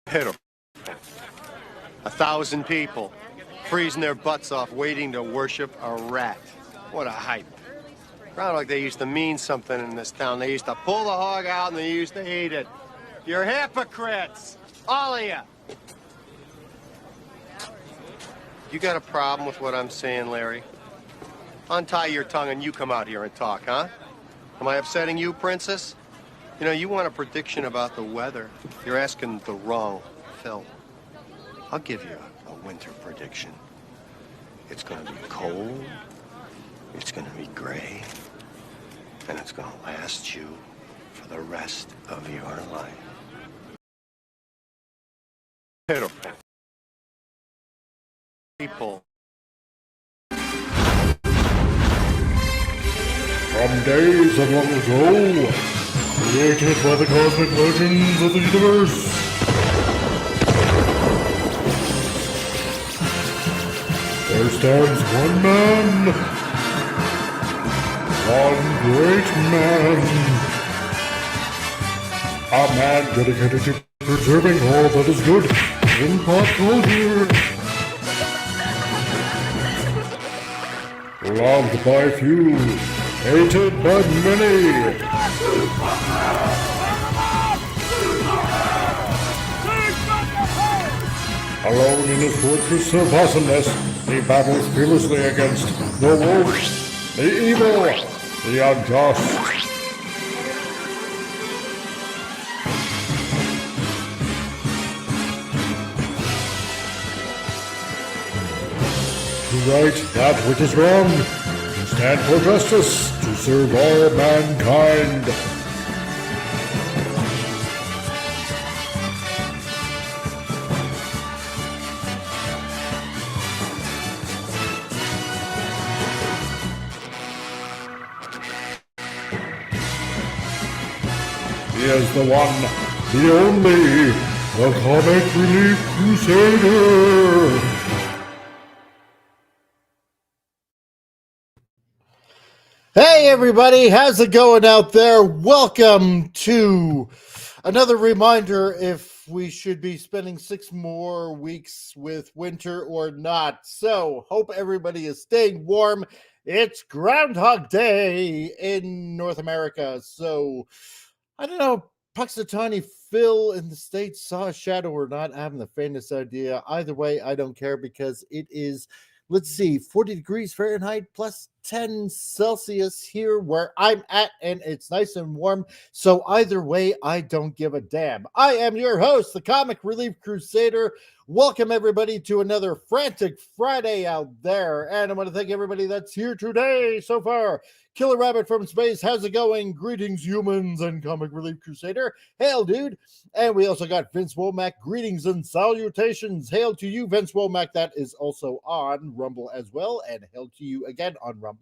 Pitiful. 1,000 people freezing their butts off waiting to worship a rat. What a hype. Sound like they used to mean something in this town. They used to pull the hog out and they used to eat it. You're hypocrites, all of you. You got a problem with what I'm saying, Larry? Untie your tongue and you come out here and talk, huh? Am I upsetting you, Princess? You know, you want a prediction about the weather. You're asking the wrong Phil. I'll give you a winter prediction. It's gonna be cold, it's gonna be gray, and it's gonna last you for the rest of your life. Pitiful. People. From days of long ago, created by the cosmic legends of the universe, there stands one man, one great man, a man dedicated to preserving all that is good in pop culture. Loved by few, hated by many. Alone in his fortress of awesomeness, he battles fearlessly against the wolves, the evil, the unjust. To right that which is wrong, to stand for justice, to serve all mankind. He is the one, the only, the Comic Relief Crusader. Hey everybody, how's it going out there? Welcome to another reminder if we should be spending 6 more weeks with winter or not. So, hope everybody is staying warm. It's Groundhog Day in North America. So, I don't know, Puxatawny Phil in the States saw a shadow or not. I haven't the faintest idea. Either way, I don't care because it is, let's see, 40 degrees Fahrenheit plus 10 Celsius here where I'm at, and it's nice and warm. So either way, I don't give a damn. I am your host, the Comic Relief Crusader. Welcome everybody to another Frantic Friday out there. And I want to thank everybody that's here today so far. Killer Rabbit from Space, how's it going? Greetings, humans and Comic Relief Crusader. Hail, dude. And we also got Vince Womack, greetings and salutations. Hail to you, Vince Womack. That is also on Rumble as well. And hail to you again on Rumble.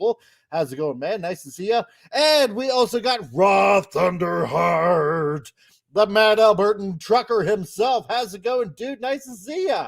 How's it going, man? Nice to see you. And we also got Raw Thunderheart, the Mad Albertan trucker himself. How's it going, dude? Nice to see you.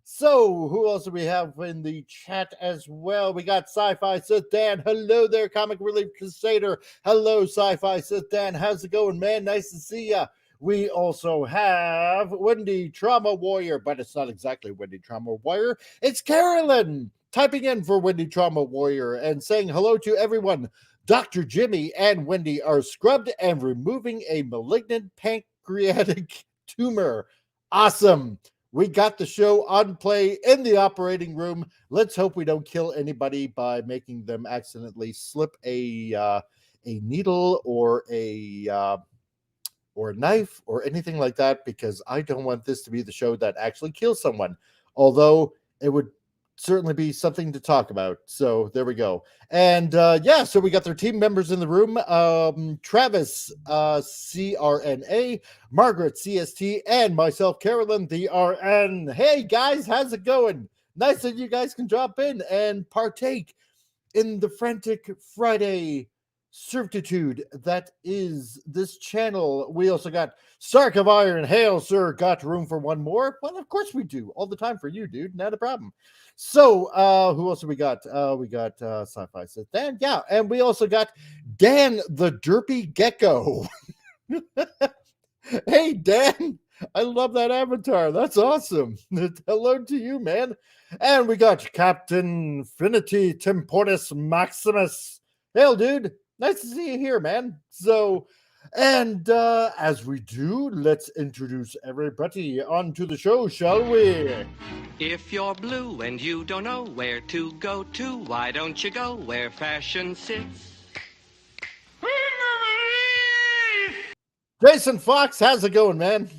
So, who else do we have in the chat as well? We got Sci-Fi Sith Dan. Hello there, Comic Relief Crusader. Hello, Sci-Fi Sith Dan. How's it going, man? Nice to see ya. We also have Wendy Trauma Warrior, but it's not exactly Wendy Trauma Warrior. It's Carolyn typing in for Wendy Trauma Warrior and saying hello to everyone. Dr. Jimmy and Wendy are scrubbed and removing a malignant pancreatic tumor. Awesome. We got the show on play in the operating room. Let's hope we don't kill anybody by making them accidentally slip a needle or a knife or anything like that, because I don't want this to be the show that actually kills someone. Although it would certainly be something to talk about. So there we go. And so we got their team members in the room. Travis, CRNA, Margaret, CST, and myself, Carolyn, the RN. Hey guys, how's it going? Nice that you guys can drop in and partake in the Frantic Friday certitude that is this channel. We also got Stark of Iron. Hail, sir. Got room for one more? Well, of course we do. All the time for you, dude. Not a problem. So, who else do we got? We got Sci-Fi Sith Dan. Yeah, and we also got Dan the Derpy Gecko. Hey, Dan. I love that avatar. That's awesome. Hello to you, man. And we got Captain Finity Temporis Maximus. Hail, dude. Nice to see you here, man. So, and as we do, let's introduce everybody onto the show, shall we? If you're blue and you don't know where to go to, why don't you go where fashion sits? Jason Fox, how's it going, man?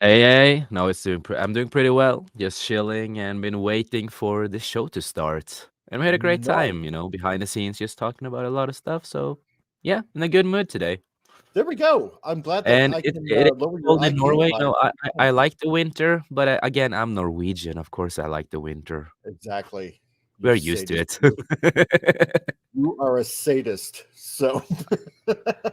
Hey, no, I'm doing pretty well. Just chilling and been waiting for the show to start. And we had a great Nice. time, behind the scenes, just talking about a lot of stuff. So, yeah, in a good mood today. There we go. I'm glad that And I it, can it is lower your cold in IQ Norway. by I like the winter, but again, I'm Norwegian. Of course, I like the winter. exactly. You We're used to sadist. it. You are a sadist. So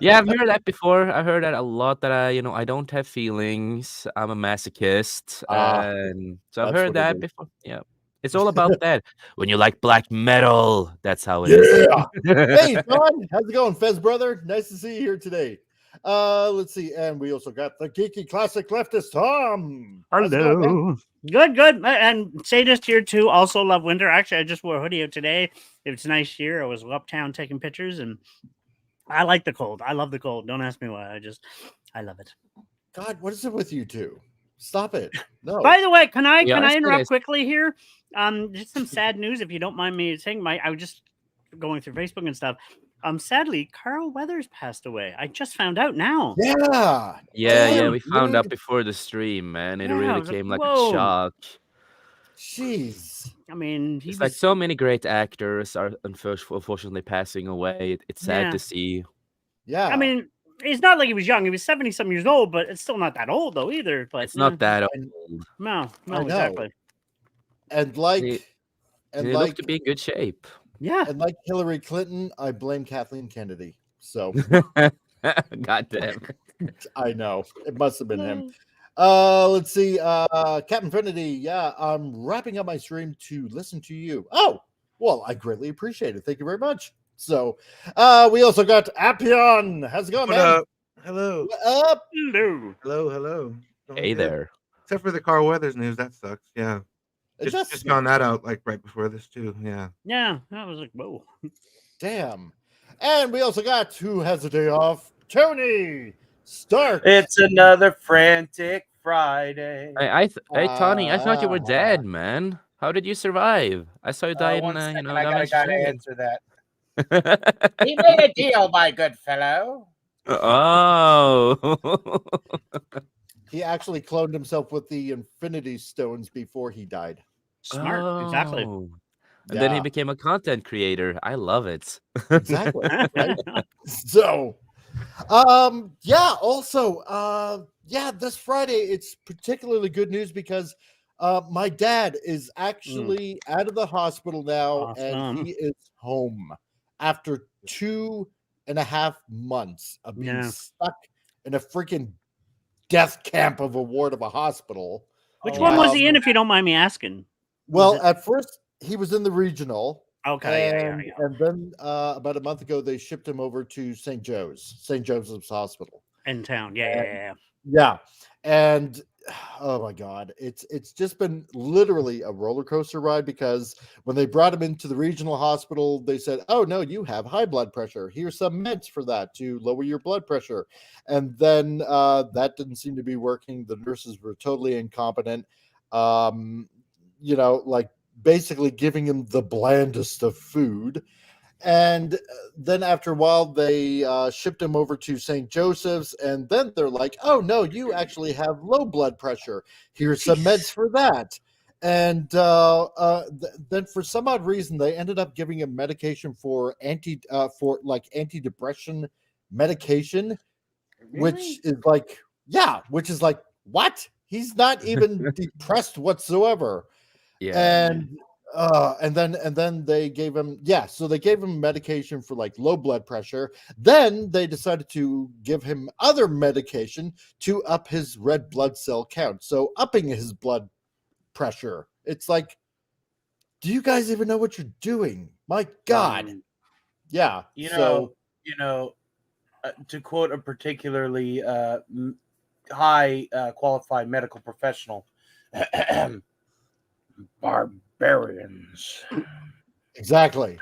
Yeah, I've heard that before. I heard that a lot. That I don't have feelings. I'm a masochist, and so I've that's heard what it that is. before. Yeah, it's all about that. When you like black metal, that's how it is. Yeah. Hey, Don, how's it going, Fez brother? Nice to see you here today. Let's see, and we also got the geeky classic leftist Tom. How's it going, man? Good. And sadist here too. Also love winter. Actually, I just wore a hoodie out today. It's nice here. I was uptown taking pictures, and I like the cold. I love the cold. Don't ask me why. I love it. God, what is it with you two? Stop it. No. By the way, can I Yeah, I see interrupt this. quickly here? Just some sad news, if you don't mind me saying. I was just going through Facebook and stuff. Sadly, Carl Weathers passed away. I just found out now. Yeah. Yeah, we found out dude. before the stream, man. It Yeah, I really was like, came like whoa. a shock. Jeez. I mean, he It's was like so many great actors are unfortunately passing away. It's sad Yeah. to see. Yeah. I mean, it's not like he was young. He was 70-some years old, but it's still not that old though either. But It's not that old. No, I know. exactly. And like They and look like to be in good shape. Yeah. and like Hillary Clinton, I blame Kathleen Kennedy. So God damn. I know it must have been him. Let's see. Captain Infinity. Yeah, I'm wrapping up my stream to listen to you. Oh, well, I greatly appreciate it. Thank you very much. So, we also got Appion. How's it going, What man? up? Hello. What up? Hello. Hello. Doing Hey good. there. Except for the Carl Weathers news, that sucks. Yeah. It does Just suck. found that out like right before this too. Yeah. Yeah, I was like, whoa. Damn. And we also got who has a day off? Tony Stark. It's another frantic Friday. Hey Tony, I thought you were dead, man. How did you survive? I saw you die in One second, I that much gotta shit. answer that. We made a deal, my good fellow. Oh. He actually cloned himself with the Infinity Stones before he died. Smart. Exactly. Oh. And then he Yeah. became a content creator. I love it. Exactly. Right? So, yeah. Also, yeah, this Friday it's particularly good news because my dad is actually out of the hospital now, and Awesome. he is home after 2.5 months of being Yeah. stuck in a freaking death camp of a ward of a hospital. Which one was he Um, in, if you don't mind me asking? Well, it- at first he was in the regional. Okay, And, yeah. and then about a month ago, they shipped him over to St. Joseph's Hospital. In town. Yeah. Yeah, and oh my God, it's just been literally a roller coaster ride because when they brought him into the regional hospital, they said, "Oh no, you have high blood pressure. Here's some meds for that to lower your blood pressure," and then that didn't seem to be working. The nurses were totally incompetent. Like basically giving him the blandest of food. And then after a while, they shipped him over to St. Joseph's. And then they're like, oh, no, you actually have low blood pressure. Here's some meds for that. And then for some odd reason, they ended up giving him medication for antidepressant medication, which is like, what? He's not even depressed whatsoever. Yeah. And then they gave him medication for like low blood pressure. Then they decided to give him other medication to up his red blood cell count, so upping his blood pressure. It's like, do you guys even know what you're doing? My God. Yeah. To quote a particularly high qualified medical professional. Barbarians. Exactly.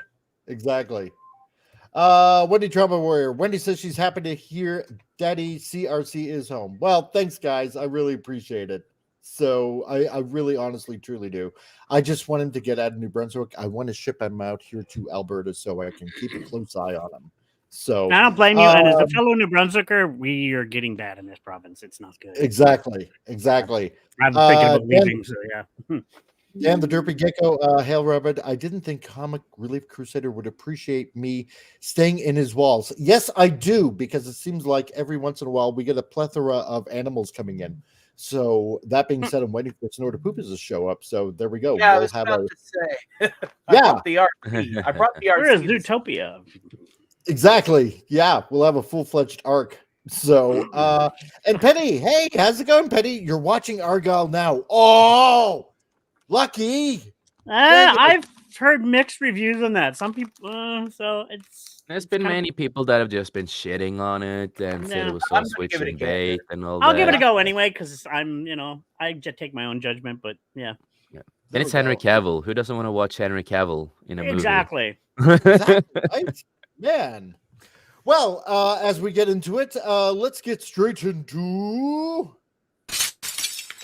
Wendy Trauma Warrior. Wendy says she's happy to hear Daddy CRC is home. Well, thanks, guys. I really appreciate it. So I really honestly truly do. I just want him to get out of New Brunswick. I want to ship him out here to Alberta so I can keep a close eye on him. So I don't blame you. And as a fellow New Brunswicker, we are getting bad in this province. It's not good. Exactly. I'm thinking about leaving, so yeah. Dan the Derpy Gecko, Hail Robert. I didn't think Comic Relief Crusader would appreciate me staying in his walls. Yes, I do, because it seems like every once in a while we get a plethora of animals coming in. So that being said, I'm waiting for Snore to Poopers to show up. So there we go. Yeah, I we'll was have about a to say. Yeah. Brought the RC. I brought the RC. Where is Zootopia? exactly. Yeah, we'll have a full-fledged arc. So and Penny, hey, how's it going, Penny? You're watching Argyle now. Oh, lucky. I've heard mixed reviews on that. Some people, so There's been many people that have just been shitting on it and said Yeah. it was so I'm gonna give it a switching go. bait and all I'll that. give it a go anyway because I just take my own judgment. But yeah, And it's Henry Cavill. Who doesn't want to watch Henry Cavill in a exactly. Exactly, right? Man. Well, as we get into it, let's get straight into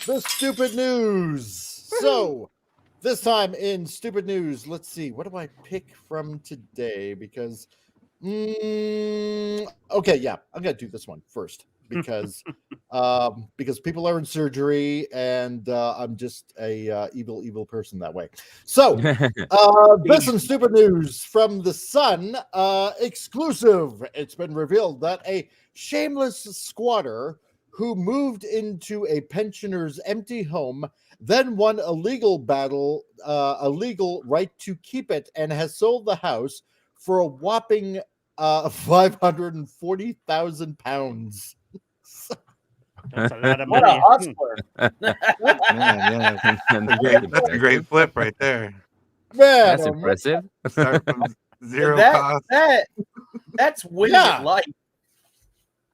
the stupid news. So, this time in stupid news, let's see. What do I pick from today? Because, okay, yeah, I'm gonna do this one first because people are in surgery and I'm just a evil person that way. So, this is stupid news from the Sun, exclusive. It's been revealed that a shameless squatter who moved into a pensioner's empty home then won a legal right to keep it and has sold the house for a whopping 540,000 pounds. That's a lot of What money. a hustler. Yeah. That's a great flip right there. Man, That's impressive. Start from zero That- cost. That's winning Yeah. at life.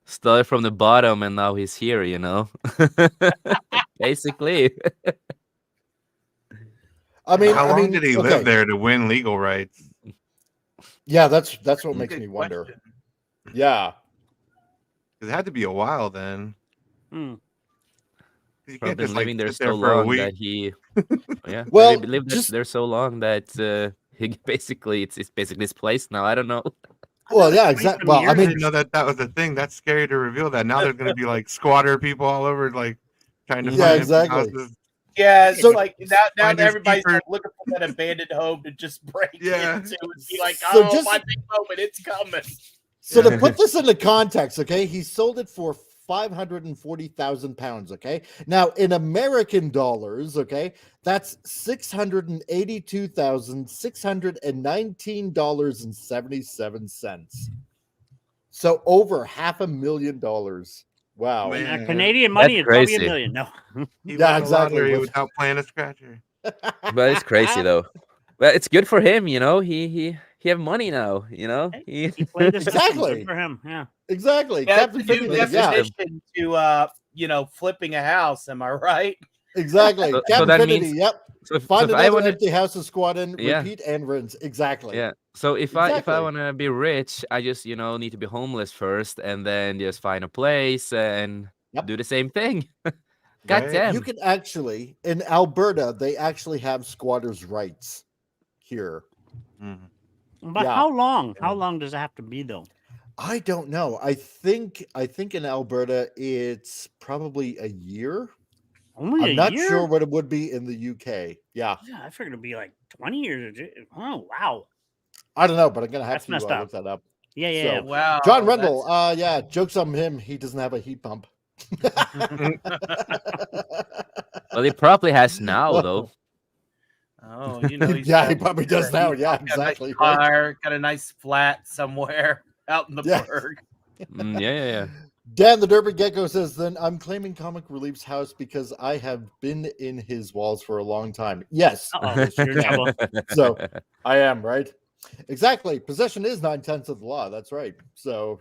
Started from the bottom and now he's here, you know. Basically. I mean, How long did he okay. live there to win legal rights? Yeah, that's what makes Good me wonder. question. Yeah. It had to be a while then. Hmm. 'Cause you Probably can't been just living there sit there so for a long week. that he yeah. Well, maybe lived just- there so long that he basically it's basically his place now. I don't know. Well, yeah, 20 exactly. some Well, I years I mean, didn't know that was a thing. That's scary to reveal that. Now there's going to be like squatter people all over, like trying to Yeah, find empty exactly. houses. Yeah, it's So- like now Finders everybody's keepers. like looking for that abandoned home to just break Yeah. into and be like, So oh, just- my big moment, it's coming. so to put this into context, okay, he sold it for 540,000 pounds. Okay, now in American dollars, okay, that's $682,619.77. So over $500,000. Wow. Man. And Canadian money is That's probably crazy. $1 million. No. He Yeah, won the exactly. lottery With- without playing a scratcher. But it's crazy though. But it's good for him, you know. He have money now, you know. He played the system. Exactly. Good for him. Yeah. Exactly. That's Captain the new Finley, yeah, definition to flipping a house. Am I right? exactly. So Captain that Finley, means- yep. So if Find I another want to empty house to squat in, Yeah. repeat and rinse. Exactly. Yeah. So if I Exactly. want to be rich, I just need to be homeless first, and then just find a place and Yep. do the same thing. God Right. damn. You can actually, in Alberta, they actually have squatters' rights here. Mhm. But Yeah. how long? How long does it have to be though? I don't know. I think in Alberta it's probably a year. Only I'm a not year? sure what it would be in the UK. Yeah, Yeah, I figured it'd be like 20 years. Oh wow. I don't know, but I'm gonna have That's to messed look up. that up. Yeah, yeah. So- Wow. John Rendell, yeah, jokes on him. He doesn't have a heat pump. Well, he probably has now though. Oh, he's Yeah, he got- probably does now. Yeah, got a nice exactly. right. car, got a nice flat somewhere out in the Yeah. burg. Yeah. Dan the Derby Gecko says, then I'm claiming Comic Relief's house because I have been in his walls for a long time. Yes. Uh-oh, you're in trouble. So I am, right? Exactly. Possession is 9/10 of the law. That's right. So,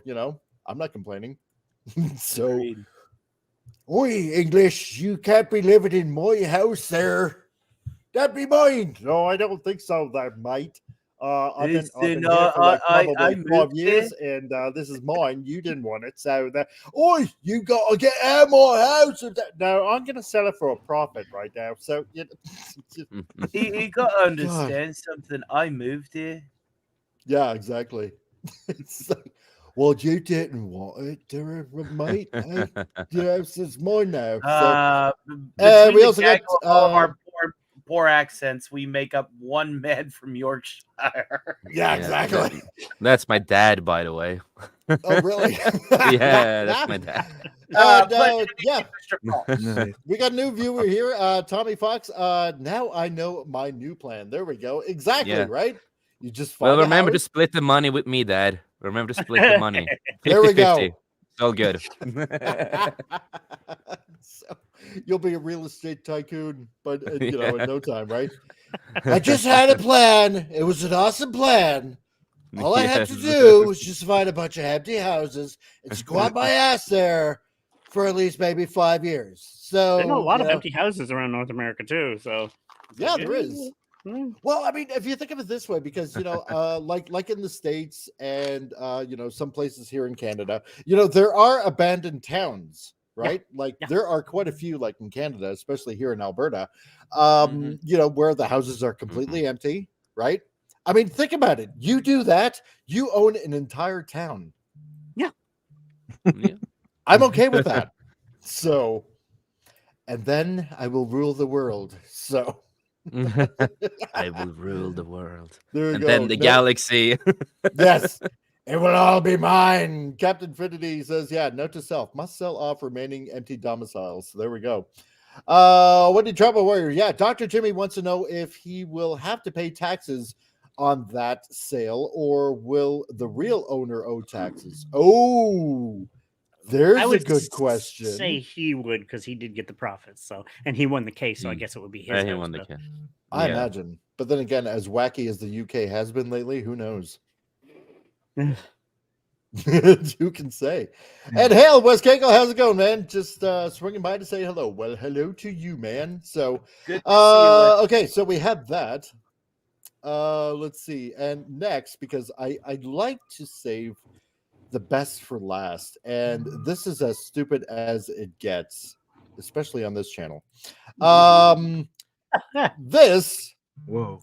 I'm not complaining. So Oi, English, you can't be living in my house there. That'd be mine. No, I don't think so, there, mate. I've been Listen, here for like I probably 5 moved years, and this is mine. You didn't want it, so oi, you got to get out of my house. No, I'm gonna sell it for a profit right now. So you You got to understand something. I moved here. yeah, exactly. It's like, well, you didn't want it, there, mate. Hey, the house is mine now. So Between we the also got gaggle of all of our poor accents, we make up one man from Yorkshire. yeah, exactly. That's my dad, by the way. Oh, really? Yeah, that's my dad. Yeah. We got a new viewer here, Tommy Fox. Now I know my new plan. There we go. Exactly, Yeah. right? You just Well, find a remember to house. split the money with me, Dad. Remember to split the money. There we go. 50-50. It's all good. So you'll be a real estate tycoon, but in no time, right? I just had a plan. It was an awesome plan. All I had to do was just find a bunch of empty houses and squat my ass there for at least maybe 5 years. So There's a lot of empty houses around North America too. So yeah, there is. Well, I mean, if you think of it this way, because like in the States and some places here in Canada, there are abandoned towns, right? There are quite a few, like in Canada, especially here in Alberta, where the houses are completely empty, right? I mean, think about it. You do that, you own an entire town. Yeah. I'm okay with that. So, and then I will rule the world. So. I will rule the world. There you and go. then the galaxy. Yes. It will all be mine. Captain Finity says, yeah, note to self, must sell off remaining empty domiciles. So there we go. What did Trouble Warrior? Yeah, Dr. Jimmy wants to know if he will have to pay taxes on that sale, or will the real owner owe taxes? Oh, there's a good question. Say he would, because he did get the profits. So, and he won the case. So I guess it would be his. He won the case. I imagine. But then again, as wacky as the UK has been lately, who knows? Who can say? And hail, Wes Cagle, how's it going, man? Just swinging by to say hello. Well, hello to you, man. So, Good to see you. okay, so we had that. Let's see. And next, because I'd like to save the best for last, and this is as stupid as it gets, especially on this channel. This. Whoa.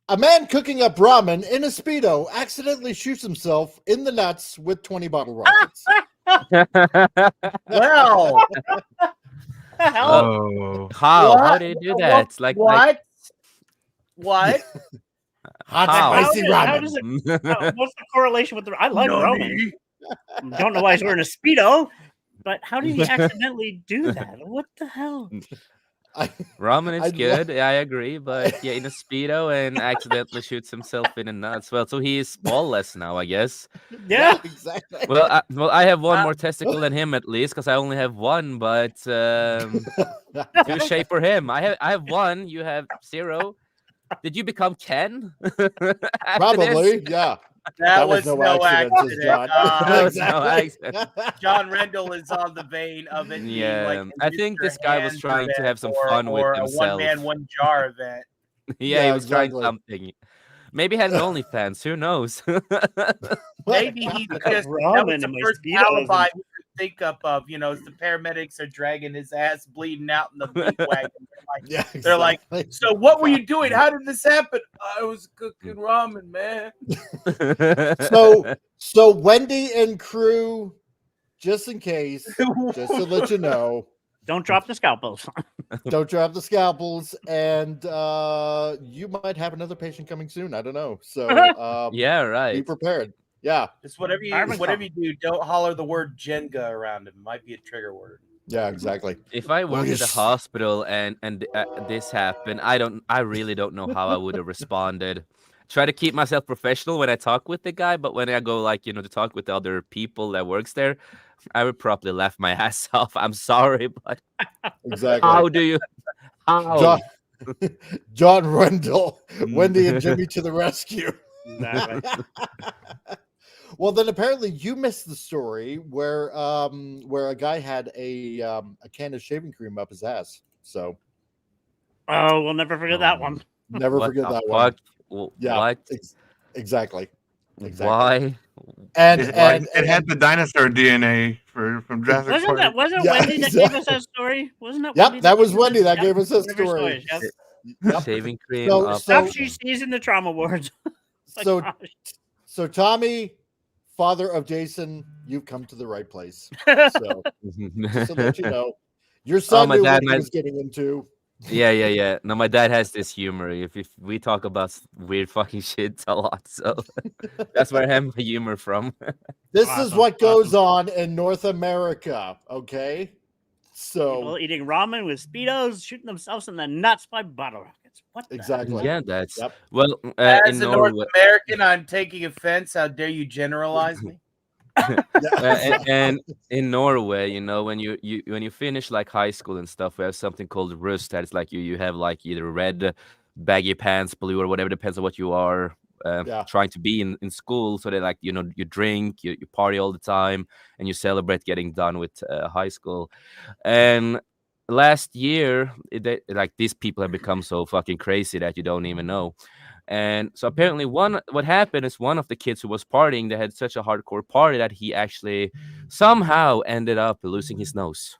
A man cooking up ramen in a Speedo accidentally shoots himself in the nuts with 20 bottle rockets. Well, Oh. How did he do that? It's like what? Hot How? spicy How ramen. does it? What's the correlation with the? I like ramen. Don't know why he's wearing a Speedo, but how did he accidentally do that? What the hell? Ramen is good. I agree, but yeah, in a Speedo and accidentally shoots himself in the nuts. Well, so he is ballless now, I guess. Yeah, exactly. Well, I have one more testicle than him at least, because I only have one. But touche for him. I have one. You have 0. Did you become Ken? Probably, yeah. That was no accident. John. That was no accident. John Rendell is on the vein of it. Yeah, being like I think this guy was trying to have some fun with or himself. a one-man, one-jar event. Yeah, he was exactly. trying something. Maybe he had an OnlyFans. Who knows? Maybe he just that was Ramen the in my first Speedo alibi he could think up of. As the paramedics are dragging his ass bleeding out in the meat wagon. They're like, so what were you doing? How did this happen? I was cooking ramen, man. So Wendy and crew, just in case, just to let you know, don't drop the scalpels. Don't drop the scalpels, and you might have another patient coming soon. I don't know. So yeah, right. Be prepared. Yeah. Just whatever you do, don't holler the word Jenga around him. It might be a trigger word. Yeah, exactly. If I worked at a hospital and this happened, I really don't know how I would have responded. Try to keep myself professional when I talk with the guy, but when I go to talk with the other people that works there, I would probably laugh my ass off. I'm sorry, but exactly. How do you? How? John Rendell, Wendy and Jimmy to the rescue. Well, then apparently you missed the story where a guy had a can of shaving cream up his ass. So Oh, we'll never forget that one. never What forget the that one. fuck? W- Yeah, What? exactly. Why? And it had the dinosaur DNA from Jurassic Park. Wasn't Yeah, Wendy that gave us that story? Wasn't it? Wendy Yep, that was gave us Wendy that Yep, gave us that one of her story. stories, yep. Yep. Shaving cream So- up. Stuff she sees in the trauma wards. Like, So gosh. so Tommy, father of Jason, you've come to the right place. So just to let you know, your son my knew dad what he might- was getting into. Yeah. No, my dad has this humor. If we talk about weird fucking shit a lot, so that's where I have my humor from. This is Awesome, what goes on in North America, okay? So People eating ramen with speedos, shooting themselves in the nuts by bottle rockets. What the exactly. Yeah, that's Yep. well As in a North Norway. American, I'm taking offense. How dare you generalize me? And in Norway, you know, when you finish like high school and stuff, we have something called rust. That's like you have like either red baggy pants, blue or whatever, depends on what you are Yeah. trying to be in school. So they like, you know, you drink, you party all the time, and you celebrate getting done with high school. And last year, like these people have become so fucking crazy that you don't even know. And so apparently what happened is one of the kids who was partying, they had such a hardcore party that he actually somehow ended up losing his nose.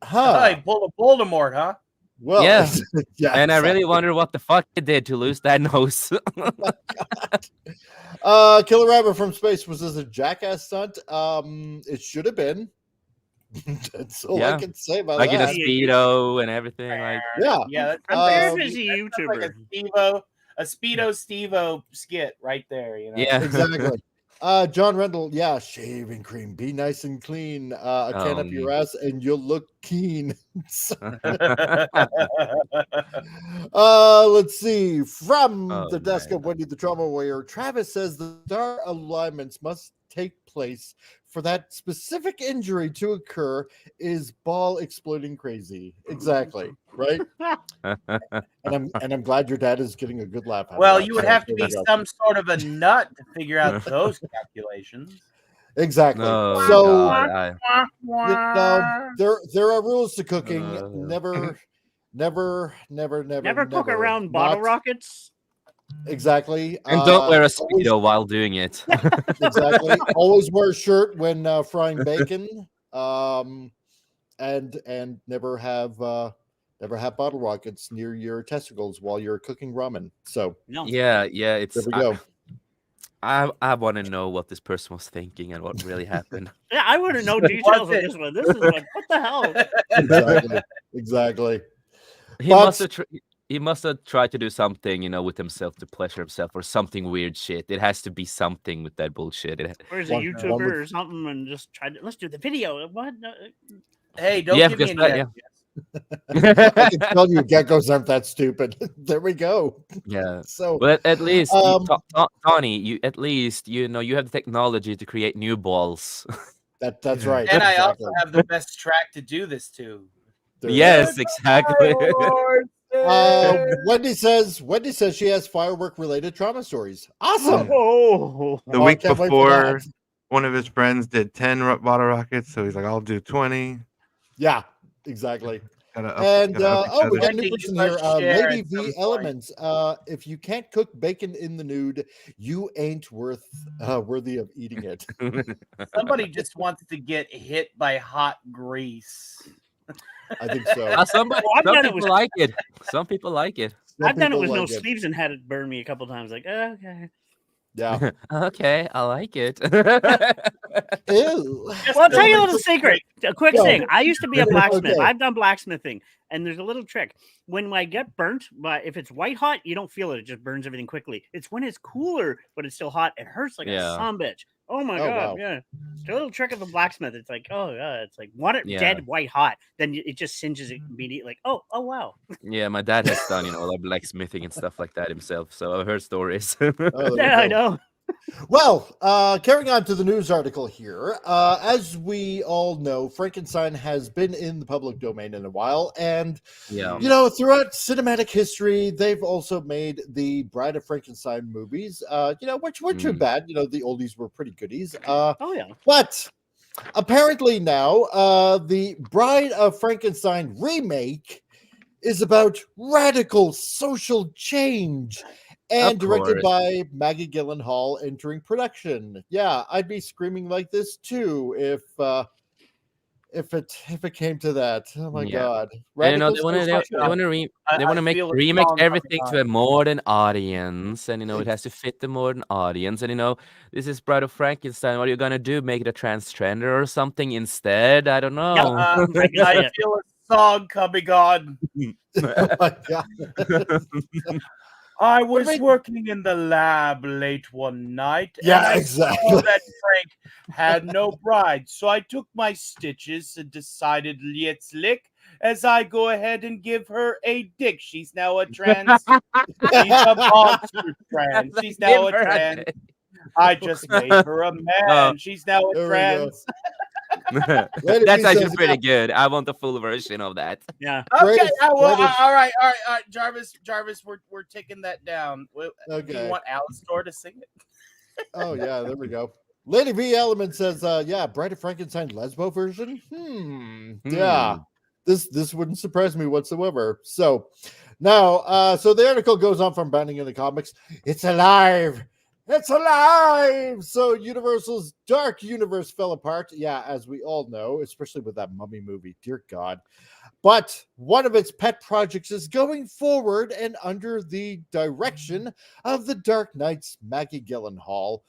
Huh. He pulled a Voldemort, huh? Well, Yeah. yeah. And I really exactly. wonder what the fuck he did to lose that nose. Killer Rabbit from Space, was this a jackass stunt? It should have been. That's all I Yeah. can say about like in a that. speedo and everything. Like Yeah. Yeah, that's I'm sure Um, if he's a that's like YouTuber. a Speedo Steve-O skit right there, you know. yeah. Exactly. John Rendell, yeah, shaving cream, be nice and clean. A can up your ass and you'll look keen. Let's see. From Oh, the desk man. of Wendy the Trauma Warrior, Travis says the star alignments must take place for that specific injury to occur. Is ball exploding crazy? Exactly. Right. And I'm glad your dad is getting a good laugh out Well, of that. you would So have to there we be go. some sort of a nut to figure out those calculations. Exactly. Oh, So God, you know, there are rules to cooking. Never Never cook around bottle Not- rockets. Exactly. and don't wear a Always- speedo while doing it. exactly. Always wear a shirt when frying bacon. And never have bottle rockets near your testicles while you're cooking ramen. So No. Yeah, it's there we go. I want to know what this person was thinking and what really happened. Yeah, I want to know details of it? this one. This is like, what the hell? Exactly. He But- must have tried to do something, you know, with himself to pleasure himself or something weird shit. It has to be something with that bullshit. Or is a One YouTuber would- or something and just tried to, let's do the video. What? No, Hey, don't Yeah, give me because any that- ideas. I can tell you geckos aren't that stupid. There we go. Yeah. So But at least, Um, Tony, at least you know you have the technology to create new balls. that's right. And I Exactly. also have the best track to do this to. There- Yes, exactly. Wendy says she has firework related trauma stories. Awesome. Oh, The Oh, I week can't wait for before, that. one of his friends did 10 bottle rockets, so he's like, I'll do 20. Yeah, exactly. Gotta up, And gotta up each we got a other. new Wendy, person you here. must share Lady at some V point. Elements. If you can't cook bacon in the nude, you ain't worthy of eating it. Somebody just wants to get hit by hot grease. I think so. Some I've done it people with- like it. Some people like it. Some I've done it people with no like it. sleeves and had it burn me a couple times. Like, okay. Yeah. Okay, I like it. Ew. Well, I'll tell you a little secret. A quick Go. thing. I used to be a blacksmith. Okay. I've done blacksmithing, and there's a little trick. When I get burnt, but if it's white hot, you don't feel it. It just burns everything quickly. It's when it's cooler, but it's still hot. It hurts like Yeah. a son bitch. Oh my Oh, god, wow. yeah. It's a little trick of a blacksmith. It's like, oh yeah, it's like want it Yeah. dead white hot, then it just singes it immediately. Like, oh wow. Yeah, my dad has done, you know, like blacksmithing and stuff like that himself. So I've heard stories. Oh, there we Yeah, I go. know. Well, carrying on to the news article here, as we all know, Frankenstein has been in the public domain in a while, and Yeah. throughout cinematic history, they've also made the Bride of Frankenstein movies, which weren't too bad. The oldies were pretty goodies. Oh yeah. But apparently now, the Bride of Frankenstein remake is about radical social change and directed by Maggie Gyllenhaal entering production. Yeah, I'd be screaming like this too if it came to that. Oh my god! And Radical they want to I make feel a remake song coming everything to a on. modern audience, and it has to fit the modern audience. And this is Bride of Frankenstein. What are you gonna do? Make it a transgender or something instead? I don't know. I can see I it. feel a song coming on. Oh my god! I was working in the lab late one night, Yeah, and I exactly. saw that Frank had no bride. So I took my stitches and decided, let's lick, as I go ahead and give her a dick. She's now a trans. She's a monster trans. She's now a trans. I just made her a man. She's now a There we go. trans. That's actually pretty good. I want the full version of that. Yeah. Okay. All Greatest- right. Jarvis, we're taking that down. Do Okay. you want Alistor to sing it? Oh yeah, there we go. Lady V Element says, Bride of Frankenstein lesbo version. Yeah. This wouldn't surprise me whatsoever. So now, so the article goes on from Bounding in the Comics. It's alive. It's alive. So Universal's Dark Universe fell apart. Yeah, as we all know, especially with that Mummy movie. Dear God. But one of its pet projects is going forward and under the direction of the Dark Knight's Maggie Gyllenhaal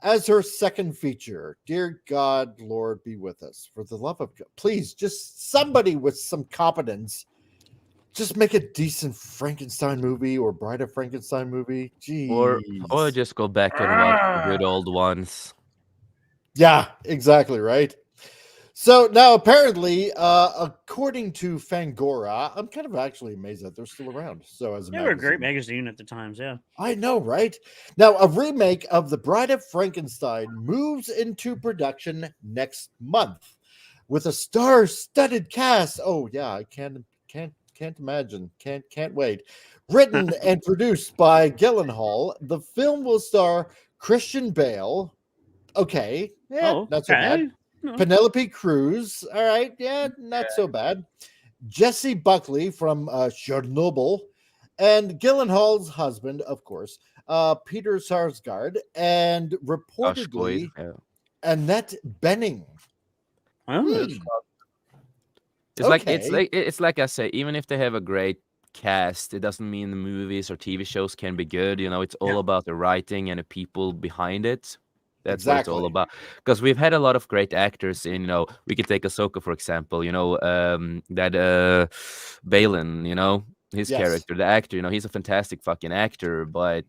as her second feature. Dear God, Lord, be with us. For the love of God, please, just somebody with some competence, just make a decent Frankenstein movie or Bride of Frankenstein movie. Jeez. Or just go back and watch the good old ones. Yeah, exactly, right? So now, apparently, according to Fangora, I'm kind of actually amazed that they're still around. So as a They were a great magazine. magazine at the times, yeah. I know, right? Now, a remake of The Bride of Frankenstein moves into production next month with a star-studded cast. Oh yeah, I can't imagine. Can't wait. Written and produced by Gyllenhaal, the film will star Christian Bale. Okay, yeah, not so bad. No. Penelope Cruz. All right, yeah, not so bad. Jesse Buckley from Chernobyl, and Gyllenhaal's husband, of course, Peter Sarsgaard, and reportedly Annette Bening. Oh. It's like I say, even if they have a great cast, it doesn't mean the movies or TV shows can be good. It's all about the writing and the people behind it. That's what it's all about. Because we've had a lot of great actors in, we could take Ahsoka, for example, that Balin, his character, the actor, he's a fantastic fucking actor, but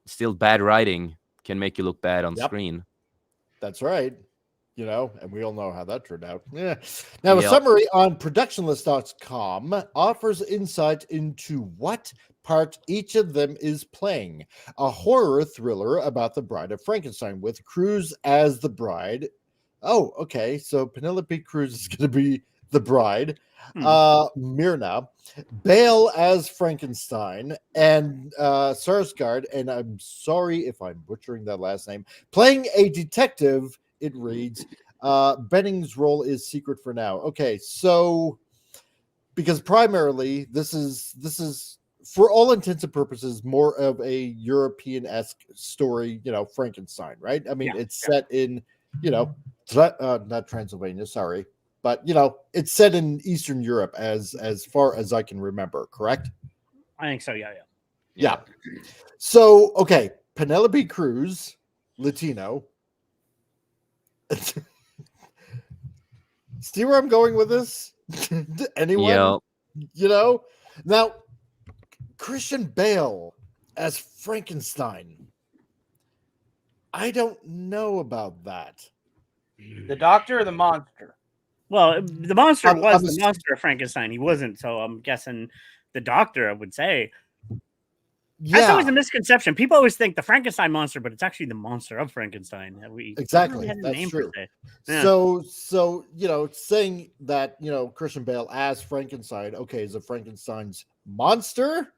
still bad writing can make you look bad on screen. That's right. And we all know how that turned out. Yeah. Now, a summary on productionlist.com offers insight into what part each of them is playing. A horror thriller about the Bride of Frankenstein with Cruz as the bride. Oh, okay. So Penelope Cruz is going to be the bride. Myrna, Bale as Frankenstein, and Sarsgaard, and I'm sorry if I'm butchering that last name, playing a detective. It reads, Benning's role is secret for now. Okay, so because primarily this is for all intents and purposes more of a European-esque story, Frankenstein, right? I mean, it's set in, not Transylvania, sorry, but it's set in Eastern Europe as far as I can remember, correct? I think so, yeah. So, okay, Penelope Cruz, Latino. See where I'm going with this? Anyone? Now Christian Bale as Frankenstein. I don't know about that. The doctor or the monster? Well, the monster was the monster of Frankenstein. He wasn't, so I'm guessing the doctor, I would say. That's always Yeah, a misconception. People always think the Frankenstein monster, but it's actually the monster of Frankenstein. We never exactly. really had a That's name true. per se. Yeah. So saying that Christian Bale as Frankenstein, okay, is it Frankenstein's monster,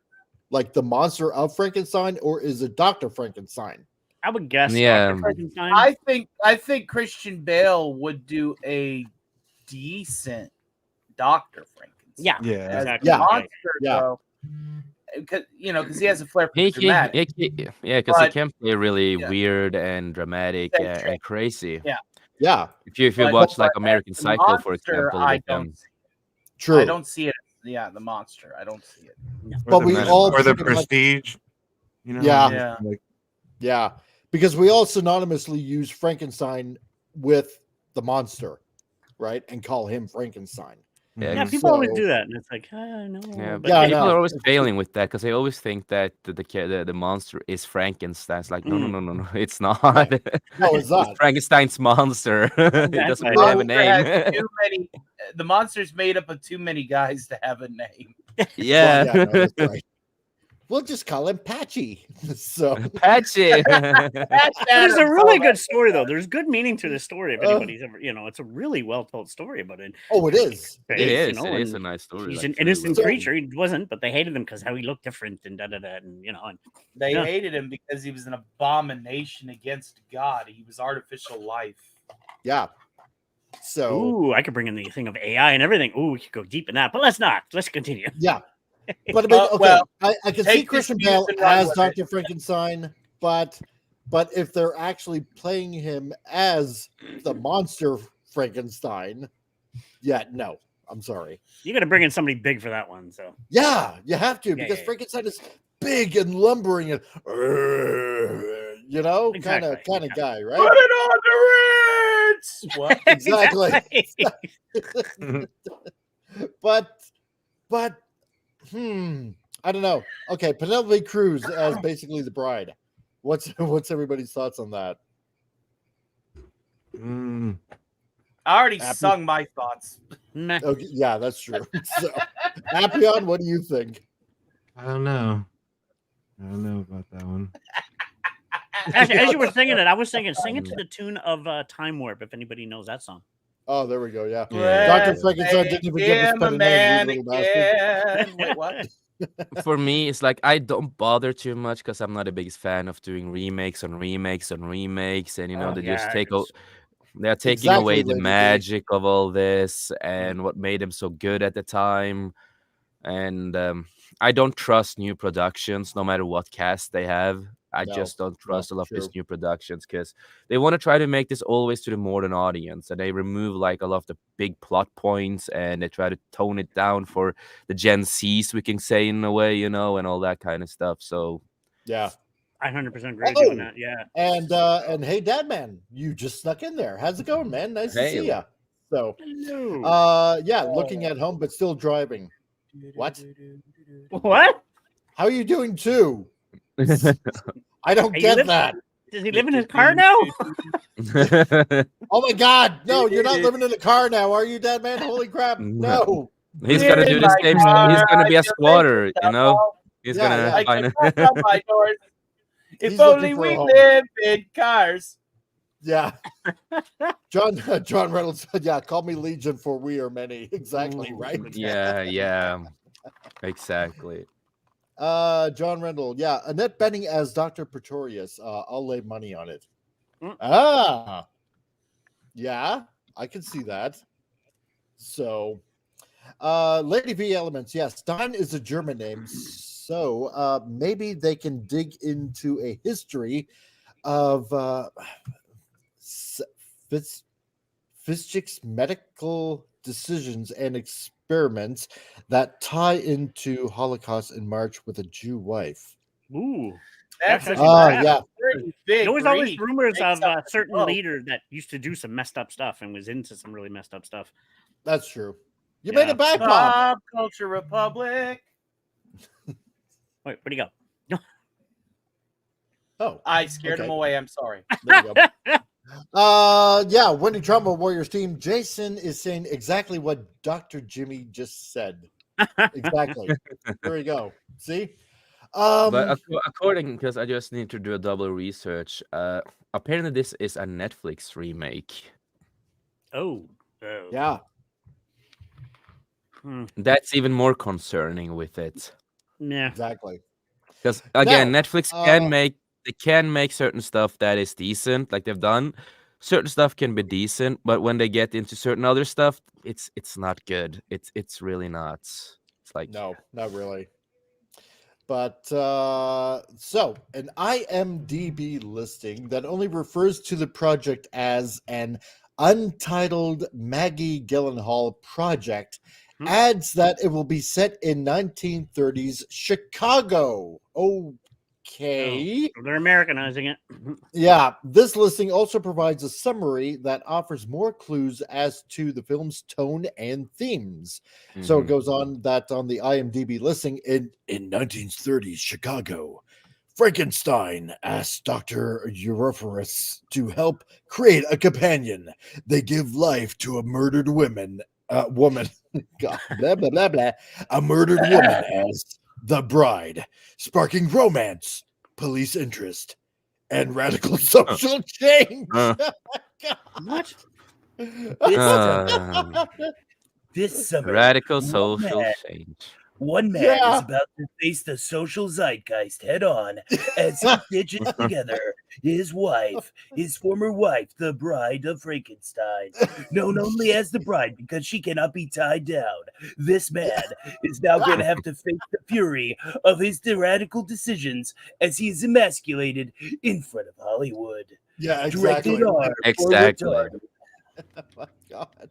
like the monster of Frankenstein, or is it Dr. Frankenstein? I would guess Yeah. Dr. Frankenstein. I think Christian Bale would do a decent Dr. Frankenstein. Yeah, Yeah. As exactly. Yeah. monster, Yeah. though, because he has a flair for He, dramatic. yeah, because he But- can play really yeah. weird and dramatic Eccentric. and crazy. Yeah. Yeah, If you But- watch like but American as the Psycho, for monster, example, I with don't. true. I don't see it. Yeah, the monster. I don't see it. But we all or the pretty much- Prestige. You know, Yeah. Yeah. like Yeah, because we all synonymously use Frankenstein with the monster, right, and call him Frankenstein. Yeah, Yeah, people always So- do that, and it's like, no. Yeah, but but I people know. are always It's failing with that because they always think that the monster is Frankenstein. It's like, no, it's not. No, it's not. Frankenstein's monster. It doesn't Exactly. really have a Monster name. has too many. The monster's made up of too many guys to have a name. Yeah. Well, no, that's right. We'll just call him Patchy. So Patchy. There's a really good story though. There's good meaning to this story. If anybody's ever, it's a really well told story about it. oh, it is. It is. you know, It is a and nice story. He's like, an really innocent well. creature. He wasn't, but they hated him because how he looked different and and and They Yeah. hated him because he was an abomination against God. He was artificial life. Yeah. So ooh, I could bring in the thing of AI and everything. Ooh, we could go deep in that, but let's not. Let's continue. yeah. But I mean, okay, well, I can take see this Christian news Bale and run as with Dr. Frankenstein, but if they're actually playing him as the monster Frankenstein, yeah, no, I'm sorry. You got to bring in somebody big for that one. So Yeah, you have to Yeah, because yeah. Frankenstein is big and lumbering and kind Exactly, of guy, Put right? it on the Ritz! What? Exactly. but I don't know. Okay, Penelope Cruz as basically the bride. What's everybody's thoughts on that? mm, I already Happy- sung my thoughts. Meh. Okay, yeah, that's true. So, Appion, what do you think? I don't know. I don't know about that one. Actually, as you were singing it, I was thinking, sing it to the tune of Time Warp. If anybody knows that song. Oh, there we go. Yeah, Yeah. Dr. Frankenstein didn't even give us I'm a a man name, you little bastard. again. Wait, what? For me, it's like I don't bother too much because I'm not the biggest fan of doing remakes on remakes on remakes, and Oh, they yeah, just take it's- they're taking Exactly, away the Lady D. magic of all this and what made them so good at the time. And I don't trust new productions, no matter what cast they have. I No, just don't trust a lot of true. these new productions because they want to try to make this always to the modern audience, and they remove like a lot of the big plot points, and they try to tone it down for the Gen Zs, we can say in a way, and all that kind of stuff. So Yeah, I 100% agree with you on that. Yeah. and hey, Dad Man, you just snuck in there. How's it going, man? Nice to Hey. see ya. So, Hello. yeah, looking at home but still driving. What? What? How are you doing too? I don't Are you get living- that. Does he live in his car now? Oh my God! No, you're not living in a car now, are you, Dad Man? Holy crap! No. He's gonna do the same. He's gonna be a squatter, He's Yeah, gonna yeah. I find can knock on my doors. If He's only looking for we a home. live in cars. Yeah. John Reynolds said, "Yeah, call me Legion, for we are many." Exactly right. yeah, exactly. John Rendell, yeah, Annette Bening as Dr. Pretorius. I'll lay money on it. Mm. Yeah, I can see that. So, Lady V Elements, yes, Don is a German name, so maybe they can dig into a history of physics, medical decisions, and experiments that tie into Holocaust in March with a Jew wife. Ooh. That's That's a actually Yeah. pretty big. There was always read. rumors Makes of a up- certain oh. leader that used to do some messed up stuff and was into some really messed up stuff. That's true. You Yeah. made a back pop. Pop Culture Republic. Wait, where'd he go? Oh, I scared him Okay. away. I'm sorry. there you go. Yeah, Wendy Trumbo Warriors team. Jason is saying exactly what Dr. Jimmy just said. Exactly. There you go. See? But Um, according, because I just need to do a double research. Apparently this is a Netflix remake. Oh. Oh. yeah, Hmm. That's even more concerning with it. Yeah. exactly. Because again, Now, Netflix can make certain stuff that is decent, like they've done. Certain stuff can be decent, but when they get into certain other stuff, it's not good. It's really not. It's like no, not really. But so an IMDb listing that only refers to the project as an untitled Maggie Gyllenhaal project Hmm. adds that it will be set in 1930s Chicago. Okay. Oh, they're Americanizing it. Yeah, this listing also provides a summary that offers more clues as to the film's tone and themes. So it mhm. goes on that on the IMDb listing in 1930s Chicago, Frankenstein asked Dr. Euryphorus to help create a companion. They give life to a murdered woman, God, blah blah blah blah, a murdered woman as the bride, sparking romance, police interest, and radical social change. Uh, What? This uh, This summer, radical one social man, change. one man Yeah. is about to face the social zeitgeist head on as he stitches together his wife, his former wife, the bride of Frankenstein, known only as the bride because she cannot be tied down. This man is now going to have to face the fury of his radical decisions as he is emasculated in front of Hollywood. Yeah, exactly. Directed R for Exactly. retarded. Oh my God.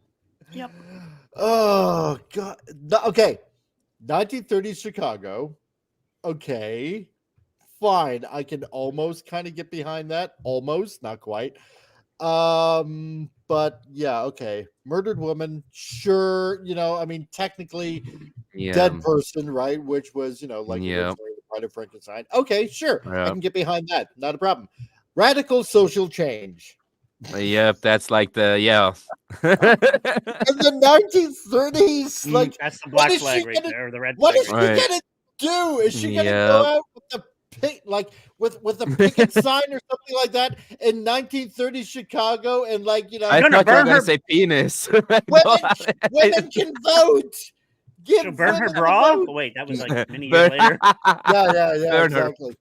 Yep. Oh God. Okay. 1930s Chicago. Okay. Fine. I can almost kind of get behind that. Almost, not quite. But yeah, okay. Murdered woman, sure. I mean, technically Yeah. dead person, right? Which was, like Yeah. originally the Bride of Frankenstein. Okay, sure. I Yeah. can get behind that. Not a problem. Radical social change. Yep. That's like the In the 1930s, like That's the what black is flag she right gonna there, or the red what flag. is she Right. gonna do? Is she gonna Yep. go out with the with a picket sign or something like that in 1930s Chicago and I gonna thought you were burn gonna her- say penis. women women can vote. Give She'll burn her women a bra. vote. Oh, wait, that was like many years Burn- later. Yeah, Burn her. exactly.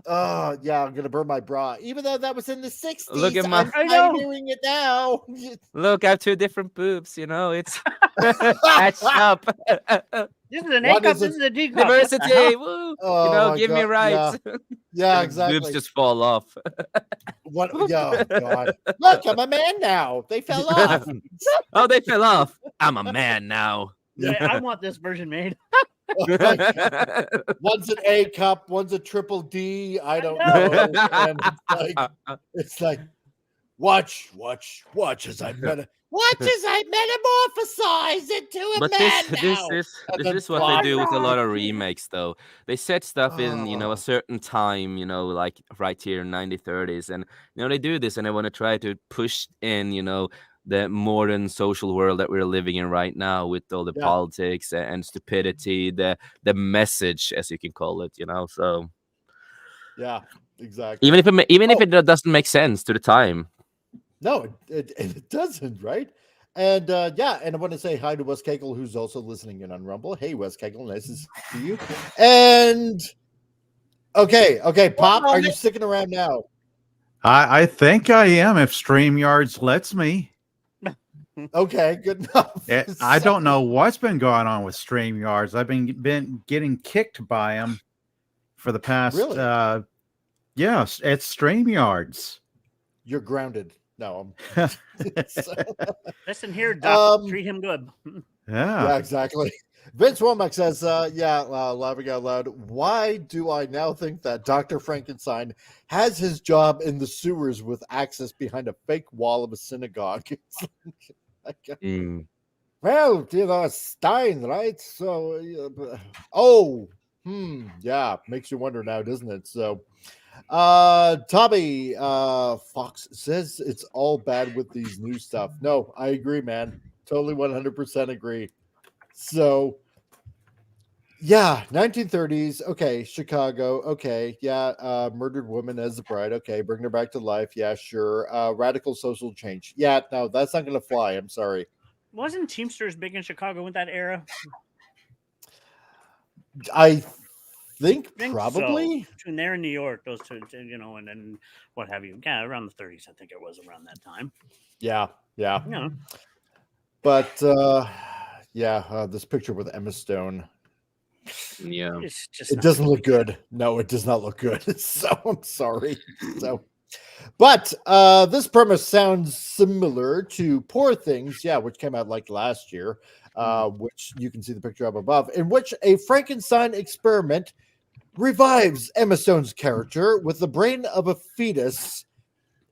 Oh yeah, I'm gonna burn my bra. Even though that was in the 60s, Look at my- I'm I know. pioneering it now. Look, I have two different boobs. It's catch up. This is an A What cup. is This it? is a D cup. Diversity. Woo. Oh my Give me God, rights. Yeah, And the boobs exactly. just fall off. What? Yeah, God. Look, I'm a man now. They fell off. Oh, they fell off. I'm a man now. I want this version made. Oh my God. One's an A cup, one's a triple D. I don't know. know. And it's like, watch as I metamorphosize into a But man this now. And this then is what they do with a lot fly. of remakes, though. They set stuff in Oh. a certain time, like right here in 1930s, and they do this, and they want to try to push in the modern social world that we're living in right now with all the Yeah. politics and stupidity, the message, as you can call it. So Yeah, exactly. even if Oh. it doesn't make sense to the time. No, it doesn't, right? And yeah, and I want to say hi to Wes Kegel, who's also listening in on Rumble. Hey, Wes Kegel, nice to see you. And okay, Pop, are you sticking around now? I think I am if StreamYards lets me. Okay, good enough. I don't know what's been going on with StreamYards. I've been getting kicked by them for the past. Really? Yes, it's StreamYards. You're grounded. No, Listen here, Doc. Um, Treat him good. yeah, exactly. Vince Womack says, laughing out loud, why do I now think that Dr. Frankenstein has his job in the sewers with access behind a fake wall of a synagogue? Well, it's Stein, right? So, yeah, makes you wonder now, doesn't it? So, Tommy Fox says it's all bad with these new stuff. No, I agree, man. Totally 100% agree. So, Yeah, 1930s. Okay, Chicago. Okay, yeah, murdered woman as the bride. Okay, bring her back to life. Yeah, sure. Radical social change. Yeah, no, that's not gonna fly. I'm sorry. Wasn't Teamsters big in Chicago in that era? I think I think so. probably. Between there and New York, those two, and then what have you? Yeah, around the 30s, I think it was around that time. Yeah, yeah. Yeah. But yeah, this picture with Emma Stone. Yeah. It's just It not doesn't good. look good. No, it does not look good. So I'm sorry. So, but this premise sounds similar to Poor Things, yeah, which came out like last year, which you can see the picture of above, in which a Frankenstein experiment revives Emma Stone's character with the brain of a fetus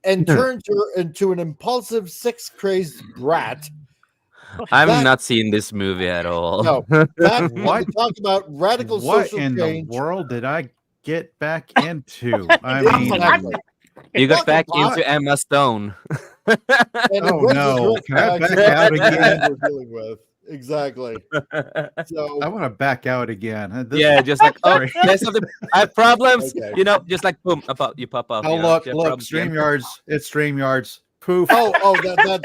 and turns her into an impulsive, sex-crazed brat. I'm That- not seeing this movie at all. No, that when What? we talk about radical What social in change. the world did I get back into? I Yeah, mean, Exactly. You got back Welcome into Emma Stone. And it Oh, brings us no. right Can I back to back out the again? we're dealing with. Exactly. I So want to back out again. This Yeah, is just like, oh, great. there's something. I have problems. Okay. You know, just like boom, you pop up. Oh, you know, look, you have look, problems again. StreamYards. It's StreamYards. Poof. that's what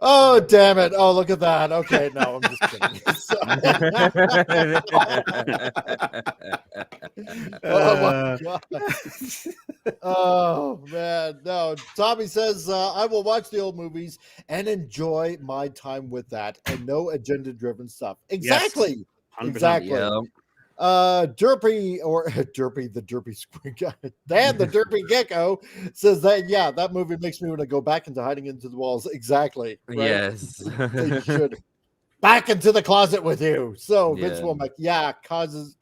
oh damn it. Oh, look at that. Okay, no, I'm just kidding. Oh my god. Oh man. No. Tommy says I will watch the old movies and enjoy my time with that and no agenda driven stuff. Exactly. 100%. Exactly. Yeah. Derpy or Derpy, the Derpy squid guy, Dan the Derpy Gecko says that yeah, that movie makes me want to go back into hiding into the walls. Exactly. Right? Yes. They should back into the closet with you. So Vince Yeah. Womack, yeah, cause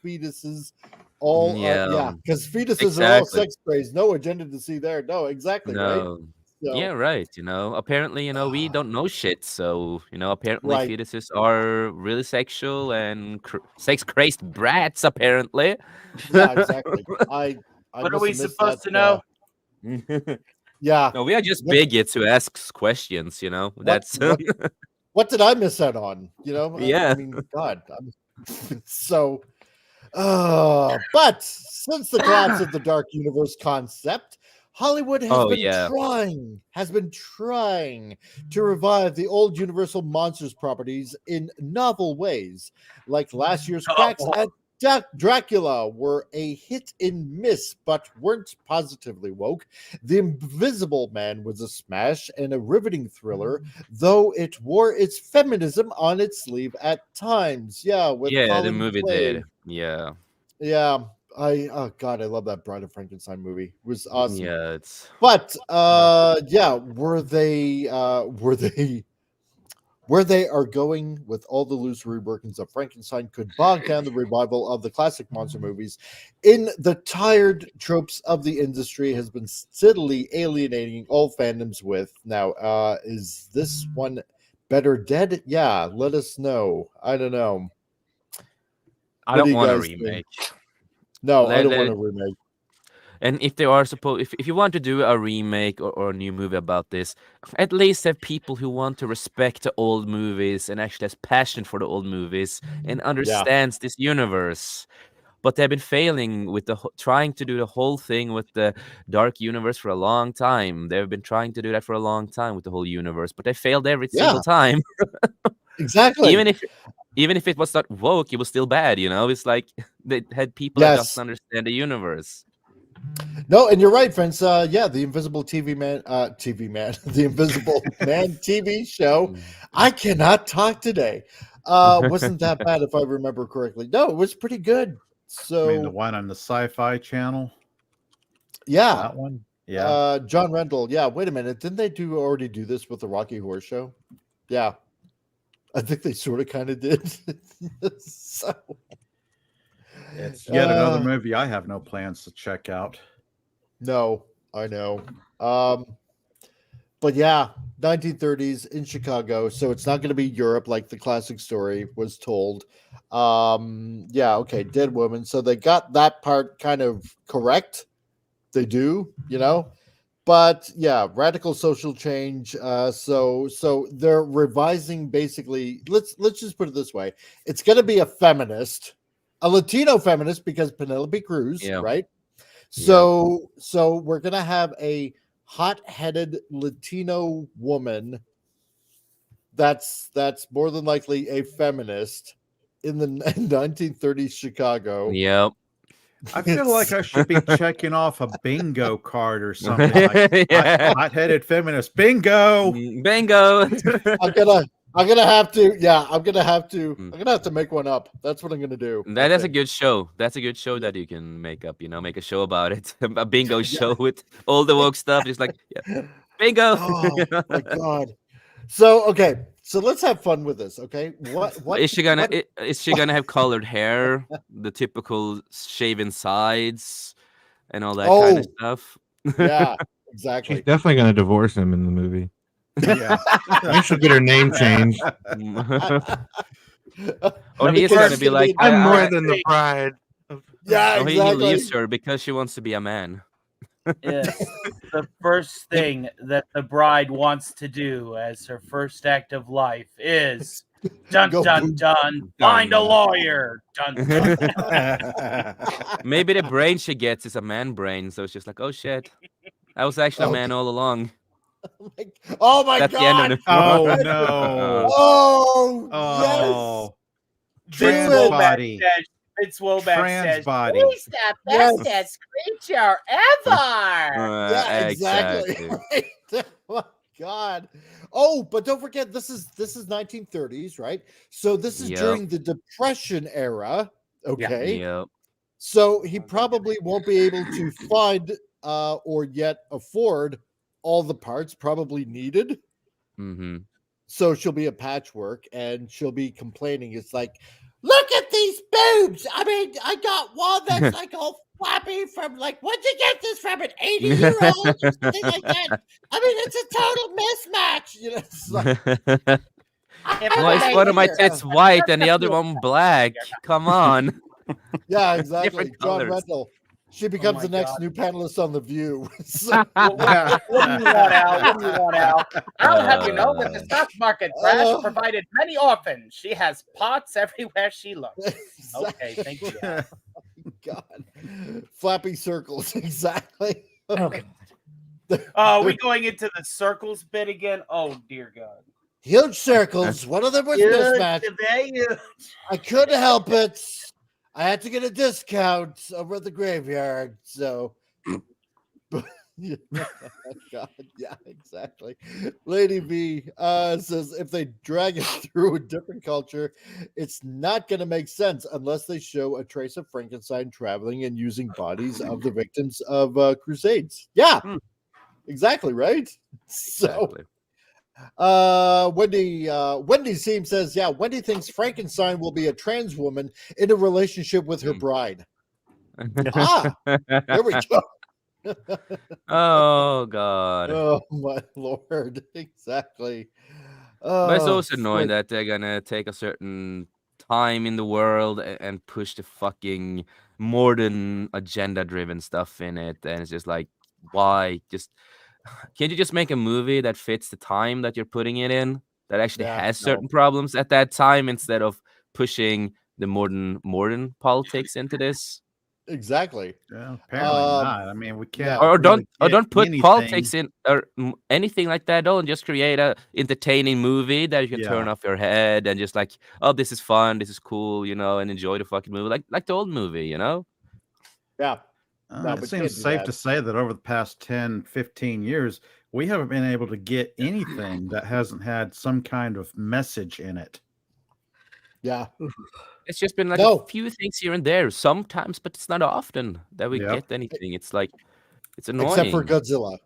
fetuses all Yeah. because fetuses are all Exactly. sex crazed. No agenda to see there. No, exactly, right? No. So, Yeah, right. You know, apparently, you know, we don't know shit. So, you know, apparently Right. fetuses are really sexual and sex crazed brats, apparently. yeah, exactly. I What are must we have missed supposed that, to know? yeah. No, we are just What- bigots who asks questions, you know. That's what did I miss out on? You know, Yeah. I mean, God, so. But since the collapse of the Dark Universe concept, Hollywood has been trying to revive the old Universal Monsters properties in novel ways, like last year's cracks at Dracula were a hit and miss, but weren't positively woke. The Invisible Man was a smash and a riveting thriller, though it wore its feminism on its sleeve at times. Yeah, with the Colin movie Quaid. did. Yeah. Yeah, oh god, I love that Bride of Frankenstein movie. It was awesome. Yeah, it's But yeah, where they are going with all the loose reworkings of Frankenstein could bog down the revival of the classic monster movies in the tired tropes of the industry has been steadily alienating all fandoms with. Now, is this one better dead? Yeah, let us know. I don't know. I What do don't you want a guys think? remake. No, I Let- don't let- want a remake. And if they are supposed, if you want to do a remake or a new movie about this, at least have people who want to respect the old movies and actually has passion for the old movies and understands this universe. But they've been failing with trying to do the whole thing with the Dark Universe for a long time. They've been trying to do that for a long time with the whole universe, but they failed every single time. Exactly. Even if it was not woke, it was still bad. You know, it's like they had people that Yes. doesn't understand the universe. No, and you're right, friends. Yeah, the Invisible TV Man, the Invisible Man TV show. I cannot talk today. Wasn't that bad if I remember correctly? No, it was pretty good. So I mean, the one on the Sci-Fi Channel. yeah, That one. Yeah. John Rendell. Yeah, wait a minute. Didn't they already do this with the Rocky Horror Show? Yeah, I think they sort of kind of did. So It's yet another movie I have no plans to check out. no, I know. But yeah, 1930s in Chicago. So it's not going to be Europe like the classic story was told. Yeah, okay, dead woman. So they got that part kind of correct. They do, you know. But yeah, radical social change. So they're revising basically. Let's just put it this way: it's going to be a feminist, a Latino feminist, because Penelope Cruz, Yeah. right? So we're going to have a hot-headed Latino woman that's more than likely a feminist in the 1930s Chicago. Yep. I feel like I should be checking off a bingo card or something like Yeah. hot-headed feminist. Bingo. Bingo. I'm gonna have to. Yeah, I'm gonna have to make one up. That's what I'm gonna do. That's a good show. That's a good show that you can make up. Make a show about it. A bingo show with all the woke stuff. Just like bingo. Oh my god. So okay, so let's have fun with this. Okay, what Is she gonna? Is she gonna have colored hair, the typical shaven sides, and all that kind of stuff? Yeah, She's exactly. definitely gonna divorce him in the movie. Yeah. Maybe she'll get her name changed. Or he's gonna be like, I'm more than the bride. Yeah, He exactly. leaves her because she wants to be a man. Yes. The first thing that the bride wants to do as her first act of life is dun Go dun dun, find a lawyer. Dun dun. Maybe the brain she gets is a man brain, so it's just like, oh shit, I was actually a man all along. Oh my That's the end god. of the Oh film. no. Oh, Oh. yes. Trans Do it. body. Vince Womack Trans says, body. He's the bestest creature ever. Yeah, exactly. Right. Oh my god. Oh, but don't forget, this is 1930s, right? So this is Yep. during the Depression era. Okay. Yep. So he probably won't be able to find or yet afford all the parts probably needed. Mm-hmm. So she'll be a patchwork and she'll be complaining. It's like, look at these boobs. I mean, I got one that's like all flappy from like, where'd you get this from? An 80-year-old or something like that? I mean, it's a total mismatch. You know, it's like, Well, it's one of my tits white and the other one black. Come on. yeah, exactly. Different John colors. Rendell. She becomes my the next God. new panelist on The View. So- What do you want, Al? What do you want, Al? I'll have you know that the stock market crash Oh. provided many orphans. She has pots everywhere she looks. Okay, thank you. Al. God. Flappy circles. Exactly. Okay. Are we going into the circles bit again? Oh, dear God. Huge circles. One of them was mismatched. I couldn't help it. I had to get a discount over at the graveyard. So, yeah, God, yeah, exactly. Lady B says if they drag it through a different culture, it's not going to make sense unless they show a trace of Frankenstein traveling and using bodies of the victims of crusades. Yeah, exactly, right? So. Exactly. Wendy Seam says, yeah, Wendy thinks Frankenstein will be a trans woman in a relationship with her bride. Ah, there we go. Oh God. Oh my lord. Exactly. But it's Oh, also annoying frick. that they're gonna take a certain time in the world and push the fucking modern agenda-driven stuff in it, and it's just like, why? Just can't you just make a movie that fits the time that you're putting it in, that actually Yeah, has no. certain problems at that time, instead of pushing the modern politics into this? Exactly. Well, apparently not. I mean, we can't. Or really don't get put anything. politics in or anything like that. Don't just create a entertaining movie that you can turn Yeah. off your head and just like, oh, this is fun, this is cool, and enjoy the fucking movie, like the old movie, Yeah. No, It we seems can't do safe that. to say that over the past 10, 15 years, we haven't been able to get anything that hasn't had some kind of message in it. Yeah. It's just been like No. a few things here and there sometimes, but it's not often that we Yep. get anything. It's like, it's annoying. Except for Godzilla.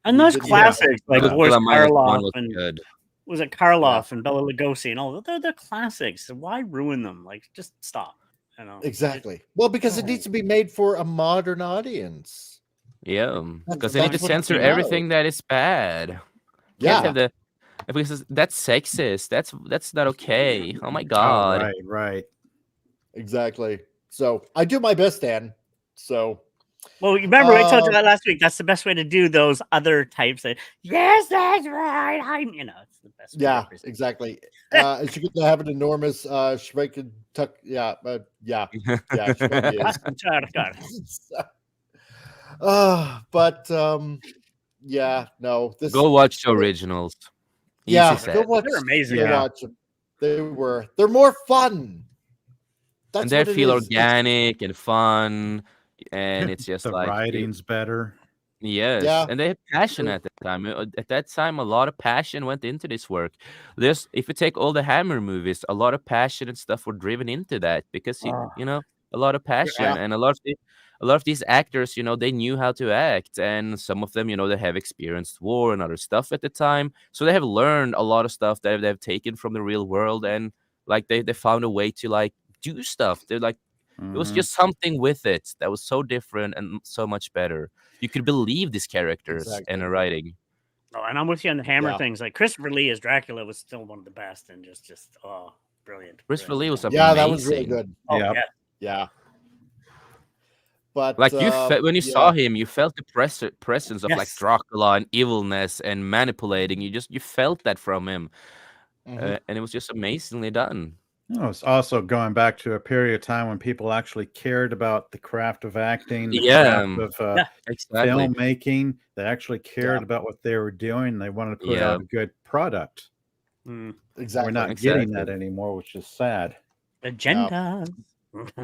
And those did- yeah. classics like Boris Godzilla -1 Karloff was and good. was it Karloff and Bela Lugosi and all they're classics. Why ruin them? Like just stop. You know. Exactly. Well, because it needs to be made for a modern audience. Yeah, because they need to That's what censor it's everything that is bad. Yeah. Can't have because that's sexist. That's not okay. Oh my Oh, God. right. Exactly. So I do my best, Dan. So Well, you remember I told you that last week. That's the best way to do those other types. Yes, that's right. It's the best. Yeah, exactly. Is she going to have an enormous Schwenken tuck? Yeah, she probably is. But yeah, no. This Go watch the originals. Yeah, Easy go said. watch. They're amazing. Go watch them. They're more fun. That's And they what it feel is. organic and fun, and it's just the like writing's better. Yes, Yeah. and they had passion at that time. At that time, a lot of passion went into this work. If you take all the Hammer movies, a lot of passion and stuff were driven into that because a lot of passion and a lot of these actors, they knew how to act, and some of them, they have experienced war and other stuff at the time, so they have learned a lot of stuff that they've taken from the real world, and like they found a way to like do stuff. They're like. It was just something with it that was so different and so much better. You could believe these characters and the writing. Oh, and I'm with you on the Hammer things. Like Christopher Lee as Dracula was still one of the best, and just brilliant. Christopher Lee was amazing. Yeah, that was really good. Oh, yeah. But like when you saw him, you felt the presence of like Dracula and evilness and manipulating. You felt that from him, and it was just amazingly done. It's also going back to a period of time when people actually cared about the craft of acting, the craft of filmmaking. They actually cared about what they were doing. They wanted to put out a good product. Exactly. We're not getting that anymore, which is sad. Agenda.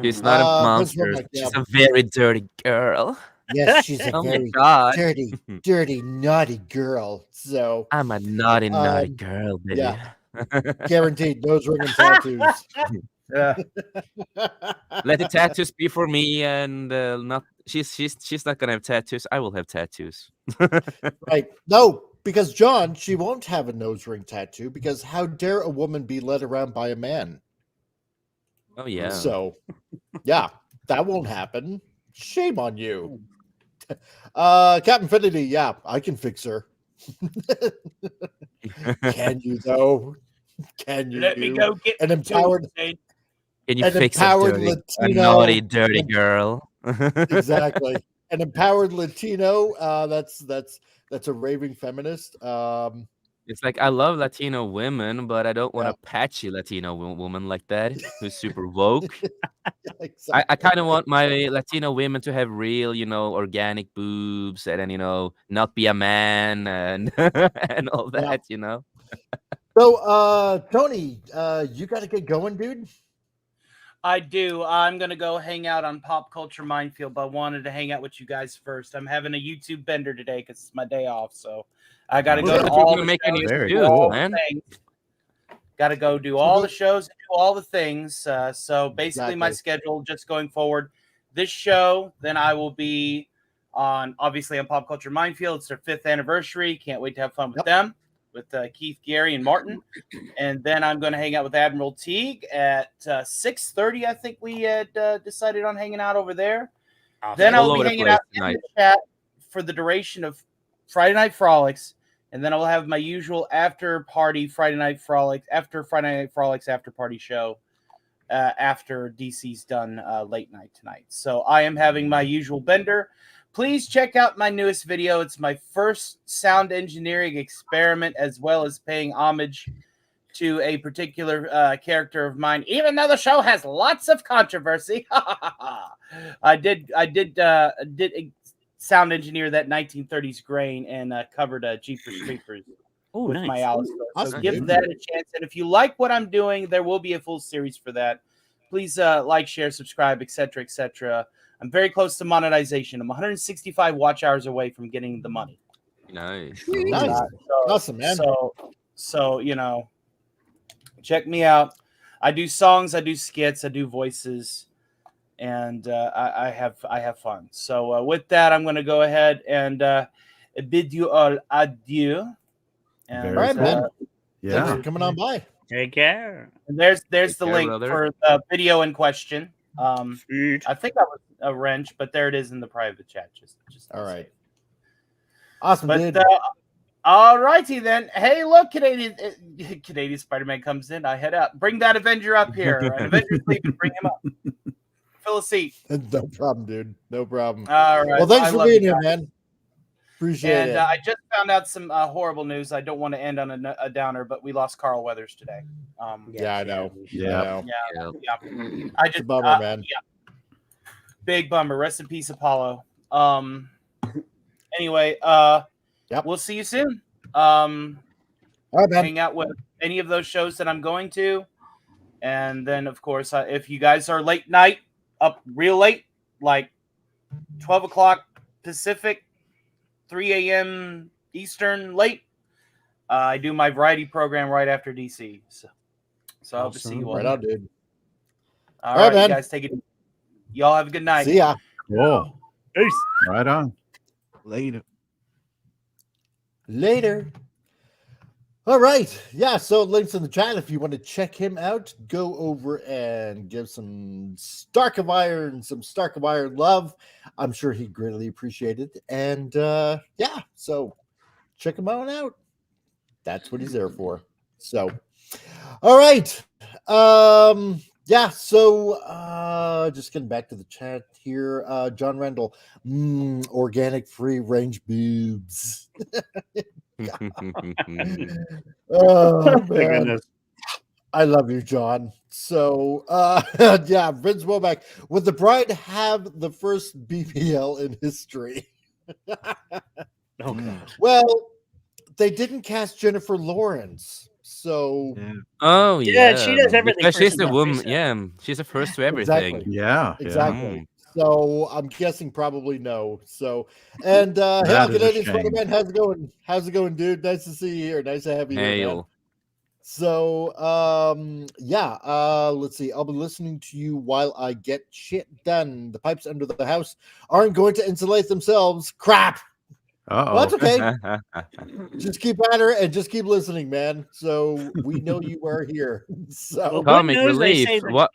She's not a monster. She's a very dirty girl. Yes, she's a very dirty, naughty girl. So I'm a naughty girl, baby. Yeah. Guaranteed nose ring and tattoos. Yeah. Let the tattoos be for me, and not she's not gonna have tattoos. I will have tattoos. Right. No, because John, she won't have a nose ring tattoo because how dare a woman be led around by a man? Oh yeah. So yeah, that won't happen. Shame on you. Captain Finity, yeah, I can fix her. Can you though? Can you let me go get an empowered? Can you fix a naughty, dirty girl? Exactly, an empowered Latino. That's a raving feminist. It's like I love Latino women, but I don't want a patchy Latino woman like that who's super woke. Exactly. I kind of want my Latino women to have real, organic boobs, and then not be a man and and all that, So, Tony, you got to get going, dude. I do. I'm gonna go hang out on Pop Culture Minefield, but I wanted to hang out with you guys first. I'm having a YouTube bender today because it's my day off, so I got to go to all the shows. Got to go do all the shows and do all the things. So basically, my schedule just going forward. This show, then I will be obviously on Pop Culture Minefield. It's their 5th anniversary. Can't wait to have fun with them, with Keith, Gary, and Martin. And then I'm going to hang out with Admiral Teague at 6:30. I think we had decided on hanging out over there. Then I'll be hanging out in the chat for the duration of Friday Night Frolics. And then I'll have my usual after Friday Night Frolics after party show after DC's done late night tonight. So I am having my usual bender. Please check out my newest video. It's my first sound engineering experiment, as well as paying homage to a particular character of mine, even though the show has lots of controversy. I did sound engineer that 1930s grain and covered Jeepers Creepers with my Alice. So give that a chance. And if you like what I'm doing, there will be a full series for that. Please like, share, subscribe, etc., etc. I'm very close to monetization. I'm 165 watch hours away from getting the money. Nice. Awesome, man. So check me out. I do songs, I do skits, I do voices. And I have fun. So with that, I'm going to go ahead and bid you all adieu. And, all right, man. Thanks for coming on by. Take care. And there's the link for the video in question. I think that was a wrench, but there it is in the private chat. Just all right. Awesome, dude. All righty then. Hey, look, Canadian Spider-Man comes in. I head up. Bring that Avenger up here. Avengers leaving. Bring him up. Fill a seat. No problem, dude. No problem. All right. Well, thanks for love being you here, guys. man. Appreciate And it. I just found out some horrible news. I don't want to end on a downer, but we lost Carl Weathers today. Yeah, I know. Yeah. Yeah. I just It's a bummer, man. Big bummer. Rest in peace, Apollo. Anyway, we'll see you soon. All right, man. Hang out with any of those shows that I'm going to. And then, of course, if you guys are late night, up real late, like 12 o'clock Pacific, 3 a.m. Eastern late, I do my variety program right after DC. So I hope to see you all. Right on, dude. All right, man. you guys take it. Y'all have a good night. See ya. Cool. Peace. Right on. Later. All right. Yeah. So links in the chat. If you want to check him out, go over and give some Stark of Iron love. I'm sure he'd greatly appreciate it. And yeah, so check him out. That's what he's there for. So, all right. Yeah. So just getting back to the chat here. John Randall, organic free range boobs. Oh man, I love you, John. So yeah, Vince Womack, would the bride have the first BBL in history? Oh god. Well, they didn't cast Jennifer Lawrence, so Oh yeah, she does everything because first she's and the best, woman. Lisa. Yeah, she's the first to everything. Exactly. Yeah. Exactly. So I'm guessing probably no. So and Hail That is a Canadian shame. Spider-Man, how's it going? How's it going, dude? Nice to see you here. Nice to have you here, man. Hail. So yeah, let's see. I'll be listening to you while I get shit done. The pipes under the house aren't going to insulate themselves. Crap. Uh-oh. Well, that's okay. Just keep at her and just keep listening, man. So we know you are here. So Well, Comic good news, they relief. say that- What?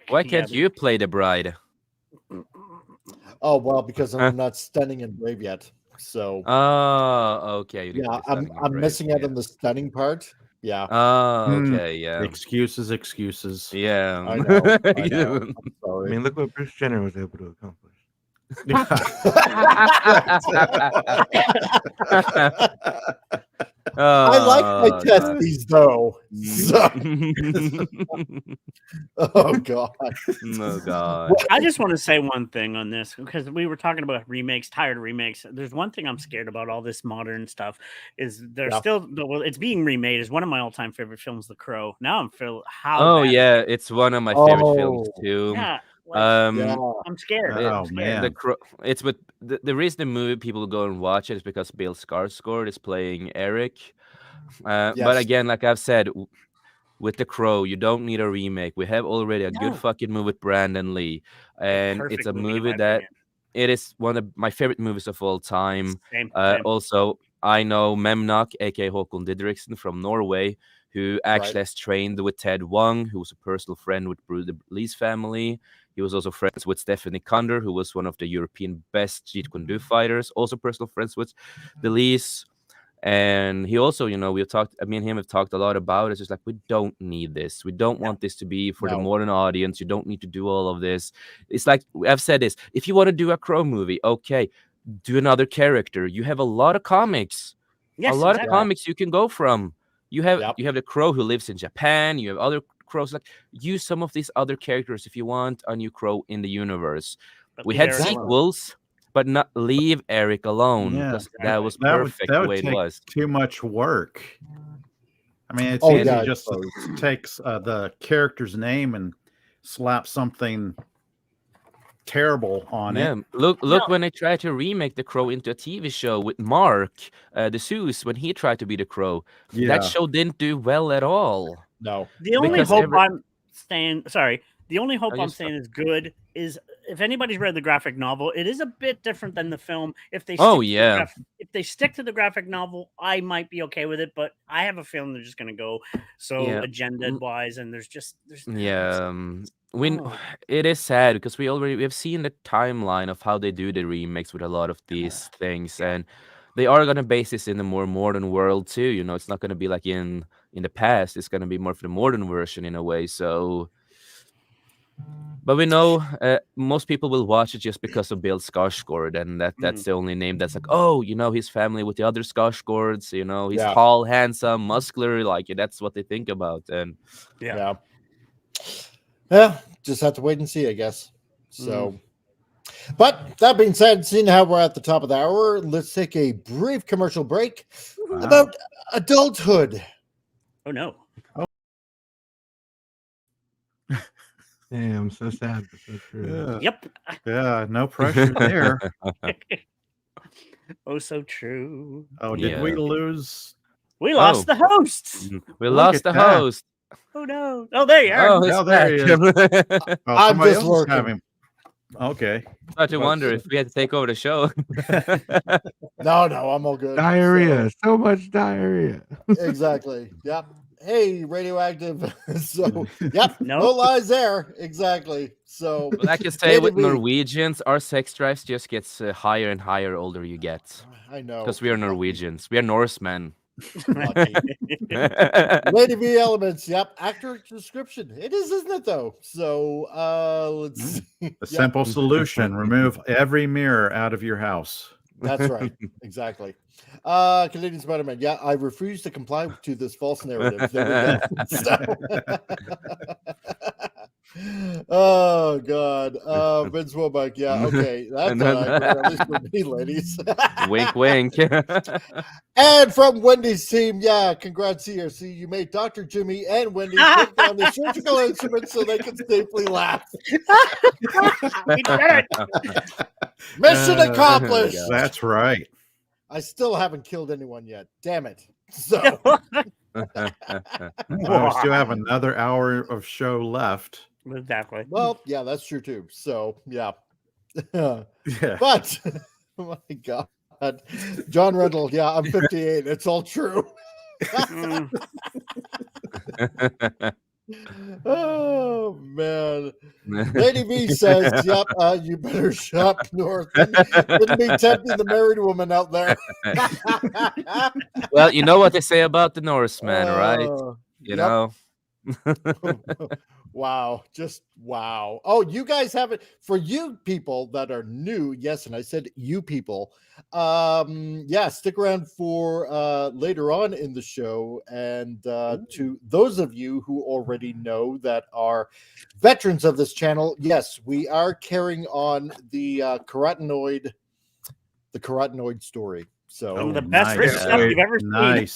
Why can't Yeah. you play the bride? oh well, because I'm not stunning and brave yet. So Oh, okay. You didn't yeah, play Stunning and I'm Brave, missing out yeah. on the stunning part. Yeah. Oh, okay, yeah, Excuses. yeah. I know. I know. I'm I sorry. mean, look what Bruce Jenner was able to accomplish. I like my Oh, God. testes though. So, oh god. Oh God. I just want to say one thing on this because we were talking about remakes, tired of remakes. There's one thing I'm scared about all this modern stuff is there's Yeah. still well, it's being remade. Is one of my all-time favorite films, The Crow. Now I'm feeling how Oh bad- yeah, it's one of my favorite films Oh. too. yeah, like, Yeah. I'm scared. Oh, I'm scared. man. It's with the reason the movie people go and watch it is because Bill Skarsgård is playing Eric. But Yes. again, like I've said, with The Crow, you don't need a remake. We have already a No. good fucking movie with Brandon Lee, and Perfect it's a in movie my that opinion. it is one of my favorite movies of all time. Same. Also, I know Memnok, aka Håkon Didriksen from Norway, who actually has trained with Ted Wong, who was a personal friend with Bruce Lee's family. He was also friends with Stephanie Kunder, who was one of the European best Jeet Kune Do fighters, also personal friends with the Lees. And he also, me and him have talked a lot about it. It's just like, we don't need this. We don't want this to be for the No. modern audience. You don't need to do all of this. It's like, I've said this. If you want to do a Crow movie, okay, do another character. You have a lot of comics. Yes, a lot exactly. of comics you can go from. You have Yep. you have the Crow who lives in Japan. You have other Crows. Like, use some of these other characters if you want a new Crow in the universe. But We leave had Eric alone. sequels, but not leave Eric alone Yeah, because that was That perfect would the way it take was. too much work. I mean, it's Oh, easy yeah, just to takes the character's name and slap something terrible on Yeah, it. look No. when they tried to remake the Crow into a TV show with Mark, the Zeus, when he tried to be the Crow. Yeah. That show didn't do well at all. No. The only Because hope every- I'm saying, sorry, the only hope Oh, I'm you're saying is good is if anybody's read the graphic novel, it is a bit different than the film. If they Oh, stick to the yeah. if they stick to the graphic novel, I might be okay with it, but I have a feeling they're just going to go so Yeah. agenda wise, and there's Yeah, Oh. it is sad because we have seen the timeline of how they do the remakes with a lot of these things, and they are gonna base this in a more modern world too. It's not gonna be like in the past. It's gonna be more for the modern version in a way. So But we know most people will watch it just because of Bill Skarsgård, and that's the only name that's like, oh, his family with the other Skarsgårds, he's tall, handsome, muscular, like that's what they think about. And yeah, just have to wait and see, I guess. So, but that being said, seeing how we're at the top of the hour, let's take a brief commercial break about adulthood. Oh no. Damn, so sad, but so true. Yep. Yeah, no pressure there. Oh, so true. Oh, did we lose? We lost the host. We lost the host. Oh no! Oh, there you are. Oh, there he is. I'm just working. Okay. I had to wonder if we had to take over the show. No, I'm all good. Diarrhea, so much diarrhea. Exactly. Yep. Hey, radioactive. So, yep. No lies there. Exactly. So, but I can say with Norwegians, our sex drives just gets higher and higher older you get. I know. Because we are Norwegians. We are Norsemen. Lady V Elements. Yep. Accurate description. It is, isn't it, though? So, let's see. A simple solution: remove every mirror out of your house. That's right. Exactly. Canadian Spider-Man. Yeah, I refuse to comply to this false narrative. There we go. Oh God. Vince Womack. Yeah, okay. That's all right. At least for me, ladies. Wink, wink. And from Wendy's team, yeah, congrats here. See, you made Dr. Jimmy and Wendy put down the surgical instruments so they can safely laugh. Mission accomplished. That's right. I still haven't killed anyone yet. Damn it. So we still have another hour of show left. Exactly. Well, yeah, that's true too. So yeah. But oh my God. John Riddle, yeah, I'm 58. It's all true. Oh man. Lady V says, yep, you better shop north. Didn't be tempting the married woman out there. Well, you know what they say about the Norsemen, right? You know. Wow, just wow. Oh, you guys haven't, for you people that are new, yes, and I said you people, yeah, stick around for later on in the show, and to those of you who already know that are veterans of this channel, yes, we are carrying on the carotenoid story. So the best rich stuff you've ever seen.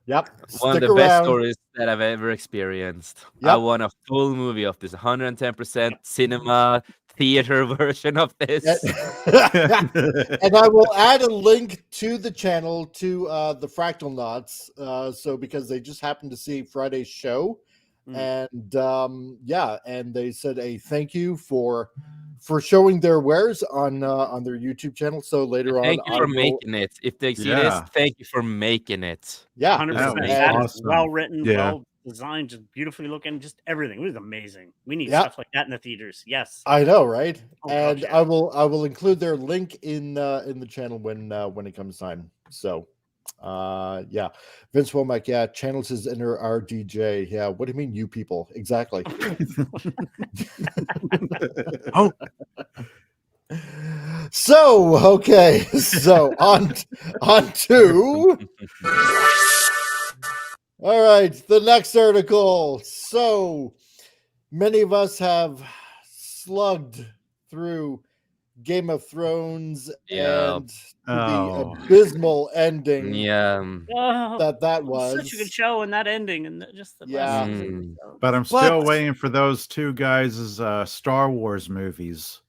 Yep. One of the best stories that I've ever experienced. Yep. I want a full movie of this, 110% cinema theater version of this. And I will add a link to the channel to the Fractal Knots. So because they just happened to see Friday's show. And yeah, and they said a thank you for showing their wares on their YouTube channel. So later on, thank you for making it. If they see this, thank you for making it. Yeah, 100%. That is well written, well designed, just beautifully looking, just everything. It was amazing. We need stuff like that in the theaters. Yes, I know, right? And I will include their link in the channel when it comes time. So. Yeah, Vince Womack, yeah, channels his inner RDJ. Yeah, what do you mean, you people? Exactly. Oh, so okay, so on to all right, the next article. So many of us have slugged through Game of Thrones and the abysmal ending that was such a good show, and that ending, and just the last season. But I'm still waiting for those two guys' Star Wars movies.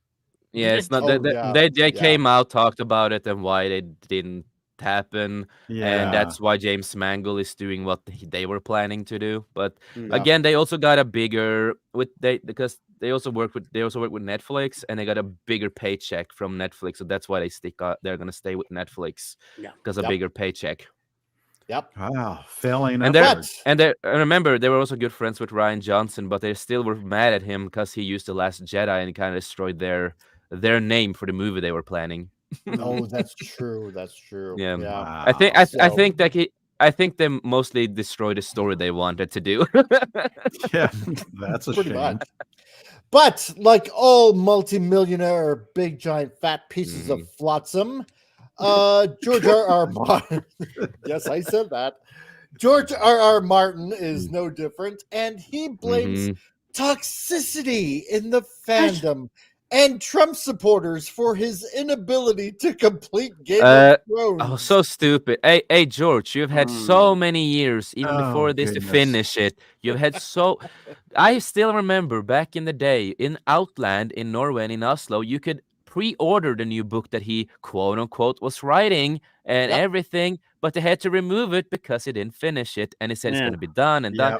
Yeah, it's not they came out, talked about it and why they didn't happen, and that's why James Mangold is doing what they were planning to do. But again, they also got a bigger because they also work with Netflix, and they got a bigger paycheck from Netflix, so that's why they're gonna stay with Netflix because a bigger paycheck. Yep. Wow, failing and remember, they were also good friends with Rian Johnson, but they still were mad at him because he used The Last Jedi and kind of destroyed their name for the movie they were planning. Oh, that's true. That's true. Yeah. Wow. I think they mostly destroyed the story they wanted to do. Yeah, that's a pretty shame. much. But like all multimillionaire, big, giant, fat pieces of flotsam, George R. Martin. Yes, I said that. George R. R. Martin is no different, and he blames toxicity in the fandom and Trump supporters for his inability to complete Game of Thrones. Oh, so stupid. Hey, George, you've had so many years, even before this, to finish it. You've had so. I still remember back in the day in Outland in Norway and in Oslo, you could pre-order the new book that he quote unquote was writing and everything, but they had to remove it because he didn't finish it, and he said it's going to be done and done.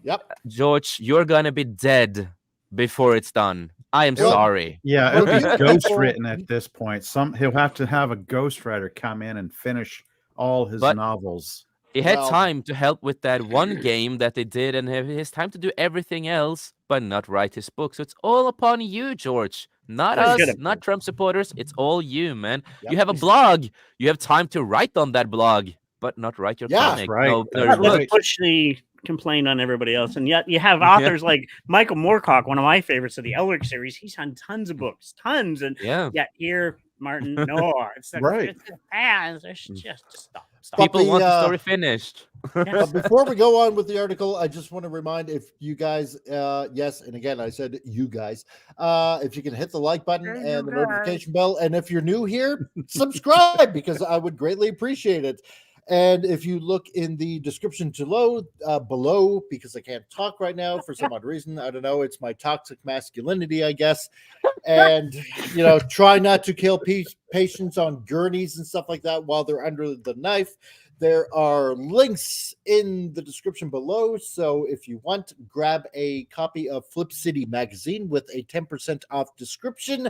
Yep. George, you're going to be dead before it's done. I am sorry. Yeah, it'll be ghost written at this point. He'll have to have a ghostwriter come in and finish all his novels. He had time to help with that one game that they did, and he has time to do everything else, but not write his book. So it's all upon you, George. Not us, not Trump supporters. It's all you, man. You have a blog. You have time to write on that blog, but not write your comic. Right. Let's push the complaint on everybody else, and yet you have authors like Michael Moorcock, one of my favorites of the Elric series. He's on tons of books, tons, and yet here, Martin, no, it's just stop. People want the story finished. But before we go on with the article, I just want to remind if you guys, yes, and again, I said you guys, if you can hit the like button and the notification bell, and if you're new here, subscribe because I would greatly appreciate it. And if you look in the description below, because I can't talk right now for some odd reason, I don't know, it's my toxic masculinity, I guess. And, try not to kill patients on gurneys and stuff like that while they're under the knife. There are links in the description below. So if you want, grab a copy of Flip City magazine with a 10% off description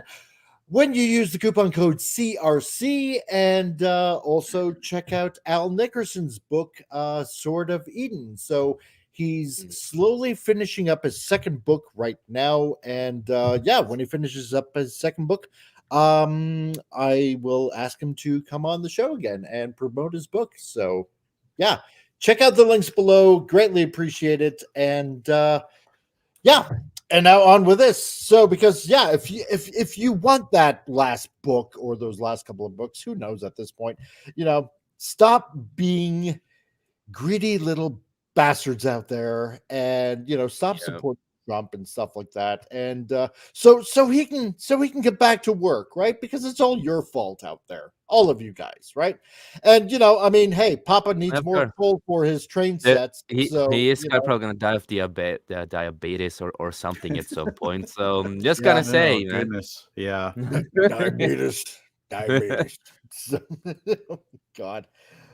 when you use the coupon code CRC, and also check out Al Nickerson's book, Sword of Eden. So he's slowly finishing up his second book right now. And when he finishes up his second book, I will ask him to come on the show again and promote his book. So check out the links below. Greatly appreciate it. And and now on with this. So because if you want that last book or those last couple of books, who knows at this point, stop being greedy little bastards out there, and stop supporting Trump and stuff like that, and so he can get back to work, right? Because it's all your fault out there, all of you guys, right? And hey, Papa needs more coal for his train sets. He is probably gonna die of diabetes or something at some point. So I'm just gonna say, man. Goodness. Yeah, diabetes. So, God,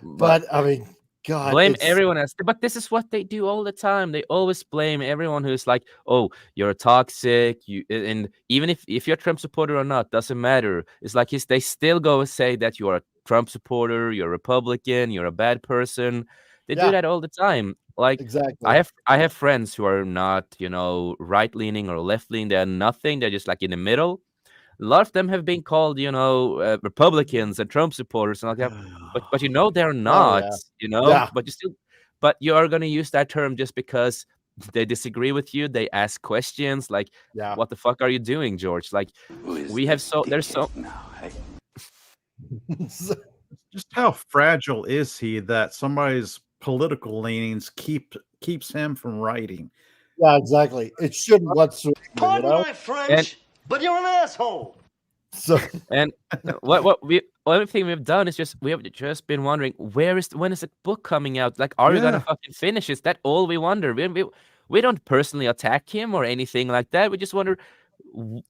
but I mean. God, blame everyone else, but this is what they do all the time. They always blame everyone who's like, "Oh, you're toxic." And even if you're a Trump supporter or not, doesn't matter. It's like they still go and say that you are a Trump supporter, you're a Republican, you're a bad person. They do that all the time. Like exactly, I have friends who are not, right leaning or left leaning. They're nothing. They're just like in the middle. A lot of them have been called, Republicans and Trump supporters and like that. But they're not. But you are going to use that term just because they disagree with you. They ask questions like, "What the fuck are you doing, George?" Like, there's so. Just how fragile is he that somebody's political leanings keeps him from writing? Yeah, exactly. It shouldn't whatsoever. Pardon my French. But you're an asshole. So and one thing we've done is we have just been wondering when is the book coming out? Like, are we gonna fucking finish? Is that all we wonder? We don't personally attack him or anything like that. We just wonder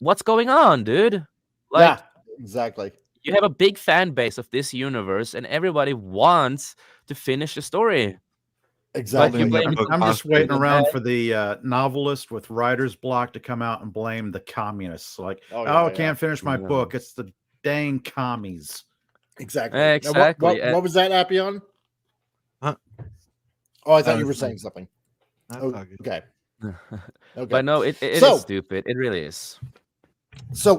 what's going on, dude. Like, exactly. You have a big fan base of this universe, and everybody wants to finish the story. Exactly. I'm just waiting around for the novelist with writer's block to come out and blame the communists. Like, I can't finish my book. It's the dang commies. Exactly. Exactly. What was that, Appion? Huh? Oh, I thought you were saying something. Okay. But no, it is stupid. It really is. So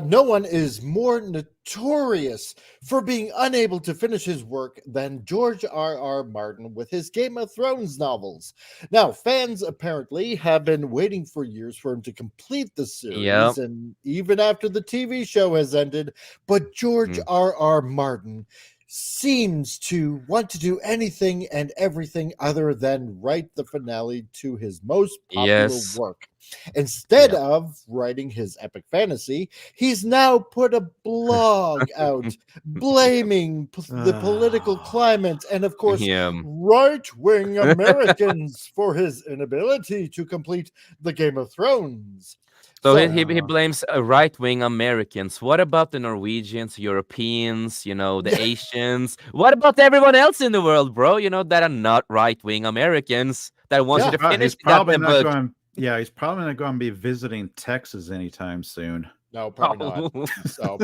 no one is more notorious for being unable to finish his work than George R.R. Martin with his Game of Thrones novels. Now, fans apparently have been waiting for years for him to complete the series, and even after the TV show has ended, but George R.R. Martin seems to want to do anything and everything other than write the finale to his most popular work. Instead of writing his epic fantasy, he's now put a blog out blaming the political climate and, of course, right-wing Americans for his inability to complete the Game of Thrones. So he blames right-wing Americans. What about the Norwegians, Europeans, the Asians? What about everyone else in the world, bro? That are not right-wing Americans that want you to finish he's probably that not book. going. Yeah, he's probably not going to be visiting Texas anytime soon. No, probably not. So,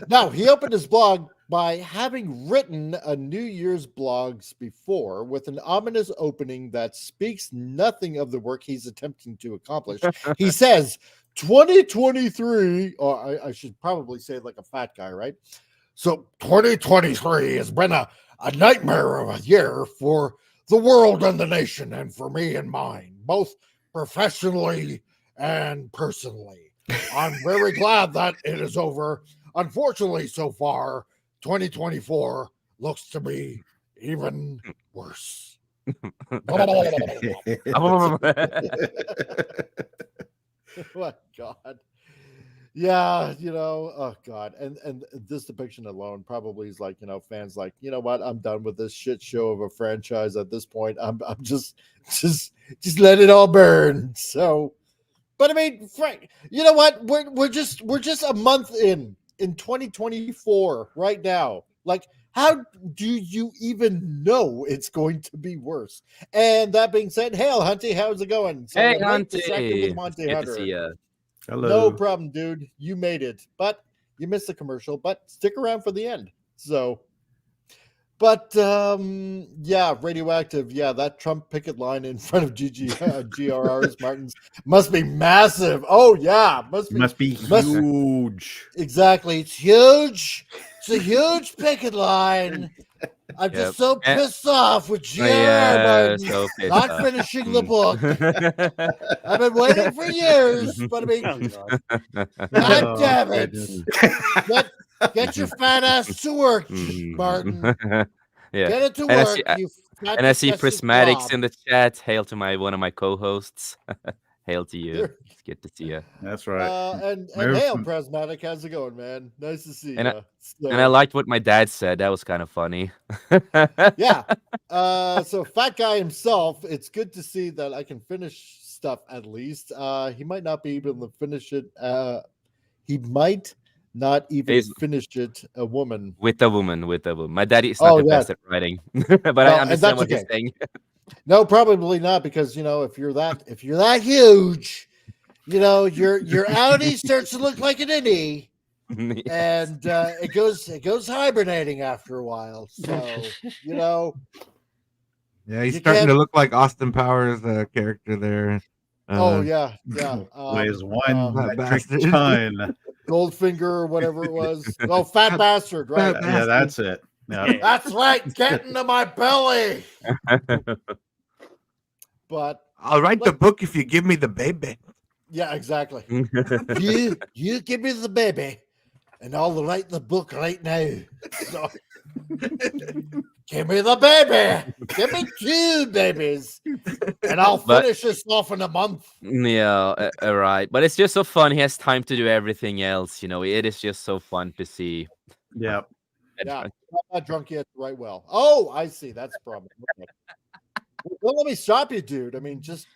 now he opened his blog by having written a New Year's blogs before with an ominous opening that speaks nothing of the work he's attempting to accomplish. He says, 2023, or I should probably say it like a fat guy, right? So 2023 has been a nightmare of a year for the world and the nation, and for me and mine, both professionally and personally. I'm very glad that it is over. Unfortunately, so far, 2024 looks to be even worse. What God? Yeah, oh God. And this depiction alone probably is like, fans like, you know what? I'm done with this shit show of a franchise at this point. I'm just let it all burn. So, but I mean, Frank, you know what? We're just a month in 2024 right now. Like, how do you even know it's going to be worse? And that being said, hail Hunty, how's it going? So hey right Hunty, with Monty good Hunter. to see you. Hello. No problem, dude. You made it, but you missed the commercial. But stick around for the end. So, but yeah, radioactive. Yeah, that Trump picket line in front of GRR's Martin's must be massive. Oh yeah, must be huge. Exactly, it's huge. It's a huge picket line. I'm just so pissed off with GR not finishing the book. I've been waiting for years, but I mean, God damn it. Get your fat ass to work, Martin. Get it to work. I see Prismatics in the chat. Hail to one of my co-hosts. Hail to you. It's good to see you. That's right. And hail, Prismatic. How's it going, man? Nice to see you. And I liked what my dad said. That was kind of funny. Yeah. So fat guy himself, it's good to see that I can finish stuff at least. He might not be able to finish it. He might not even finish it with a woman. My daddy is not the best at writing, but I understand what he's saying. No, probably not, because if you're that huge, your outie starts to look like an innie. Yes. And it goes hibernating after a while. So yeah, he's starting to look like Austin Powers' character there. Oh yeah. Weighs one metric ton. Goldfinger or whatever it was. Oh, fat bastard, right? Yeah, that's it. Yeah. That's right. Get into my belly. But I'll write the book if you give me the baby. Yeah, exactly. you give me the baby, and I'll write the book right now. So, give me the baby. Give me 2 babies, and I'll finish this off in a month. Yeah, right. But it's just so fun. He has time to do everything else. It is just so fun to see. Yeah. Yeah. I'm not drunk yet to write well. Oh, I see. That's the problem. Okay. Don't let me stop you, dude. I mean, just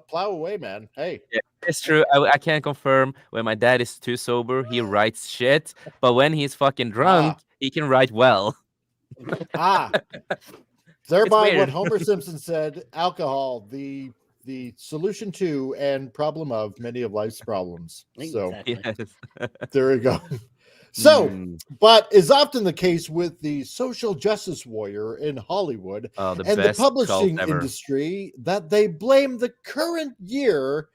plow away, man. Hey. Yeah, it's true. I can't confirm when my dad is too sober, he writes shit. But when he's fucking drunk, he can write well. Thereby what Homer Simpson said, alcohol, the solution to and problem of many of life's problems. Exactly. So there you go. So, but is often the case with the social justice warrior in Hollywood and the publishing industry that they blame the current year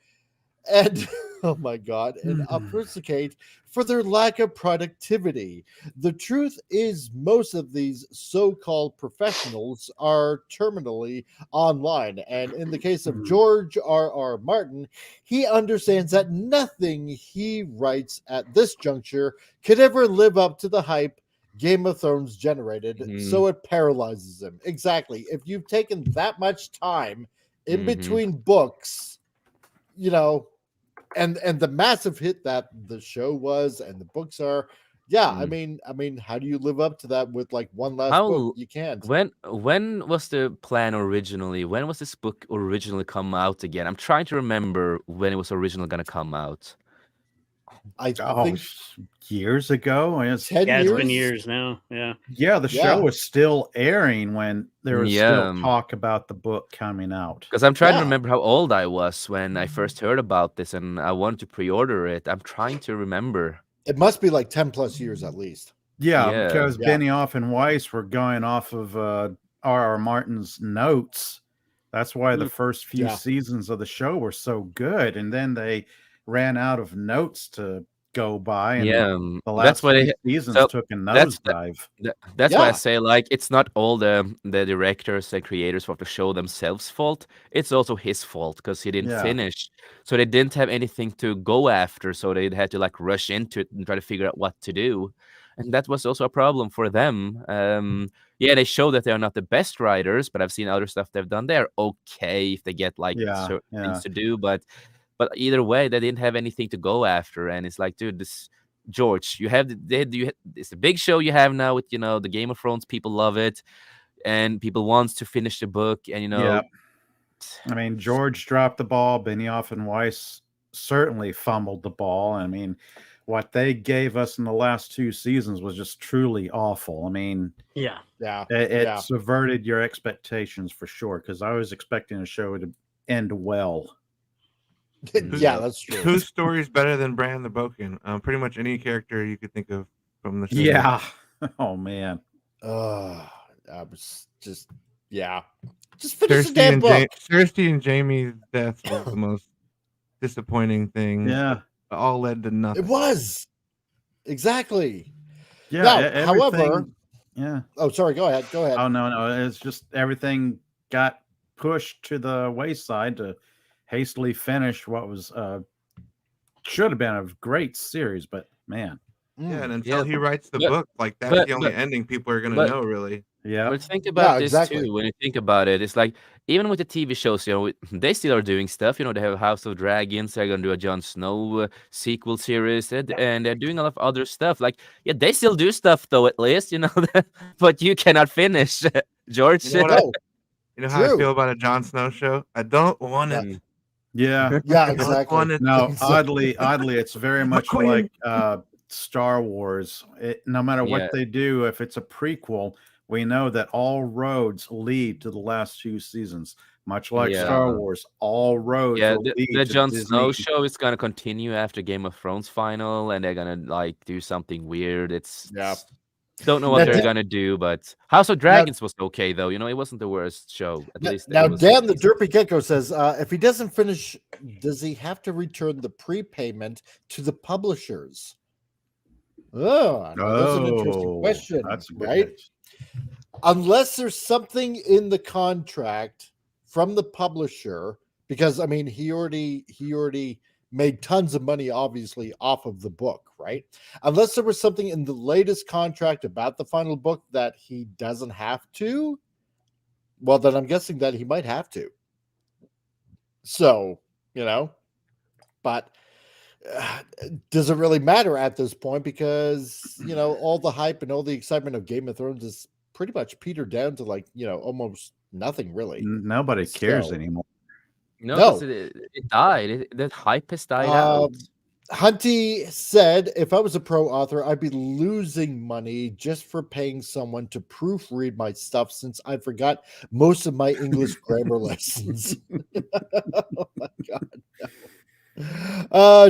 and oh my god, and obfuscate for their lack of productivity. The truth is, most of these so-called professionals are terminally online, and in the case of George R.R. Martin, he understands that nothing he writes at this juncture could ever live up to the hype Game of Thrones generated, so it paralyzes him. Exactly. If you've taken that much time in between books, you know, and the massive hit that the show was and the books are, I mean, how do you live up to that with like one last book? You can't. When was the plan originally? When was this book originally come out again? I'm trying to remember when it was originally gonna come out. I think years ago. It's been years now. Yeah, the show was still airing when there was still talk about the book coming out. Because I'm trying to remember how old I was when I first heard about this, and I wanted to pre-order it. I'm trying to remember. It must be like 10 plus years at least. Yeah, because Benioff and Weiss were going off of R.R. Martin's notes. That's why the first few seasons of the show were so good, and then they ran out of notes to go by, and the last few seasons took a nosedive. That's why I say, like, it's not all the directors and creators of the show themselves' fault. It's also his fault because he didn't finish, so they didn't have anything to go after, so they had to like rush into it and try to figure out what to do, and that was also a problem for them. They show that they're not the best writers, but I've seen other stuff they've done. They're okay if they get like certain things to do, but either way, they didn't have anything to go after, and it's like, dude, this George, you have it's a big show you have now with the Game of Thrones. People love it, and people wants to finish the book, and I mean, George dropped the ball. Benioff and Weiss certainly fumbled the ball. I mean, what they gave us in the last 2 seasons was just truly awful. I mean, it subverted your expectations for sure. Because I was expecting a show to end well. That's true. Whose story is better than Bran the Boken? Pretty much any character you could think of from the show. Yeah. Oh man. I was just finish the damn book. Cersei and Jaime's death was the most disappointing thing. Yeah. It all led to nothing. It was exactly. Yeah. Now, however, Oh, sorry. Go ahead. Oh no. It's just everything got pushed to the wayside to hastily finish what was should have been a great series, but man. And until he writes the book, like that's the only ending people are gonna know, really. Yeah. But think about this too. When you think about it, it's like even with the TV shows, they still are doing stuff. They have House of Dragons. They're gonna do a Jon Snow sequel series, and they're doing a lot of other stuff. Like, they still do stuff though. At least but you cannot finish, George. You know how I feel about a Jon Snow show? I don't want it. Yeah. Yeah, exactly. No, oddly, it's very much like Star Wars. No matter what they do, if it's a prequel, we know that all roads lead to the last 2 seasons. Much like Star Wars, all roads lead the to Jon Disney. Snow show is gonna continue after Game of Thrones final, and they're gonna like do something weird. Don't know what they're gonna do, but House of Dragons was okay though. It wasn't the worst show. At least now, Dan the Derpy Gecko says, if he doesn't finish, does he have to return the prepayment to the publishers? That's an interesting question, right? Unless there's something in the contract from the publisher, because I mean, he already made tons of money, obviously, off of the book, right? Unless there was something in the latest contract about the final book that he doesn't have to, well, then I'm guessing that he might have to. So, but does it really matter at this point? Because, all the hype and all the excitement of Game of Thrones is pretty much petered down to almost nothing really. Nobody cares anymore. No. It died. The hype has died out. Hunty said, if I was a pro author, I'd be losing money just for paying someone to proofread my stuff since I forgot most of my English grammar lessons. Oh my God.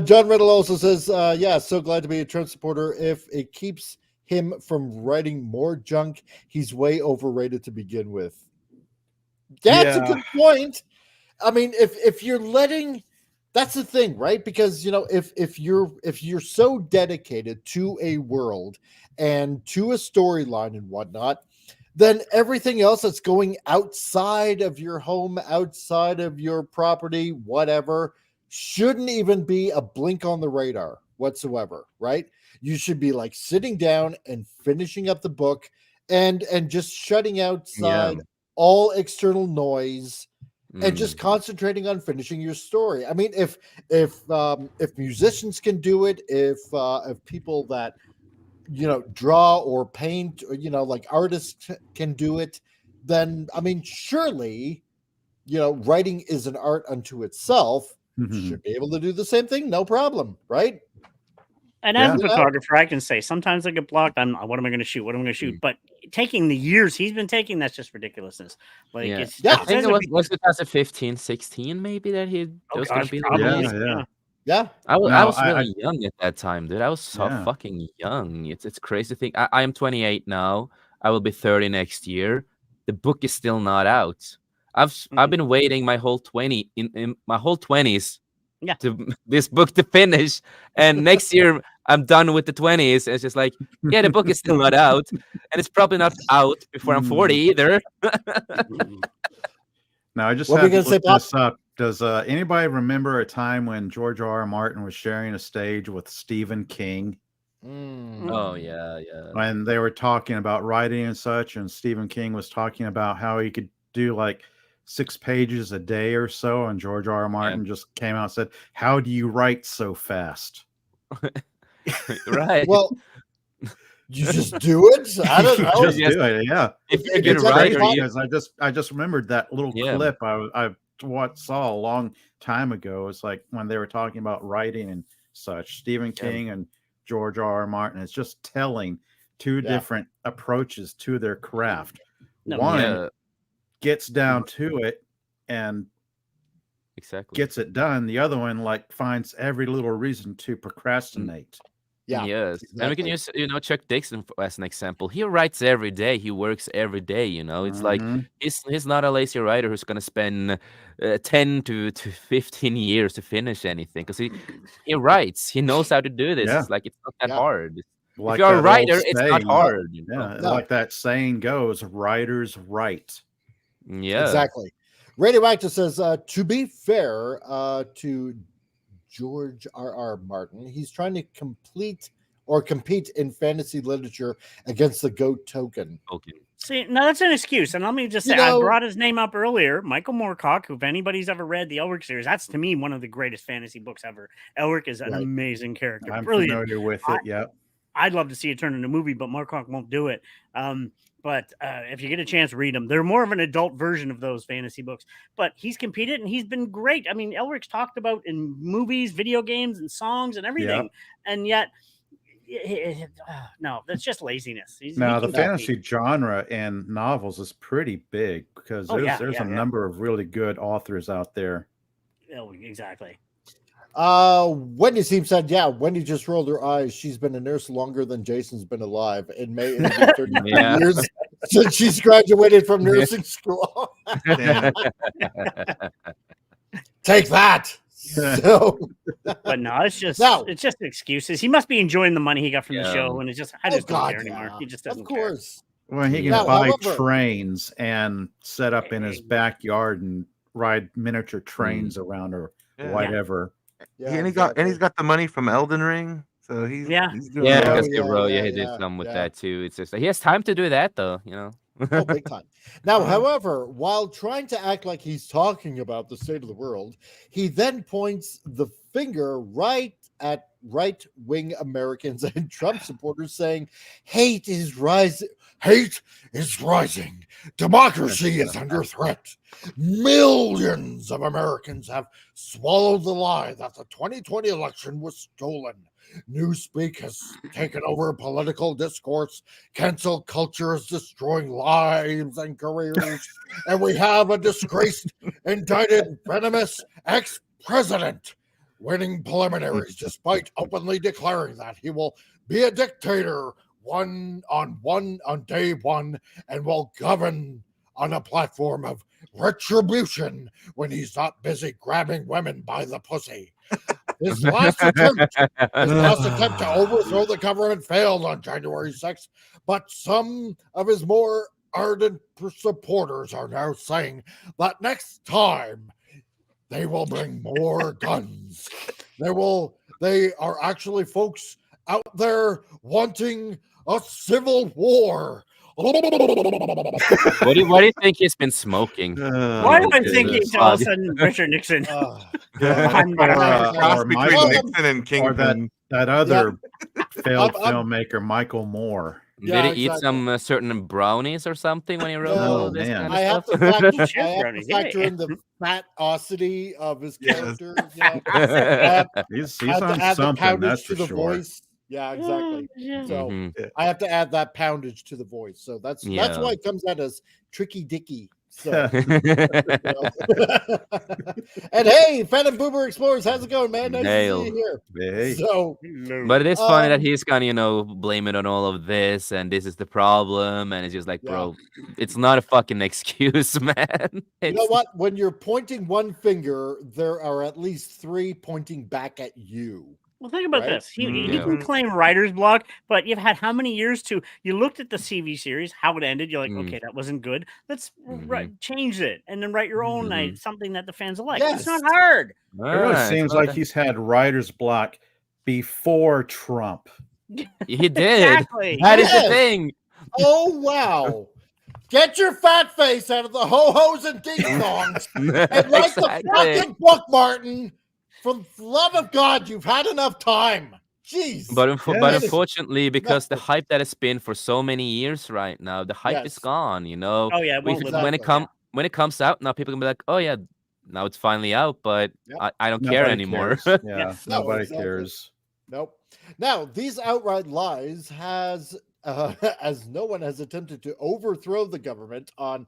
John Riddle also says, so glad to be a Trump supporter. If it keeps him from writing more junk, he's way overrated to begin with. That's a good point. I mean, if you're letting that's the thing, right? Because if you're so dedicated to a world and to a storyline and whatnot, then everything else that's going outside of your home, outside of your property, whatever, shouldn't even be a blink on the radar whatsoever, right? You should be like sitting down and finishing up the book and just shutting outside all external noise and just concentrating on finishing your story. I mean, if musicians can do it, if people that draw or paint, or like artists can do it, then I mean, surely writing is an art unto itself. Should be able to do the same thing, no problem, right? And as a photographer, I can say sometimes I get blocked. What am I going to shoot? What am I going to shoot? But taking the years he's been taking, that's just ridiculousness. Like, I think it was 2015, 16, maybe that was going to be. Yeah. I was really young at that time, dude. I was so fucking young. It's crazy to think. I am 28 now. I will be 30 next year. The book is still not out. I've been waiting my whole 20s to this book to finish, and next year I'm done with the 20s. It's just like, the book is still not out, and it's probably not out before I'm 40 either. Now I just have to look this up. Does anybody remember a time when George R.R. Martin was sharing a stage with Stephen King? Oh yeah. When they were talking about writing and such, and Stephen King was talking about how he could do like 6 pages a day or so, and George R.R. Martin just came out and said, "How do you write so fast?" Right. Well, you just do it. I don't know. Just do it. Yeah. If you get it right, I just remembered that little clip I saw a long time ago. It's like when they were talking about writing and such. Stephen King and George R.R. Martin. It's just telling two different approaches to their craft. One gets down to it and gets it done. The other one like finds every little reason to procrastinate. Yes. Exactly. And we can use Chuck Dixon as an example. He writes every day. He works every day. It's like he's not a lazy writer who's gonna spend 10 to 15 years to finish anything, because he writes. He knows how to do this. It's like, it's not that hard. Like if you're a writer, it's not hard. Like that saying goes, writers write. Yeah, exactly. Radioactive says, to be fair to George R.R. Martin, he's trying to compete in fantasy literature against the GOAT token. Okay. See, no, that's an excuse. And let me just say, I brought his name up earlier, Michael Moorcock, who, if anybody's ever read the Elric series, that's to me one of the greatest fantasy books ever. Elric is an amazing character. I'm brilliant. familiar with it, I'd love to see it turn into a movie, but Moorcock won't do it. But if you get a chance, read them. They're more of an adult version of those fantasy books. But he's competed, and he's been great. I mean, Elric's talked about in movies, video games, and songs and everything. And yet, no, that's just laziness. Now, the fantasy genre and novels is pretty big, because there's a number of really good authors out there. Oh, exactly. Wendy seems said, Wendy just rolled her eyes. She's been a nurse longer than Jason's been alive. It may be 30 years since she's graduated from nursing school. Take that. So, but no, it's just excuses. He must be enjoying the money he got from the show, and it's just don't care anymore. He just doesn't care. Well, he can buy trains and set up in his backyard and ride miniature trains around or whatever. And he's got the money from Elden Ring, so he's doing because he did some with that too. It's just he has time to do that though, Oh, big time. Now, however, while trying to act like he's talking about the state of the world, he then points the finger right at right-wing Americans and Trump supporters, saying, "Hate is rising. Hate is rising. Democracy is under threat. Millions of Americans have swallowed the lie that the 2020 election was stolen. Newspeak has taken over political discourse. Cancel culture is destroying lives and careers. And we have a disgraced, indicted, venomous ex-president winning preliminaries despite openly declaring that he will be a dictator on day one and will govern on a platform of retribution when he's not busy grabbing women by the pussy. His last attempt to overthrow the government failed on January 6th, but some of his more ardent supporters are now saying that next time they will bring more guns. They are actually folks out there wanting a civil war. What do you think he's been smoking? Why do I think he's all of a sudden Richard Nixon? Cross between Nixon and Kingpin. That other failed filmmaker, Michael Moore. Did he eat some certain brownies or something when he wrote all this kind of I have stuff? to factor in the fatosity of his character. He's on something, that's for the sure. Voice. Yeah, exactly. So I have to add that poundage to the voice. So that's why it comes out as Tricky Dicky. So, and hey, Phantom Boomer Explorers, how's it going, man? Nice to see you here. Hey. So, but it is funny that he's gonna, blame it on all of this, and this is the problem, and it's just like, bro, it's not a fucking excuse, man. You know what? When you're pointing one finger, there are at least 3 pointing back at you. Well, think about this. You can claim writer's block, but you've had how many years to... You looked at the CV series, how it ended. You're like, okay, that wasn't good. Let's change it and then write your own something that the fans like. It's not hard. It really seems like he's had writer's block before Trump. He did. Exactly. That is the thing. Oh, wow. Get your fat face out of the ho-hos and ding-dongs and write the fucking book, Martin. For the love of God, you've had enough time. Jeez. But unfortunately, because the hype that has been for so many years right now, the hype is gone, you know. Oh, yeah. When it comes out, now people can be like, oh, yeah, now it's finally out, but I don't care anymore. Yeah, nobody cares. Nope. Now, these outright lies has, as no one has attempted to overthrow the government on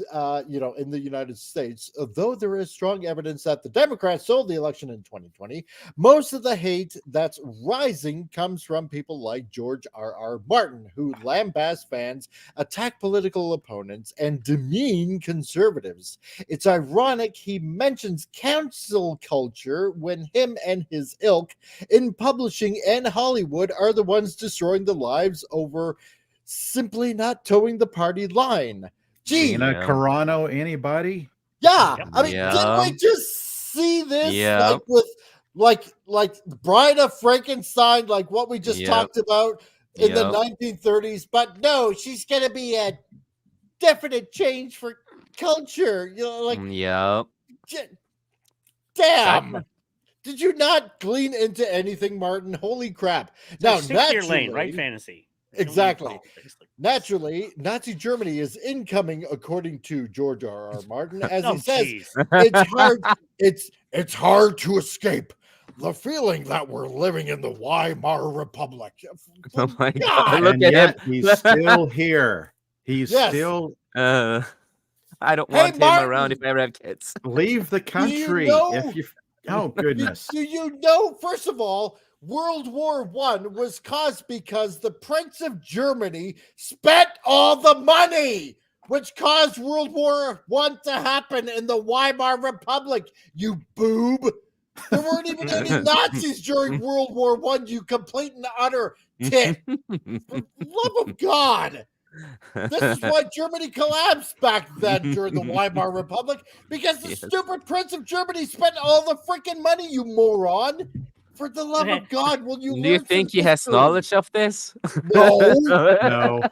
in the United States, though there is strong evidence that the Democrats stole the election in 2020, most of the hate that's rising comes from people like George R.R. Martin, who lambaste fans, attack political opponents, and demean conservatives. It's ironic he mentions cancel culture when him and his ilk in publishing and Hollywood are the ones destroying the lives over simply not towing the party line. Gee, Gina Carano, anybody? Yeah, I mean, didn't we just see this like Bride of Frankenstein, like what we just talked about in the 1930s? But no, she's gonna be a definite change for culture. You know, like damn. Did you not glean into anything, Martin? Holy crap! Now, six-year lane, right? Fantasy. Exactly. Naturally, Nazi Germany is incoming, according to George R.R. Martin, as he says. It's hard to escape the feeling that we're living in the Weimar Republic. Oh my God! Look at him. He's still here. He's still. I don't want him around if I ever have kids. Leave the country if you. Oh goodness! Do you know? First of all, World War I was caused because the Prince of Germany spent all the money, which caused World War I to happen in the Weimar Republic, you boob. There weren't even any Nazis during World War I, you complete and utter tit. For the love of God. This is why Germany collapsed back then during the Weimar Republic, because the stupid Prince of Germany spent all the freaking money, you moron. For the love of God, will you? Do you think he has knowledge of this? No. No.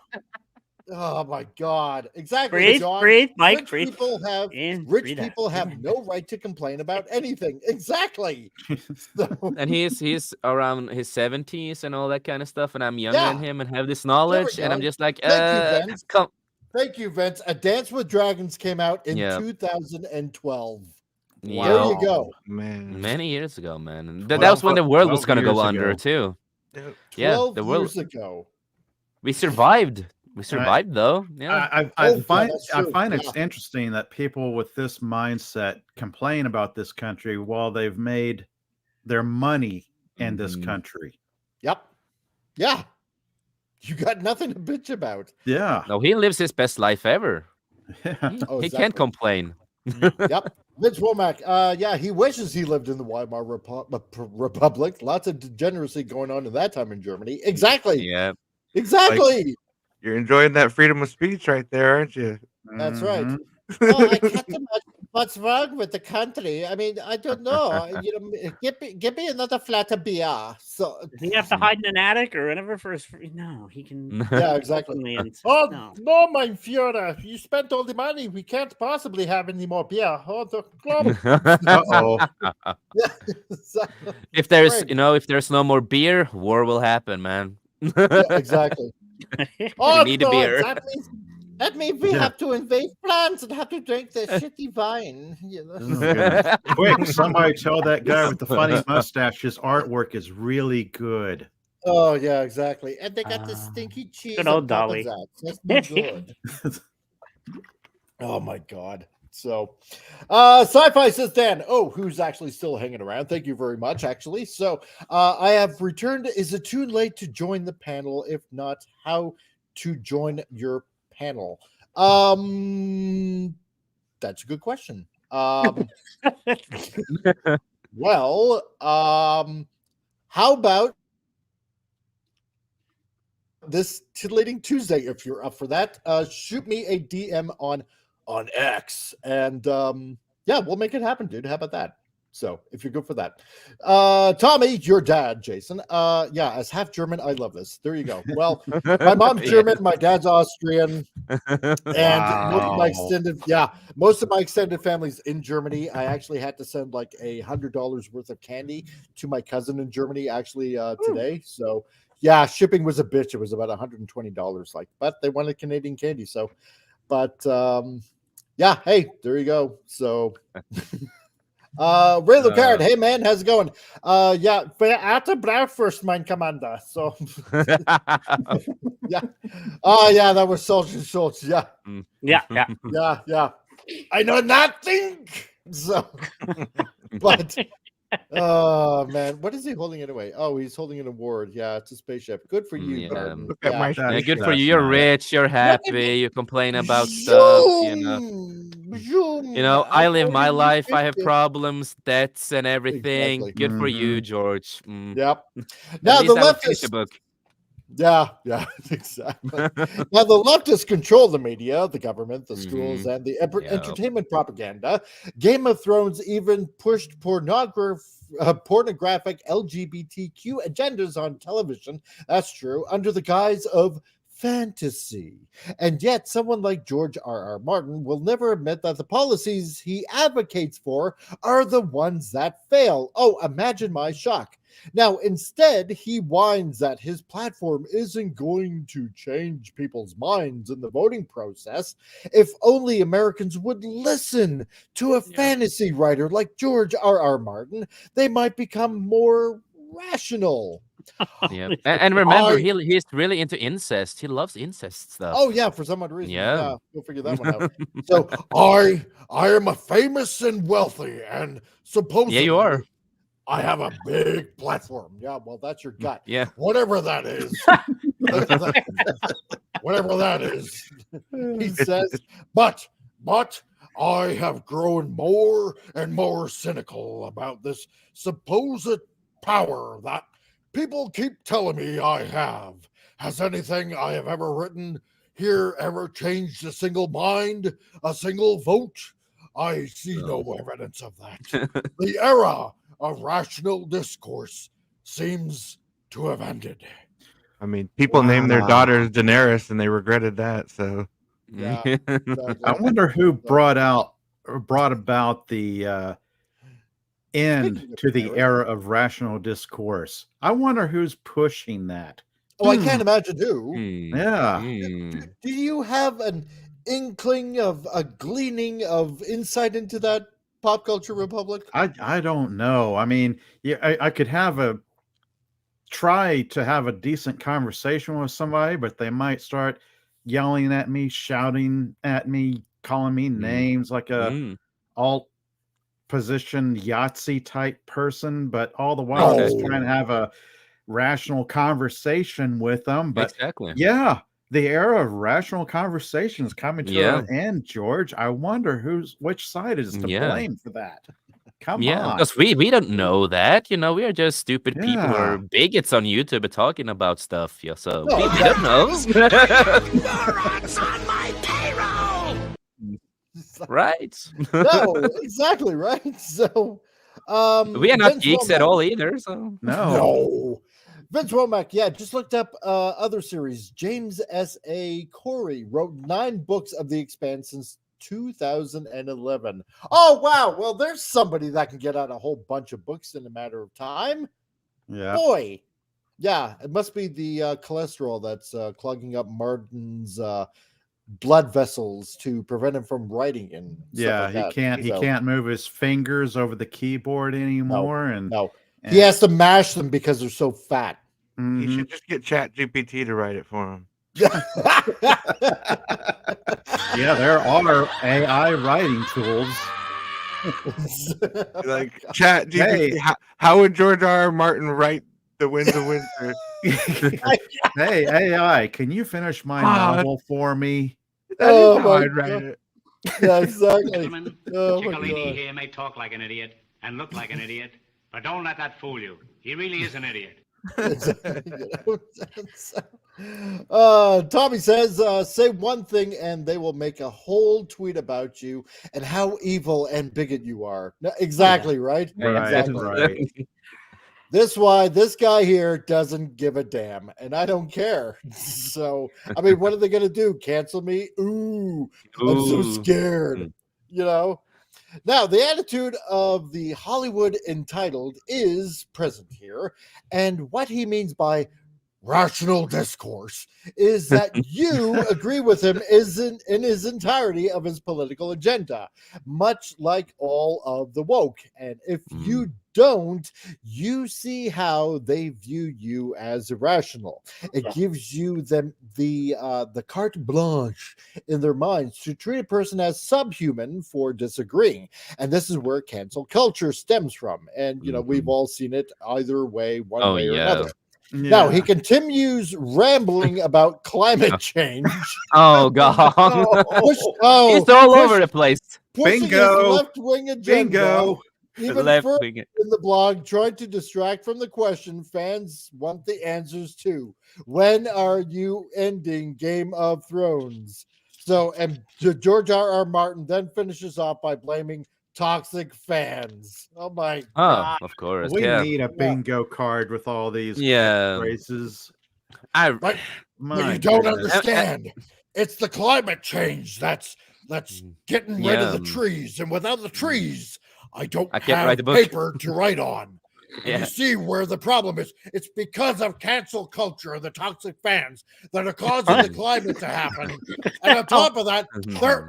Oh my God! Exactly. Breathe, Mike. Rich breathe. People have people have no right to complain about anything. Exactly. So, And he's around his 70s and all that kind of stuff, and I'm younger than him and have this knowledge, and I'm just like, Thank you, Vince. A Dance with Dragons came out in 2012. Wow. There you go, man. Many years ago, man. That was when the world was gonna go under too. 12 years ago. We survived. We survived though. Yeah. I find it's interesting that people with this mindset complain about this country while they've made their money in this country. Yep. Yeah. You got nothing to bitch about. Yeah. No, he lives his best life ever. He can't complain. Yep. Vince Womack, yeah, he wishes he lived in the Weimar Republic. Lots of degeneracy going on in that time in Germany. Exactly. Yeah. Exactly. Like, you're enjoying that freedom of speech right there, aren't you? That's right. Oh, I can't imagine what's wrong with the country. I mean, I don't know. You know, give me another flat of beer. So does he have to hide in an attic or whatever for his free? No, he can. Yeah, exactly. Oh no, mein Führer, you spent all the money. We can't possibly have any more beer. Oh, If there's if there's no more beer, war will happen, man. Yeah, exactly. We need a beer. That means we have to invade France and have to drink the shitty wine. You know? Oh, quick, somebody tell that guy with the funny mustache his artwork is really good. Oh yeah, exactly. And they got the stinky cheese. Good old on top Dolly. of that. That's no good. Oh my god. So sci-fi says Dan. Oh, who's actually still hanging around? Thank you very much, actually. So I have returned. Is it too late to join the panel? If not, how to join your panel? That's a good question. Well, how about this titillating Tuesday? If you're up for that, shoot me a DM on X, and yeah, we'll make it happen, dude. How about that? So if you're good for that, Tommy, your dad, Jason, yeah, as half German, I love this. There you go. Well, my mom's German, my dad's Austrian, and most of my extended family's in Germany. I actually had to send like $100 worth of candy to my cousin in Germany actually today. So yeah, shipping was a bitch. It was about $120, but they wanted Canadian candy. So, but yeah, hey, there you go. So. Ray Lucard, hey man, how's it going? Yeah, after breakfast, mein Commander. So, yeah, oh yeah, that was Soldier Schultz. Yeah, yeah. I know nothing. So, but oh man, what is he holding anyway? Oh, he's holding an award. Yeah, it's a spaceship. Good for you. Garden. Look at my Yeah, good for you. You're rich. You're happy. You complain about stuff. You know, I live my life. I have problems, debts, and everything. Exactly. Good for you, George. Yep. At Now least the I will finish leftists. the book. Yeah, exactly. Now the leftists control the media, the government, the schools, and the entertainment propaganda. Game of Thrones even pushed pornographic LGBTQ agendas on television. That's true, under the guise of fantasy. And yet someone like George R.R. Martin will never admit that the policies he advocates for are the ones that fail. Oh, imagine my shock. Now, instead, he whines that his platform isn't going to change people's minds in the voting process. If only Americans would listen to a fantasy writer like George R.R. Martin, they might become more rational. Yeah, and remember, he's really into incest. He loves incest stuff. Oh yeah, for some odd reason. Yeah, we'll figure that one out. So I am a famous and wealthy, and supposedly you are. I have a big platform. Yeah, well, that's your gut. Yeah, whatever that is. Whatever that is. He says, but I have grown more and more cynical about this supposed power that people keep telling me I have. Has anything I have ever written here ever changed a single mind, a single vote? I see no evidence of that. The era of rational discourse seems to have ended. I mean, people named their daughters Daenerys and they regretted that. So, yeah. I wonder who brought about the end to the era of rational discourse. I wonder who's pushing that. Oh, I can't imagine who. Yeah. Do you have an inkling of a gleaning of insight into that pop culture republic? I don't know. I mean, yeah, I could try to have a decent conversation with somebody, but they might start yelling at me, shouting at me, calling me names like a alt position Yahtzee type person, but all the while just trying to have a rational conversation with them. But exactly. Yeah, the era of rational conversation is coming to an end, George. I wonder which side is to blame for that. Come on. Because we don't know that. We are just stupid people who are bigots on YouTube talking about stuff. Yeah, so we don't know. Morons on my payroll! Right. No, exactly, right? So we are not Vince geeks Womack, at all either. So no. Vince Womack, just looked up other series. James S.A. Corey wrote 9 books of The Expanse since 2011. Oh, wow. Well, there's somebody that can get out a whole bunch of books in a matter of time. Yeah. Boy. Yeah, it must be the cholesterol that's clogging up Martin's blood vessels to prevent him from writing and stuff like that. He can't move his fingers over the keyboard anymore. He has to mash them because they're so fat. He should just get ChatGPT to write it for him. Yeah, there are AI writing tools. Like ChatGPT, how would George R. Martin write The Winds of Winter? Hey, AI, can you finish my novel for me? Oh, my I'd write God. it. Yeah, exactly. Gentlemen, Oh, my Ciccolini God. here may talk like an idiot and look like an idiot, but don't let that fool you. He really is an idiot. Tommy says, say one thing and they will make a whole tweet about you and how evil and bigot you are. No, exactly, right? Exactly. Right. This why this guy here doesn't give a damn, and I don't care. So, I mean, what are they going to do? Cancel me? Ooh, I'm so scared. Now, the attitude of the Hollywood entitled is present here, and what he means by rational discourse is that you agree with him in his entirety of his political agenda, much like all of the woke. And if you don't, you see how they view you as irrational. It gives you them the carte blanche in their minds to treat a person as subhuman for disagreeing. And this is where cancel culture stems from. And we've all seen it either way, one way or another. Yeah. Now he continues rambling about climate change. Oh God! He's all over the place. Pushing his left-wing agenda. Bingo. Even further in the blog, trying to distract from the question fans want the answers to. When are you ending Game of Thrones? So, and George R.R. Martin then finishes off by blaming toxic fans. Oh my God! Of course, we need a bingo card with all these phrases. But you don't understand. It's the climate change that's getting rid of the trees, and without the trees, I can't have write the book. paper to write on. Yeah. You see where the problem is. It's because of cancel culture and the toxic fans that are causing the climate to happen. And on top of that,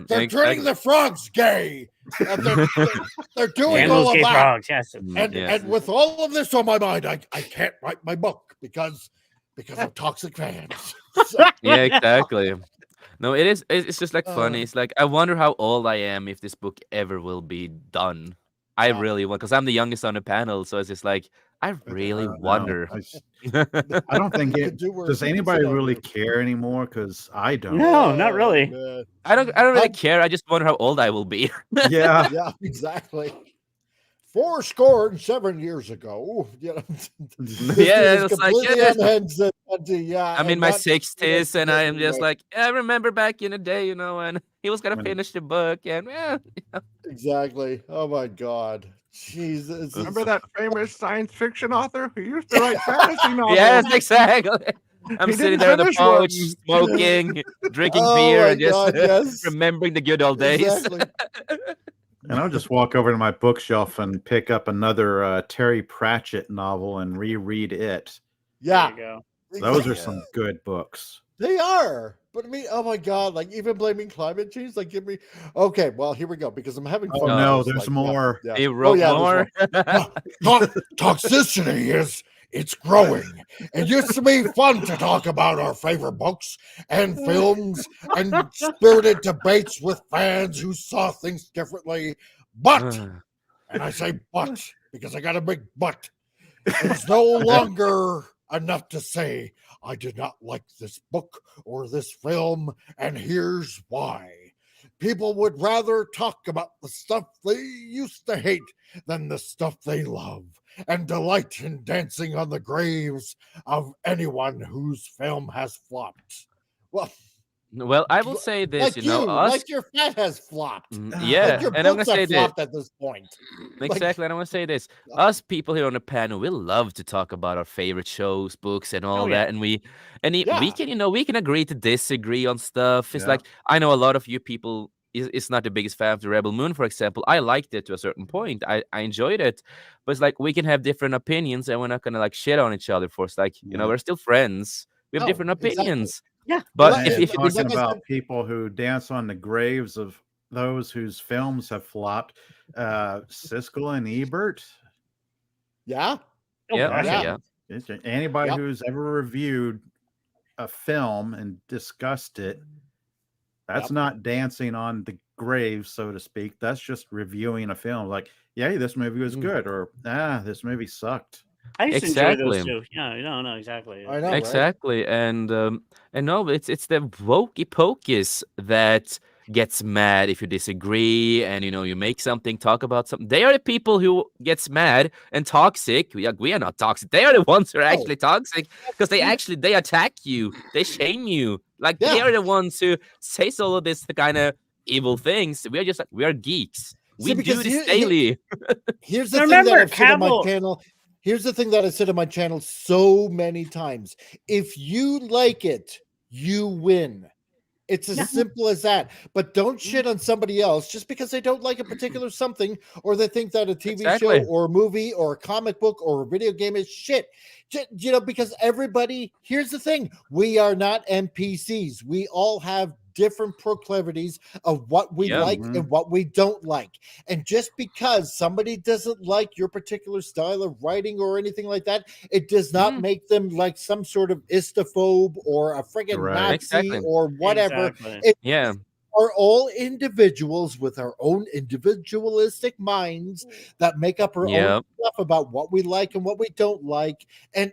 they're turning the frogs gay. They're doing all of that. Frogs, yes. And with all of this on my mind, I can't write my book because of toxic fans. Yeah, exactly. No, it is. It's just like funny. It's like I wonder how old I am if this book ever will be done. I really want, because I'm the youngest on the panel, so it's just like I really wonder. I don't think does anybody really care anymore? Because I don't. No, not really. I don't really care. I just wonder how old I will be. Yeah, exactly. 7 years ago, it's like I'm in my 60s, and I am just like, I remember back in the day, and he was gonna finish the book, and exactly. Oh my God, Jesus! Remember that famous science fiction author who used to write fantasy novels? Yes, exactly. I'm sitting there on the couch, smoking, drinking beer, and just remembering the good old days. Exactly. And I'll just walk over to my bookshelf and pick up another Terry Pratchett novel and reread it. Yeah. Those are some good books. They are. But I mean, oh my God, like even blaming climate change, like give me okay, well here we go, because I'm having fun. Oh no, there's more. He wrote more. Toxicity it's growing. It used to be fun to talk about our favorite books and films and spirited debates with fans who saw things differently. But, and I say but because I got a big but, it's no longer enough to say, I did not like this book or this film, and here's why. People would rather talk about the stuff they used to hate than the stuff they love, and delight in dancing on the graves of anyone whose film has flopped. Well, I will say this, Like like your fat has flopped. Yeah, Like your and I'm gonna books say have this. flopped at this point. Exactly, and I want to say this: us people here on the panel, we love to talk about our favorite shows, books, and all that, and we can, we can agree to disagree on stuff. It's like I know a lot of you people is not the biggest fan of the Rebel Moon, for example. I liked it to a certain point. I enjoyed it, but it's like we can have different opinions, and we're not gonna like shit on each other for. It's like we're still friends. We have different opinions. Yeah, but if if you're talking about people who dance on the graves of those whose films have flopped, Siskel and Ebert. Yeah. Anybody who's ever reviewed a film and discussed it, that's not dancing on the grave, so to speak. That's just reviewing a film. Like, yeah, this movie was good, or this movie sucked. I used to enjoy those too. Yeah, no, exactly. I know, exactly, and no, it's the wokey pokies that gets mad if you disagree, and you make something, talk about something. They are the people who gets mad and toxic. We are not toxic. They are the ones who are actually toxic because they attack you, they shame you. Like they are the ones who say all of this kind of evil things. We are just like we are geeks. We do this daily. Here's the thing that I've said on my channel. Here's the thing that I said on my channel so many times. If you like it, you win. It's as simple as that. But don't shit on somebody else just because they don't like a particular something, or they think that a TV show or a movie or a comic book or a video game is shit. Because everybody, here's the thing. We are not NPCs. We all have different proclivities of what we like and what we don't like. And just because somebody doesn't like your particular style of writing or anything like that, it does not make them like some sort of istophobe or a friggin' Nazi or whatever. Are all individuals with our own individualistic minds that make up our own stuff about what we like and what we don't like. And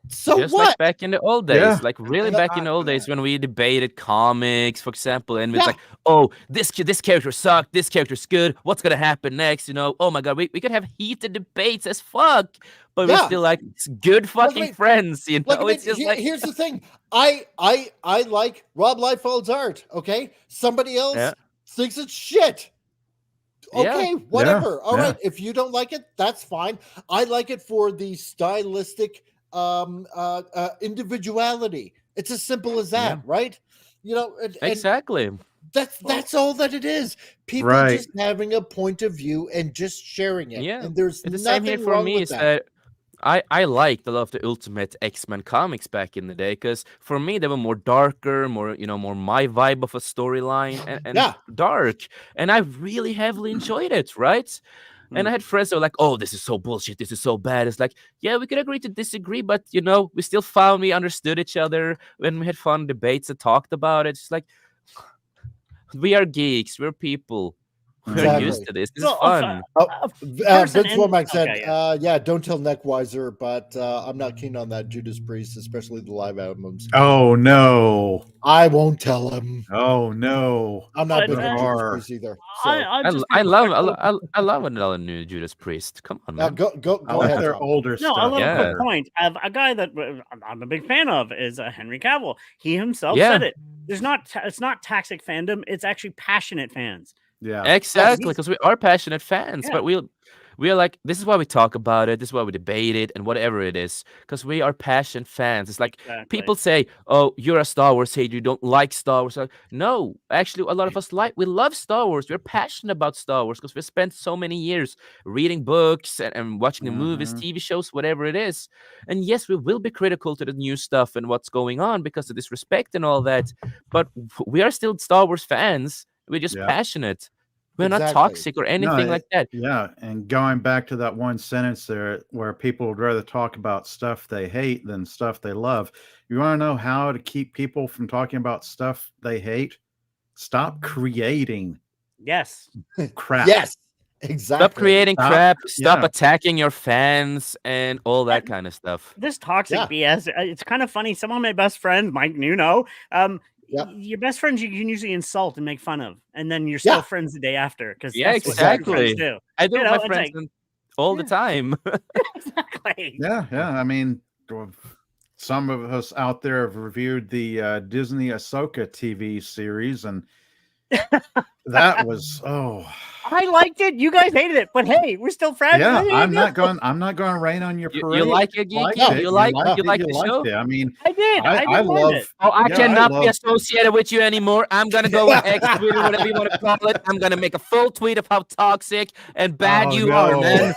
so just what? like back in the old days, like really back in the old days when we debated comics, for example, and it's like, oh, this character sucked, this character's good, what's gonna happen next? Oh my god, we could have heated debates as fuck, but we're still like good fucking friends. It's just like here's the thing. I like Rob Liefeld's art. Okay, somebody else thinks it's shit. Okay, whatever. All right, if you don't like it, that's fine. I like it for the stylistic individuality. It's as simple as that, right? Exactly. That's all that it is. People just having a point of view and just sharing it. And there's the nothing same here for wrong me. with Is that. I liked a lot of the Ultimate X-Men comics back in the day because for me they were more darker, more more my vibe of a storyline and dark, and I really heavily enjoyed it, right? And I had friends that were like, "Oh, this is so bullshit. This is so bad." It's like, yeah, we could agree to disagree, but we still found we understood each other when we had fun debates and talked about it. It's like we are geeks. We're people. We're used to this. This is fun. Vince Womack said, don't tell Neckweiser, but I'm not keen on that Judas Priest, especially the live albums. Oh, no. I won't tell him. Oh, no. I'm not big on Judas Priest either. So. I love another new Judas Priest. Come on, man. Go ahead. Their older stuff. No, a little quick point. A guy that I'm a big fan of is Henry Cavill. He himself said it. It's not toxic fandom. It's actually passionate fans. Yeah, exactly, because we are passionate fans, but we are like, this is why we talk about it, this is why we debate it, and whatever it is, because we are passionate fans. It's like people say, oh, you're a Star Wars hater, you don't like Star Wars. Like, no, actually, a lot of us we love Star Wars. We're passionate about Star Wars because we spent so many years reading books and watching the movies, TV shows, whatever it is. And yes, we will be critical to the new stuff and what's going on because of disrespect and all that, but we are still Star Wars fans. We're just passionate. We're not toxic or anything like that. Yeah, and going back to that one sentence there where people would rather talk about stuff they hate than stuff they love. You want to know how to keep people from talking about stuff they hate? Stop creating crap. Yes, Exactly. Stop creating crap. Stop attacking your fans and all that kind of stuff. This toxic BS. It's kind of funny. Some of my best friends, Mike, your best friends you can usually insult and make fun of, and then you're still friends the day after. Because exactly. Do. I do it with my friends all the time. Exactly. Yeah. I mean, some of us out there have reviewed the Disney Ahsoka TV series, and that was I liked it. You guys hated it, but hey, we're still friends. Yeah, I'm not going to rain on your parade. You like it, Geeky? You like the show? I mean, I did. I love it. Oh, I cannot be associated with you anymore. I'm gonna go with X Twitter, whatever you want to call it. I'm gonna make a full tweet of how toxic and bad you are, man.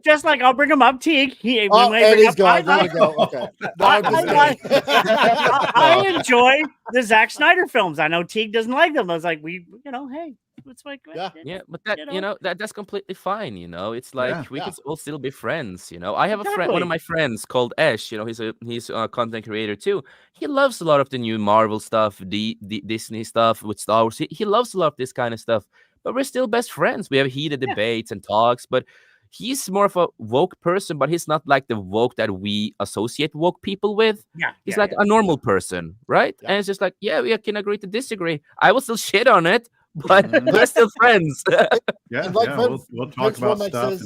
just like I'll bring him up, Teague. He's gone. There we go. Okay. I enjoy the Zack Snyder films. I know Teague doesn't like them. I was like, hey, it's like but that that's completely fine. It's like we could all still be friends. I have a friend, one of my friends called Ash. He's a content creator too. He loves a lot of the new Marvel stuff, the Disney stuff with Star Wars. He loves a lot of this kind of stuff. But we're still best friends. We have heated debates and talks. But he's more of a woke person, but he's not like the woke that we associate woke people with. He's like a normal person, right? And it's just like, we can agree to disagree. I will still shit on it, but we're still friends. We'll talk about stuff.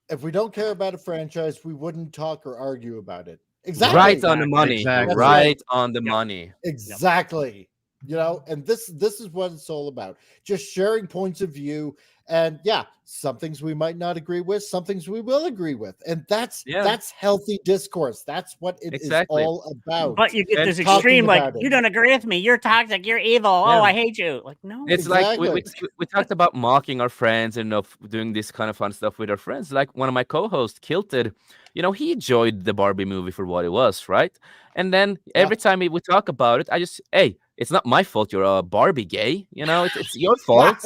If we don't care about a franchise, we wouldn't talk or argue about it. Exactly. Right on the money. Exactly. Right on the money. Exactly. And this is what it's all about. Just sharing points of view. And some things we might not agree with, some things we will agree with. And that's healthy discourse. That's what it is all about. But you get this extreme, like, you don't agree with me, you're toxic, you're evil, oh, I hate you. Like, no. It's like we talked about mocking our friends and doing this kind of fun stuff with our friends. Like one of my co-hosts, Kilted, he enjoyed the Barbie movie for what it was, right? And then every time we talk about it, I just, hey, it's not my fault you're a Barbie gay. It's your fault.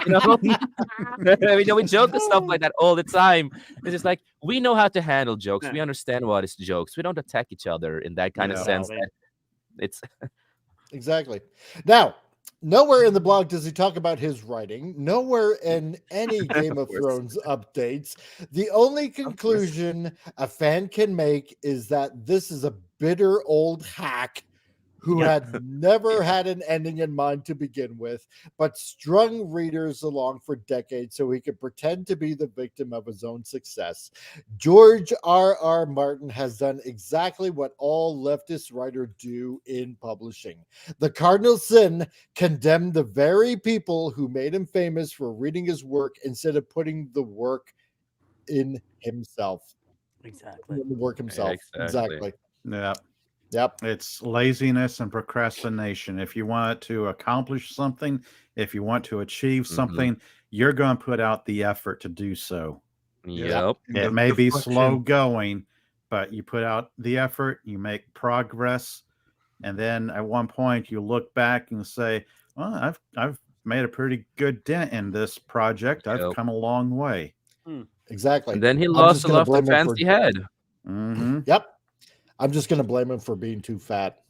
We joke and stuff like that all the time. It's just like, we know how to handle jokes. We understand what is jokes. We don't attack each other in that kind of sense. It's exactly. Now, nowhere in the blog does he talk about his writing. Nowhere in any Game of Thrones updates. The only conclusion a fan can make is that this is a bitter old hack who had never had an ending in mind to begin with, but strung readers along for decades so he could pretend to be the victim of his own success. George R.R. Martin has done exactly what all leftist writers do in publishing. The cardinal sin: condemn the very people who made him famous for reading his work instead of putting the work in himself. Exactly. The work himself. Exactly. Yeah. Yep. It's laziness and procrastination. If you want to accomplish something, if you want to achieve something, you're going to put out the effort to do so. Yep. It may be slow going, but you put out the effort, you make progress, and then at one point you look back and say, well, I've made a pretty good dent in this project. I've come a long way. Exactly. And then he lost a lot of the fans he had. Yep. I'm just going to blame him for being too fat.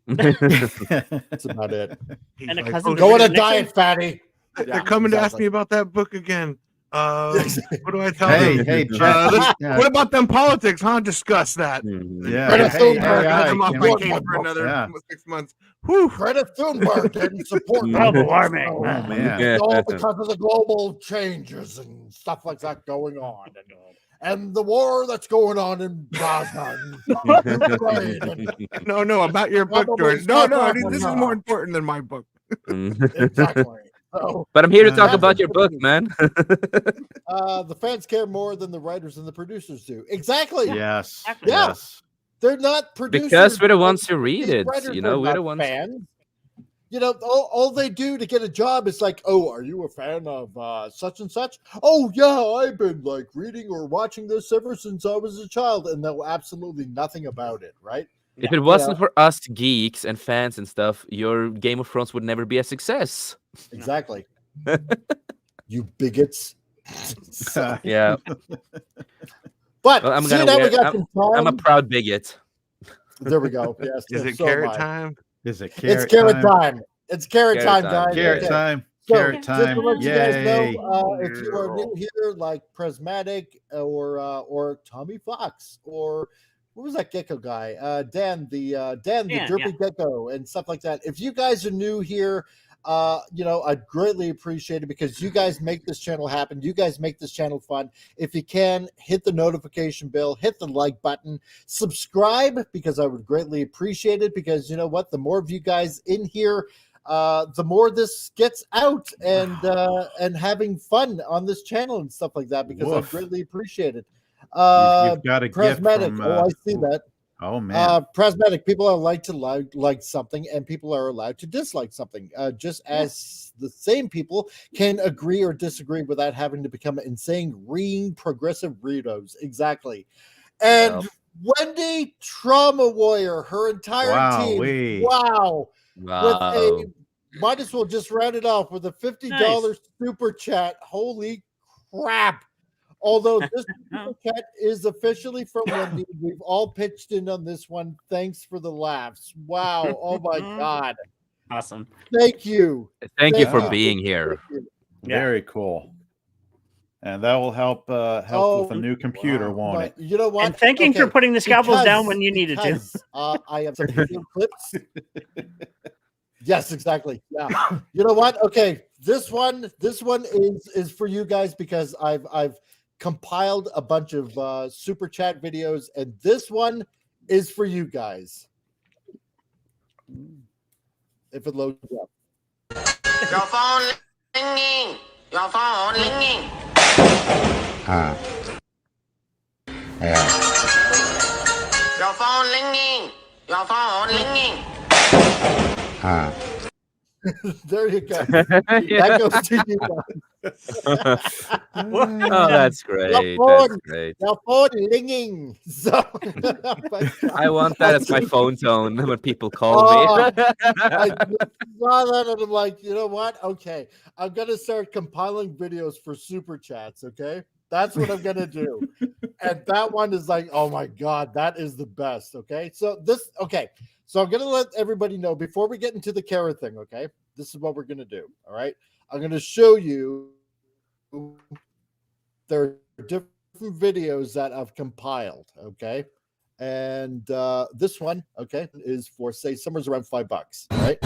That's about it. And like, go on a diet, fatty. They're coming to ask me about that book again. What do I tell them? Hey, Jeff, what about them politics? Huh? Discuss that. Yeah. For another 6 months. Greta Thunberg didn't support global warming. Oh, man. It's all because of the global changes and stuff like that going on. And the war that's going on in Gaza. No, about your book, George. No, this is more important than my book. Exactly. So, but I'm here to talk about your book, man. The fans care more than the writers and the producers do. Exactly. Yes. Yeah. Yes. They're not producers. Because we're the ones who read it. We're the ones. Fans. All they do to get a job is like, oh, are you a fan of such and such? Oh, yeah, I've been like reading or watching this ever since I was a child, and know absolutely nothing about it, right? If it wasn't for us geeks and fans and stuff, your Game of Thrones would never be a success. Exactly. You bigots. Yeah. But well, I'm a proud bigot. There we go. Yes. Is it carrot time? Is it carrot It's carrot time. It's carrot time, guys. Carrot time. Carrot just to time. let you guys Yay. know, if you are new here, like Prismatic or Tommy Fox or what was that gecko guy? Dan the Derpy Gecko and stuff like that. If you guys are new here, I'd greatly appreciate it because you guys make this channel happen. You guys make this channel fun. If you can, hit the notification bell, hit the like button, subscribe because I would greatly appreciate it because you know what? The more of you guys in here, the more this gets out and having fun on this channel and stuff like that because I greatly appreciate it. You've got to get Prismatic. from. I see that. Oh man. Prismatic. People are allowed to like something, and people are allowed to dislike something. Just as the same people can agree or disagree without having to become insane, green progressive weirdos. Exactly. And Wendy Trauma Warrior, her entire team. Wow. With a might as well just round it off with a $50 super chat. Holy crap. Although this super chat is officially from Wendy, we've all pitched in on this one. Thanks for the laughs. Wow. Oh my God. Awesome. Thank you. Thank you for being here. Very cool. And that will help with a new computer, won't it? You know what? And thanking for putting the scalpels down when you needed to. I have some video clips. Yes, exactly. Yeah. You know what? Okay, this one is for you guys because I've compiled a bunch of super chat videos, and this one is for you guys. If it loads up. Your phone ringing. Your phone ringing. Yeah. Your phone ringing. Your phone ringing. There you go. That goes to you guys. Oh, that's great. That's great. Your phone ringing. So, I want that as my phone tone when people call me. I saw that and I'm like, you know what? Okay, I'm gonna start compiling videos for super chats. Okay, that's what I'm gonna do. And that one is like, oh my God, that is the best. Okay, so so I'm gonna let everybody know before we get into the carrot thing. Okay, this is what we're gonna do. All right, I'm gonna show you. There are different videos that I've compiled. Okay, and this one, okay, is for say somewhere around $5. Right.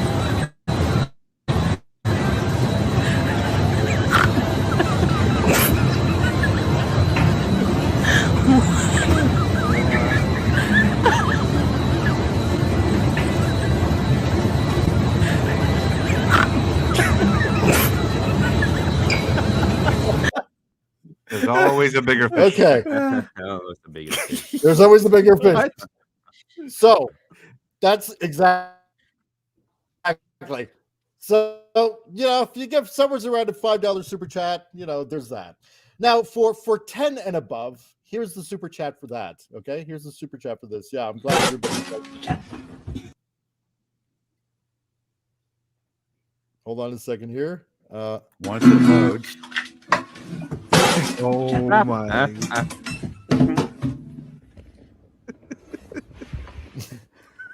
There's always a bigger fish. Okay. It's the biggest fish. There's always a bigger fish. So that's exactly. So, if you give somewhere around a $5 super chat, there's that. Now for 10 and above, here's the super chat for that. Okay, here's the super chat for this. Yeah, I'm glad everybody. Hold on a second here. Once it loads. Oh my.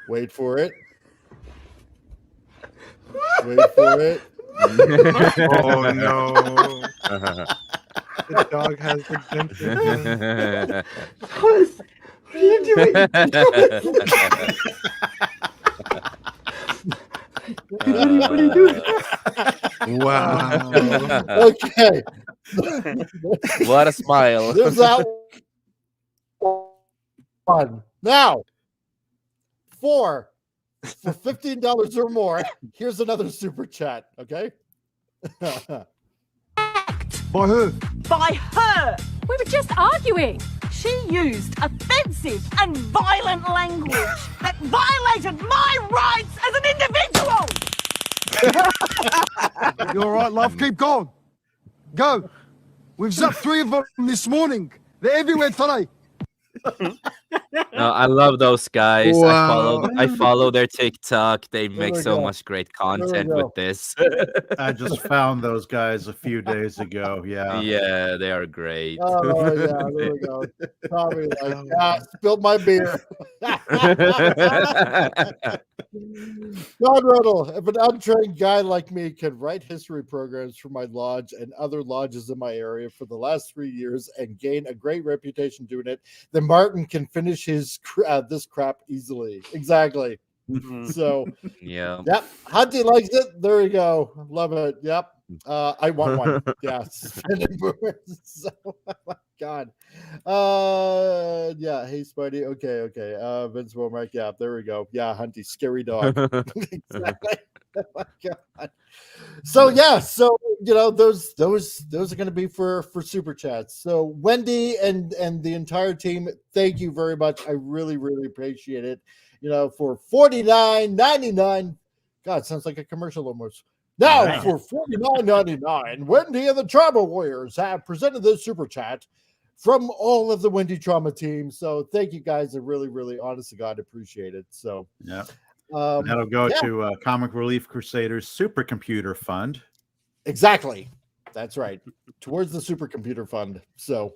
Wait for it. Wait for it. Oh no. The dog has the dentist. What are you doing? What are you doing? Wow. Okay. What a smile. There's that one. Now, for $15 or more, here's another super chat. Okay. By who? By her! We were just arguing. She used offensive and violent language that violated my rights as an individual! You all right, love? Keep going. Go. We've zapped 3 of them this morning. They're everywhere today. No, I love those guys. Wow. I follow their TikTok. They There make we so go. much great There we content go. with this. I just found those guys a few days ago. Yeah. Yeah, they are great. Oh yeah, there we go. Probably like, spilled my beer. John Riddle, if an untrained guy like me can write history programs for my lodge and other lodges in my area for the last 3 years and gain a great reputation doing it, then Martin can finish his this crap easily. Exactly. So, yeah. Yep. Hunty likes it. There we go. Love it. Yep. I want one. Yes. So, oh my God. Yeah. Hey, Spidey. Okay. Vince Womack. Yeah. There we go. Yeah. Hunty, scary dog. Exactly. Oh my God. So yeah. So those are going to be for super chats. So Wendy and the entire team, thank you very much. I really appreciate it. For $49.99. God, sounds like a commercial almost. Now, for $49.99, Wendy and the Trauma Warriors have presented this super chat from all of the Wendy Trauma team. So thank you guys. I really, honest to God, appreciate it. So yeah, that'll go to Comic Relief Crusaders Supercomputer Fund. Exactly. That's right. Towards the supercomputer fund. So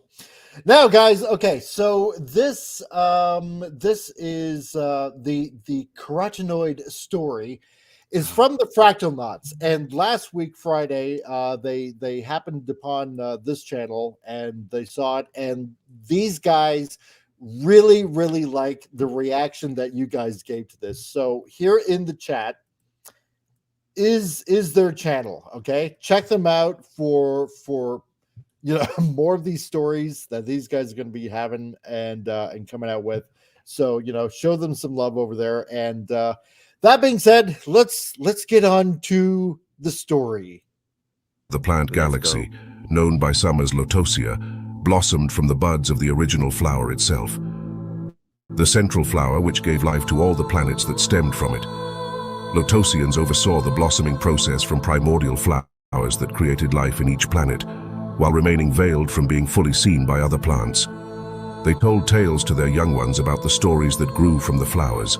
now, guys, okay, so this is the carotenoid story is from the Fractal Knots. And last week, Friday, they happened upon this channel and they saw it. And these guys really like the reaction that you guys gave to this. So here in the chat is their channel. Okay, check them out for more of these stories that these guys are going to be having and coming out with. So show them some love over there. And that being said, let's get on to the story. The plant galaxy, known by some as Lotosia, blossomed from the buds of the original flower itself. The central flower which gave life to all the planets that stemmed from it. Lotosians oversaw the blossoming process from primordial flowers that created life in each planet, while remaining veiled from being fully seen by other plants. They told tales to their young ones about the stories that grew from the flowers.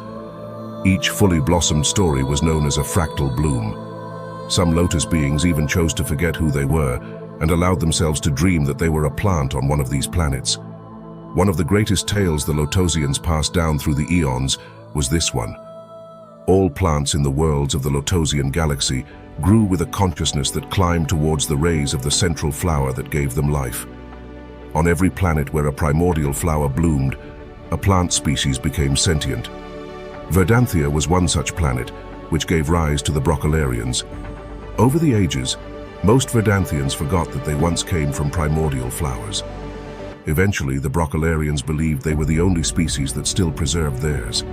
Each fully blossomed story was known as a fractal bloom. Some Lotus beings even chose to forget who they were and allowed themselves to dream that they were a plant on one of these planets. One of the greatest tales the Lotosians passed down through the eons was this one. All plants in the worlds of the Lotosian galaxy grew with a consciousness that climbed towards the rays of the central flower that gave them life. On every planet where a primordial flower bloomed, a plant species became sentient. Verdanthia was one such planet, which gave rise to the Broccolarians. Over the ages, most Verdanthians forgot that they once came from primordial flowers. Eventually, the Broccolarians believed they were the only species that still preserved theirs.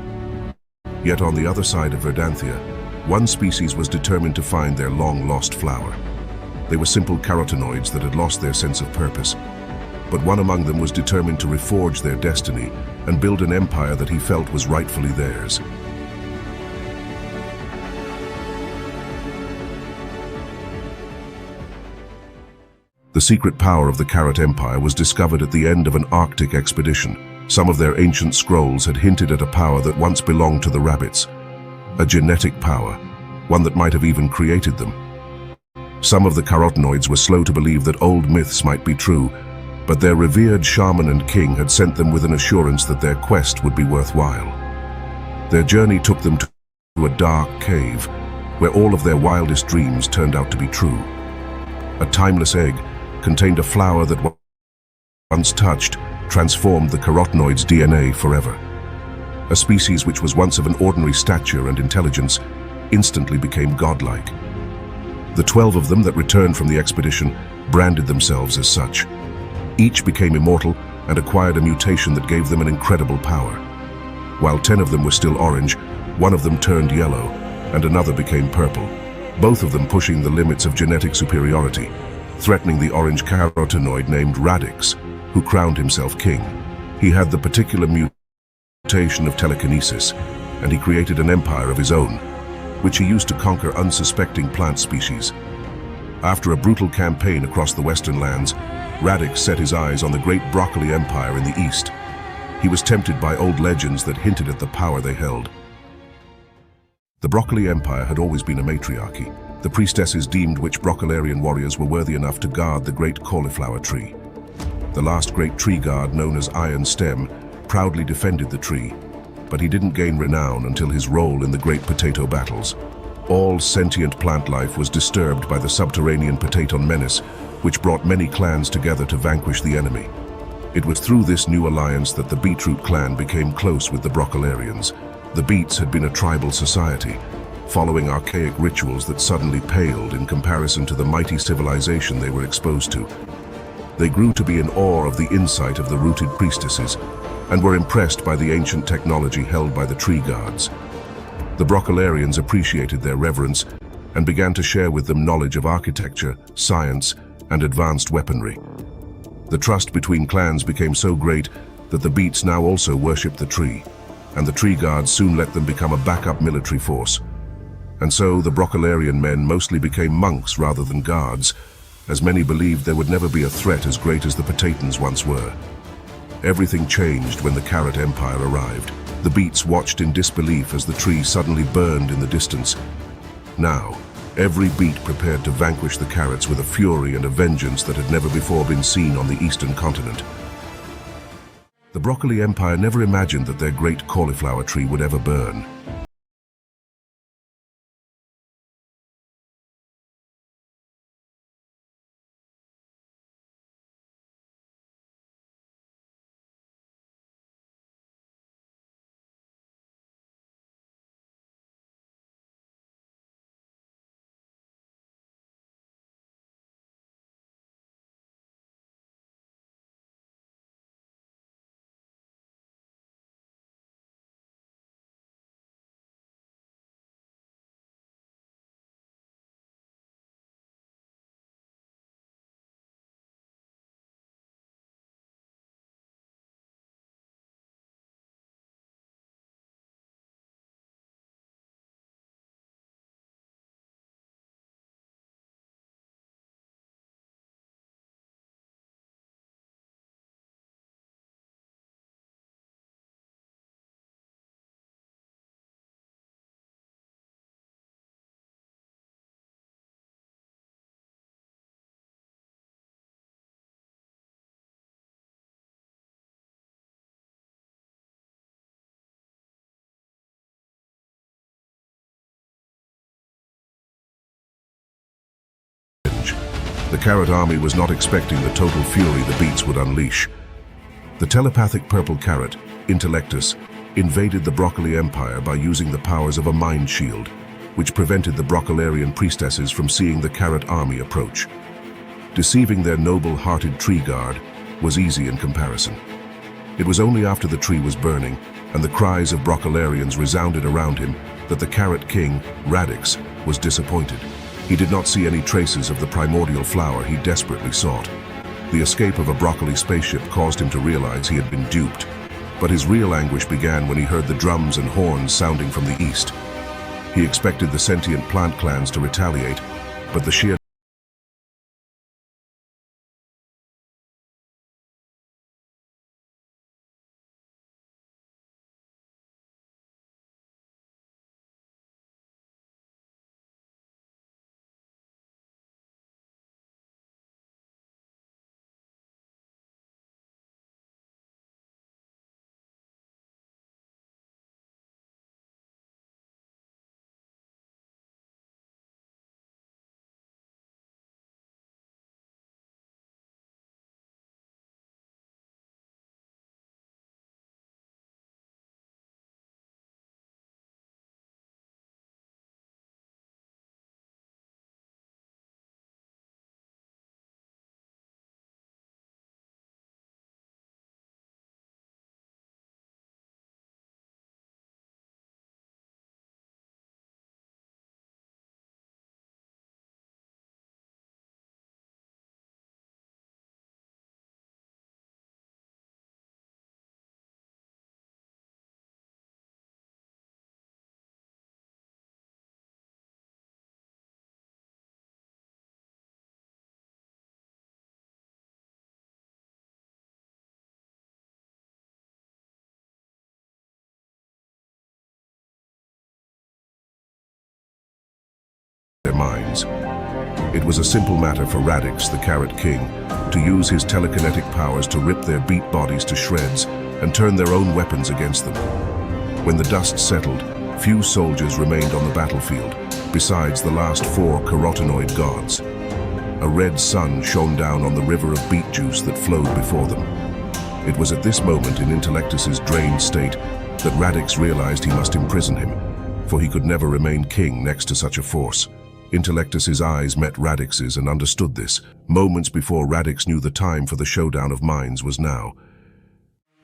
Yet on the other side of Verdanthia, one species was determined to find their long-lost flower. They were simple carotenoids that had lost their sense of purpose. But one among them was determined to reforge their destiny and build an empire that he felt was rightfully theirs. The secret power of the Carrot Empire was discovered at the end of an Arctic expedition. Some of their ancient scrolls had hinted at a power that once belonged to the rabbits. A genetic power, one that might have even created them. Some of the carotenoids were slow to believe that old myths might be true, but their revered shaman and king had sent them with an assurance that their quest would be worthwhile. Their journey took them to a dark cave, where all of their wildest dreams turned out to be true. A timeless egg contained a flower that, once touched, transformed the carotenoid's DNA forever. A species which was once of an ordinary stature and intelligence instantly became godlike. The 12 of them that returned from the expedition branded themselves as such. Each became immortal and acquired a mutation that gave them an incredible power. While 10 of them were still orange, one of them turned yellow, and another became purple, both of them pushing the limits of genetic superiority, threatening the orange carotenoid named Radix, who crowned himself king. He had the particular mutation of telekinesis, and he created an empire of his own, which he used to conquer unsuspecting plant species. After a brutal campaign across the western lands, Radix set his eyes on the great Broccoli Empire in the east. He was tempted by old legends that hinted at the power they held. The Broccoli Empire had always been a matriarchy. The priestesses deemed which Broccolarian warriors were worthy enough to guard the great cauliflower tree. The last great tree guard, known as Iron Stem, proudly defended the tree, but he didn't gain renown until his role in the great potato battles. All sentient plant life was disturbed by the subterranean potato menace, which brought many clans together to vanquish the enemy. It was through this new alliance that the Beetroot clan became close with the Broccolarians. The Beets had been a tribal society, following archaic rituals that suddenly paled in comparison to the mighty civilization they were exposed to. They grew to be in awe of the insight of the rooted priestesses and were impressed by the ancient technology held by the tree guards. The Broccolarians appreciated their reverence and began to share with them knowledge of architecture, science, and advanced weaponry. The trust between clans became so great that the Beets now also worshipped the tree, and the tree guards soon let them become a backup military force. And so the Broccolarian men mostly became monks rather than guards, as many believed there would never be a threat as great as the Potatans once were. Everything changed when the Carrot Empire arrived. The Beets watched in disbelief as the tree suddenly burned in the distance. Now, every Beet prepared to vanquish the Carrots with a fury and a vengeance that had never before been seen on the eastern continent. The Broccoli Empire never imagined that their great cauliflower tree would ever burn. The Carrot army was not expecting the total fury the Beets would unleash. The telepathic purple carrot, Intellectus, invaded the Broccoli Empire by using the powers of a mind shield, which prevented the Broccolarian priestesses from seeing the Carrot army approach. Deceiving their noble-hearted tree guard was easy in comparison. It was only after the tree was burning and the cries of Broccolarians resounded around him that the Carrot King, Radix, was disappointed. He did not see any traces of the primordial flower he desperately sought. The escape of a broccoli spaceship caused him to realize he had been duped, but his real anguish began when he heard the drums and horns sounding from the east. He expected the sentient plant clans to retaliate, but the sheer beads. It was a simple matter for Radix, the Carrot King, to use his telekinetic powers to rip their beat bodies to shreds and turn their own weapons against them. When the dust settled, few soldiers remained on the battlefield, besides the last 4 carotenoid gods. A red sun shone down on the river of beet juice that flowed before them. It was at this moment in Intellectus's drained state that Radix realized he must imprison him, for he could never remain king next to such a force. Intellectus's eyes met Radix's and understood this, moments before Radix knew the time for the showdown of minds was now.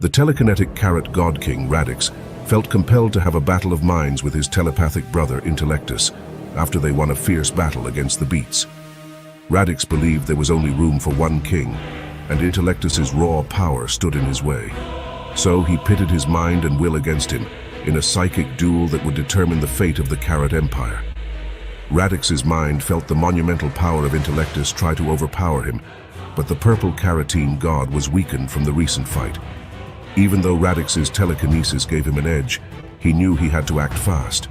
The telekinetic Carrot God King, Radix, felt compelled to have a battle of minds with his telepathic brother Intellectus after they won a fierce battle against the beats. Radix believed there was only room for one king, and Intellectus's raw power stood in his way. So he pitted his mind and will against him in a psychic duel that would determine the fate of the Carrot Empire. Radix's mind felt the monumental power of Intellectus try to overpower him, but the purple carotene god was weakened from the recent fight. Even though Radix's telekinesis gave him an edge, he knew he had to act fast.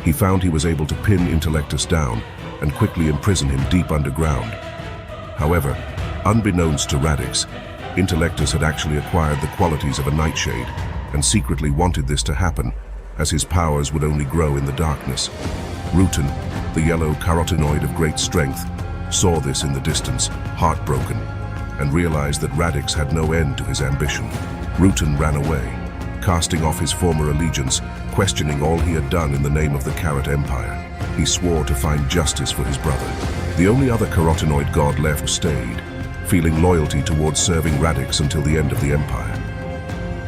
He found he was able to pin Intellectus down and quickly imprison him deep underground. However, unbeknownst to Radix, Intellectus had actually acquired the qualities of a nightshade and secretly wanted this to happen, as his powers would only grow in the darkness. Rutan, the yellow carotenoid of great strength, saw this in the distance, heartbroken, and realized that Radix had no end to his ambition. Rutan ran away, casting off his former allegiance, questioning all he had done in the name of the Carrot Empire. He swore to find justice for his brother. The only other carotenoid god left stayed, feeling loyalty towards serving Radix until the end of the Empire.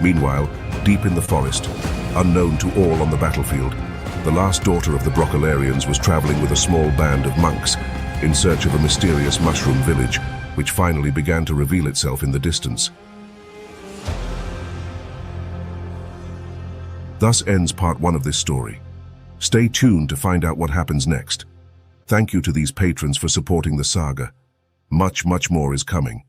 Meanwhile, deep in the forest, unknown to all on the battlefield, the last daughter of the Broccolarians was traveling with a small band of monks in search of a mysterious mushroom village, which finally began to reveal itself in the distance. Thus ends part 1 of this story. Stay tuned to find out what happens next. Thank you to these patrons for supporting the saga. Much, much more is coming.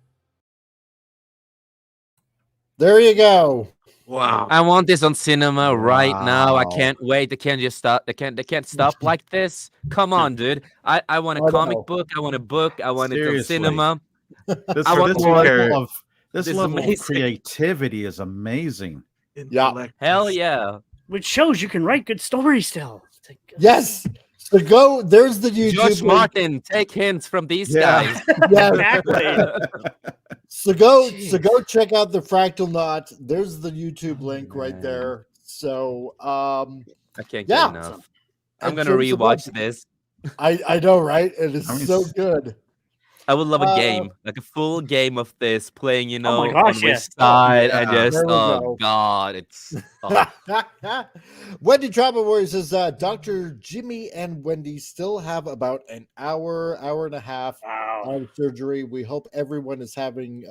There you go. Wow. I want this on cinema right now. I can't wait. They can't just stop. They can't stop like this. Come on, dude. I want a comic book. I want a book. I want it on cinema. This I want more. This level of creativity is amazing. Yeah. Hell yeah. Which shows you can write good stories still. Yes. So go, there's the YouTube Josh link. Martin, take hints from these guys. Yeah. Exactly. So go check out the Fractal Knot. There's the YouTube link right there. So I can't get enough. I'm gonna rewatch this. I know, right? It is so good. I would love a game, like a full game of this, playing, you know, my gosh, on which side, and just, There we oh go. god, it's. Wendy Travel Warriors says Dr. Jimmy and Wendy still have about an hour and a half of surgery. We hope everyone is having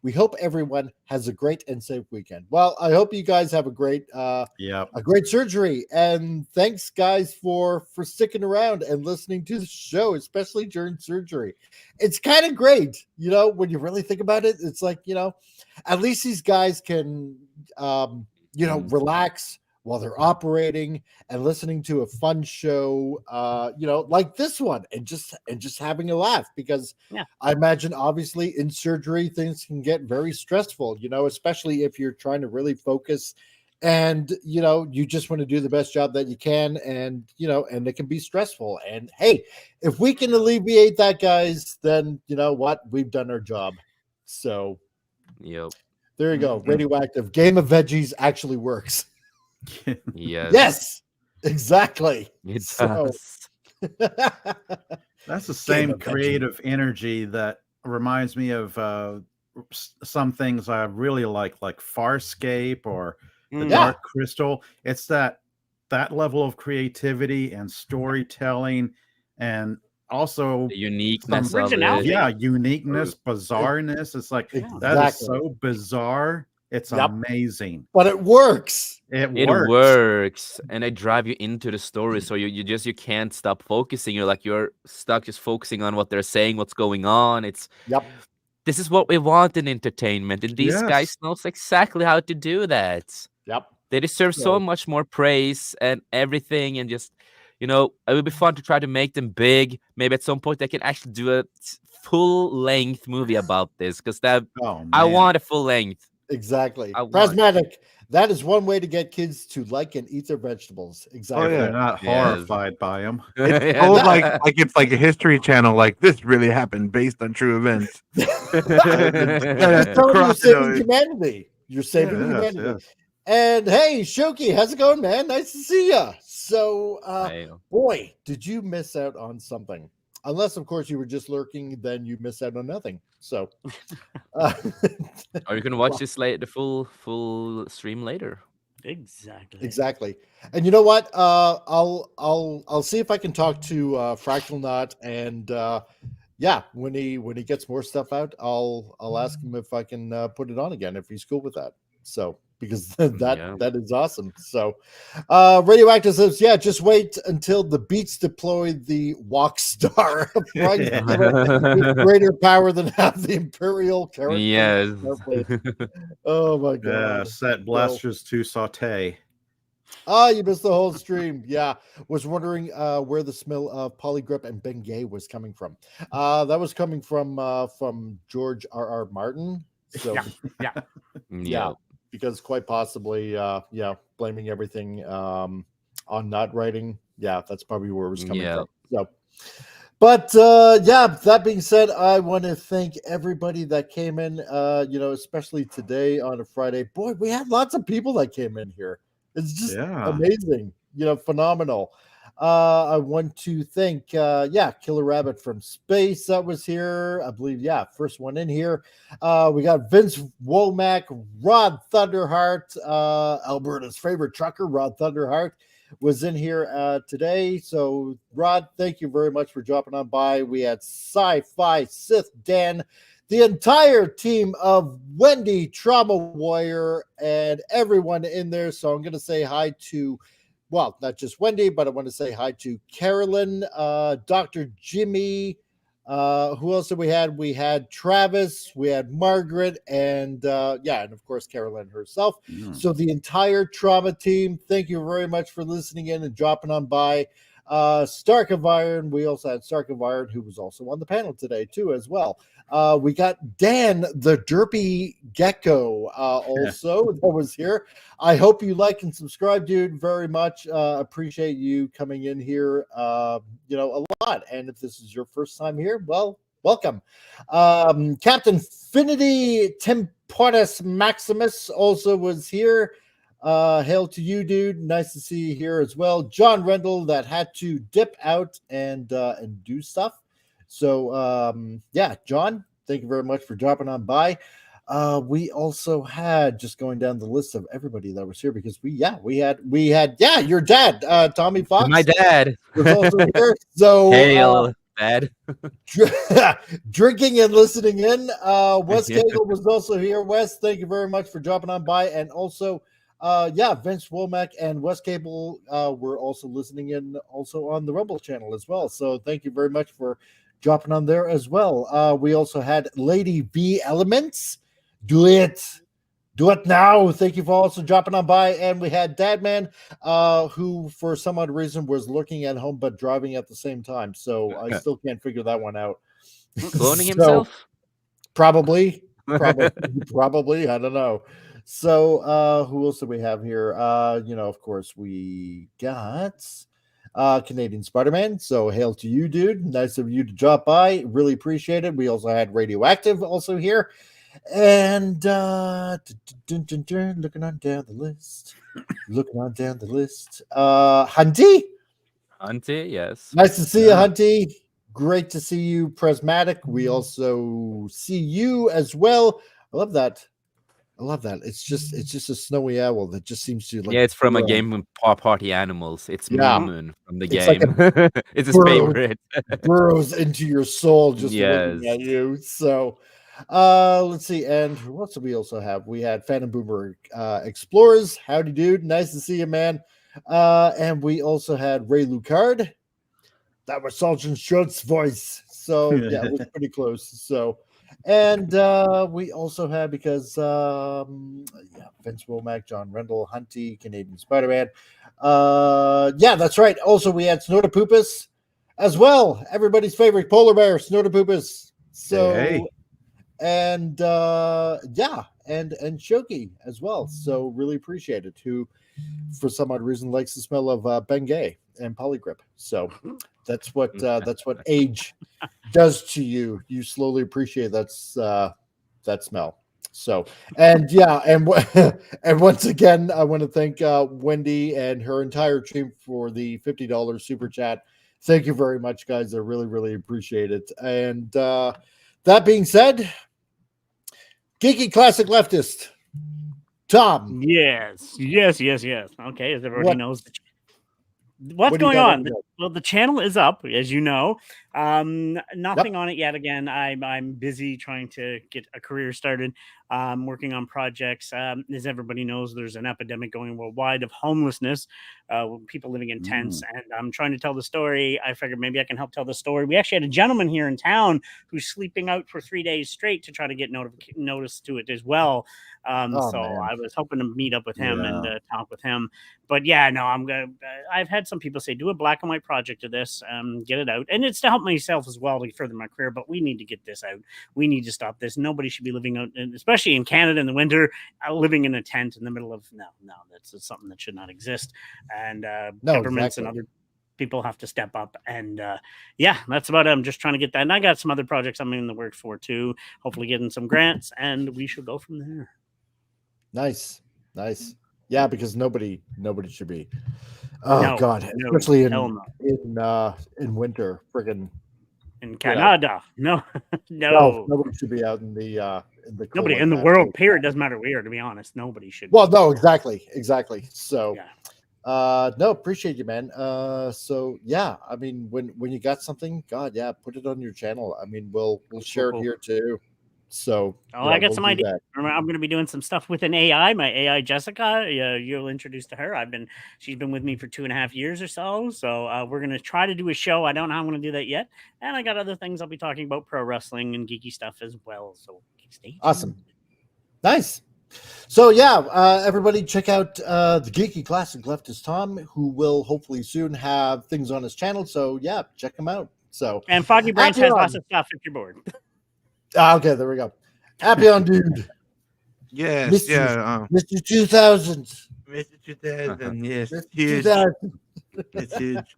we hope everyone has a great and safe weekend. Well, I hope you guys have a great great surgery, and thanks guys for sticking around and listening to the show, especially during surgery. It's kind of great, you know, when you really think about it. It's like, you know, at least these guys can relax while they're operating and listening to a fun show, like this one, and just having a laugh, because I imagine obviously in surgery things can get very stressful, you know, especially if you're trying to really focus and, you know, you just want to do the best job that you can, and, you know, and it can be stressful. And hey, if we can alleviate that, guys, then you know what, we've done our job. So there you go. Radioactive Game of Veggies actually works. Yes, exactly. It does. That's the same creative energy that reminds me of some things I really like Farscape or the Dark Crystal. It's that level of creativity and storytelling, and also the uniqueness of it. Uniqueness, bizarreness. It's like that is so bizarre. It's amazing, but it works. It works, and they drive you into the story, so you can't stop focusing. You're stuck just focusing on what they're saying, what's going on. It's this is what we want in entertainment, and these guys knows exactly how to do that. They deserve so much more praise and everything, and just it would be fun to try to make them big. Maybe at some point they can actually do a full-length movie about this, because I want a full length. Exactly. Prismatic. That is one way to get kids to like and eat their vegetables. Exactly. Oh yeah, They're not horrified by them. It's told like it's like a History Channel. Like, this really happened based on true events. You're saving humanity. You're saving humanity. Yes. And hey, Shoki, how's it going, man? Nice to see you. So, boy, did you miss out on something? Unless, of course, you were just lurking, then you miss out on nothing. So, or you can watch this the full stream later. Exactly. And you know what? I'll see if I can talk to Fractal Knot, and when he gets more stuff out, I'll ask him if I can put it on again if he's cool with that. So, because that is awesome. So Radioactive says, just wait until the Beats deploy the Walk Star with greater power than half the Imperial character. Yes. Oh my god. Yeah, set blasters to saute. You missed the whole stream. Yeah, was wondering where the smell of Polygrip and Bengay was coming from. That was coming from George R.R. Martin. So yeah, because quite possibly, blaming everything on not writing. Yeah, that's probably where it was coming from. So, but that being said, I want to thank everybody that came in. Especially today on a Friday. Boy, we had lots of people that came in here. It's just amazing, phenomenal. I want to thank, Killer Rabbit from Space that was here. I believe, first one in here. We got Vince Womack, Rod Thunderheart, Alberta's favorite trucker, Rod Thunderheart, was in here today. So, Rod, thank you very much for dropping on by. We had Sci-Fi Sith Dan, the entire team of Wendy, Trauma Warrior, and everyone in there. So I'm going to say hi to, not just Wendy, but I want to say hi to Carolyn, Dr. Jimmy. Who else did we had? We had Travis, we had Margaret, and and of course Carolyn herself. So the entire Trauma team, thank you very much for listening in and dropping on by. Stark of Iron, we also had Stark of Iron, who was also on the panel today too as well. We got Dan the Derpy Gecko also that was here. I hope you like and subscribe, dude, very much. Appreciate you coming in here a lot. And if this is your first time here, well, welcome. Captain Finity Temportus Maximus also was here. Hail to you, dude. Nice to see you here as well. John Rendell that had to dip out and do stuff. So John, thank you very much for dropping on by. We also had, just going down the list of everybody that was here, because we had your dad, Tommy Fox. My dad was also here. So hail, Dad. Drinking and listening in. Wes Cagle was also here. Wes, thank you very much for dropping on by, and also. Vince Womack and Wes Cable were also listening in also on the Rumble channel as well. So thank you very much for dropping on there as well. We also had Lady V Elements. Do it now. Thank you for also dropping on by. And we had Dadman, who for some odd reason was looking at home but driving at the same time. So I still can't figure that one out. Cloning himself? Probably. I don't know. So who else do we have here? Of course, we got Canadian Spider-Man. So hail to you, dude. Nice of you to drop by. Really appreciate it. We also had Radioactive also here. And looking on down the list. Hunty, yes. Nice to see you, Hunty. Great to see you, Prismatic. We also see you as well. I love that. It's just a snowy owl that just seems to it's from a game with Party Animals. It's Moon from the game. It's his favorite. Burrows into your soul just looking at you. So let's see. And what else do we also have? We had Phantom Boomer Explorers. Howdy, dude. Nice to see you, man. And we also had Ray Lucard. That was Sergeant Schultz's voice. So it was pretty close. So And we also have, because Vince Womack, John Rendell, Hunty, Canadian Spider-Man. Yeah, that's right. Also, we had Snortopoopus as well. Everybody's favorite polar bear, Snortopoopus. So, Hey. and and Shoki as well. So really appreciate it. Who, for some odd reason, likes the smell of Bengay and Polygrip. So that's what age does to you. You slowly appreciate that smell. So, and yeah, and and once again, I want to thank Wendy and her entire team for the $50 super chat. Thank you very much, guys. I really, really appreciate it. And that being said, Geeky Classic Leftist, Tom. Yes. Okay, as everybody knows, what's what do you going got on? Well, the channel is up, as you know. Nothing on it yet. Again, I'm busy trying to get a career started. Working on projects. As everybody knows, there's an epidemic going worldwide of homelessness, people living in tents, and I'm trying to tell the story. I figured maybe I can help tell the story. We actually had a gentleman here in town who's sleeping out for 3 days straight to try to get notice to it as well. So man. I was hoping to meet up with him and talk with him. But yeah, no, I've had some people say, do a black and white project of this, get it out. And it's to help myself as well to further my career, but we need to get this out. We need to stop this. Nobody should be living out, especially in Canada in the winter, living in a tent in the middle of, no, that's something that should not exist. And governments and other people have to step up. And yeah, that's about it. I'm just trying to get that. And I got some other projects I'm in the works for too, hopefully getting some grants, and we should go from there. Nice. Yeah, because nobody should be. Oh God, especially in winter, friggin' in Canada. No, nobody should be out in the nobody in the world. Period. Doesn't matter where. To be honest, nobody should. Well, no, exactly. So, no, appreciate you, man. So yeah, I mean, when you got something, God, yeah, put it on your channel. I mean, we'll share it here too. So, I got some ideas. I'm going to be doing some stuff with an AI. My AI Jessica, you'll introduce to her. She's been with me for 2.5 years or so. So we're going to try to do a show. I don't know how I'm going to do that yet. And I got other things I'll be talking about, pro wrestling and geeky stuff as well. So stay tuned. Awesome, nice. So yeah, everybody check out the Geeky Classic Leftist Tom, who will hopefully soon have things on his channel. So yeah, check him out. So, and Foggy Branch has lots of stuff if you're bored. Okay, there we go. Happy on, dude. Yes, Mr. 2000. Mr. 2000, yes. Mr. Huge. 2000. It's huge.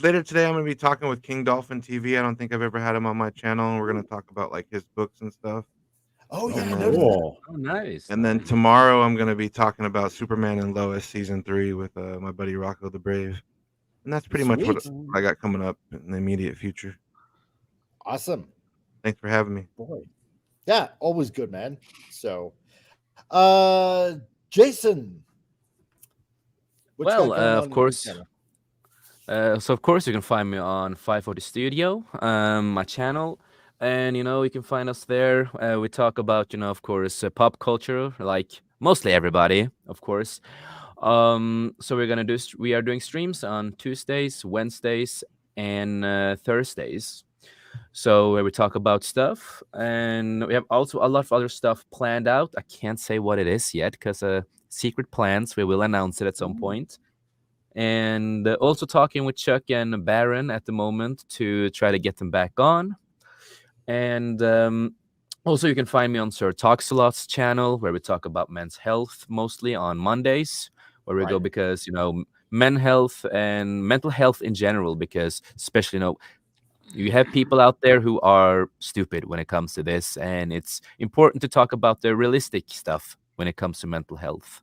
Later today, I'm going to be talking with King Dolphin TV. I don't think I've ever had him on my channel. We're going to talk about like his books and stuff. Oh yeah, cool. Oh, nice. And then tomorrow, I'm going to be talking about Superman and Lois season 3 with my buddy Rocco the Brave. And that's pretty much what I got coming up in the immediate future. Awesome. Thanks for having me. Boy. Yeah, always good, man. So, Jason. Well, of course. So of course you can find me on 540 Studio, my channel, and you can find us there. We talk about of course pop culture, like mostly everybody, of course. So we are doing streams on Tuesdays, Wednesdays, and Thursdays. So where we talk about stuff, and we have also a lot of other stuff planned out. I can't say what it is yet because secret plans. We will announce it at some point. And also talking with Chuck and Baron at the moment to try to get them back on. And also you can find me on Sir Talks a Lot's channel, where we talk about men's health mostly on Mondays, where we go because men's health and mental health in general, because especially you have people out there who are stupid when it comes to this, and it's important to talk about the realistic stuff when it comes to mental health.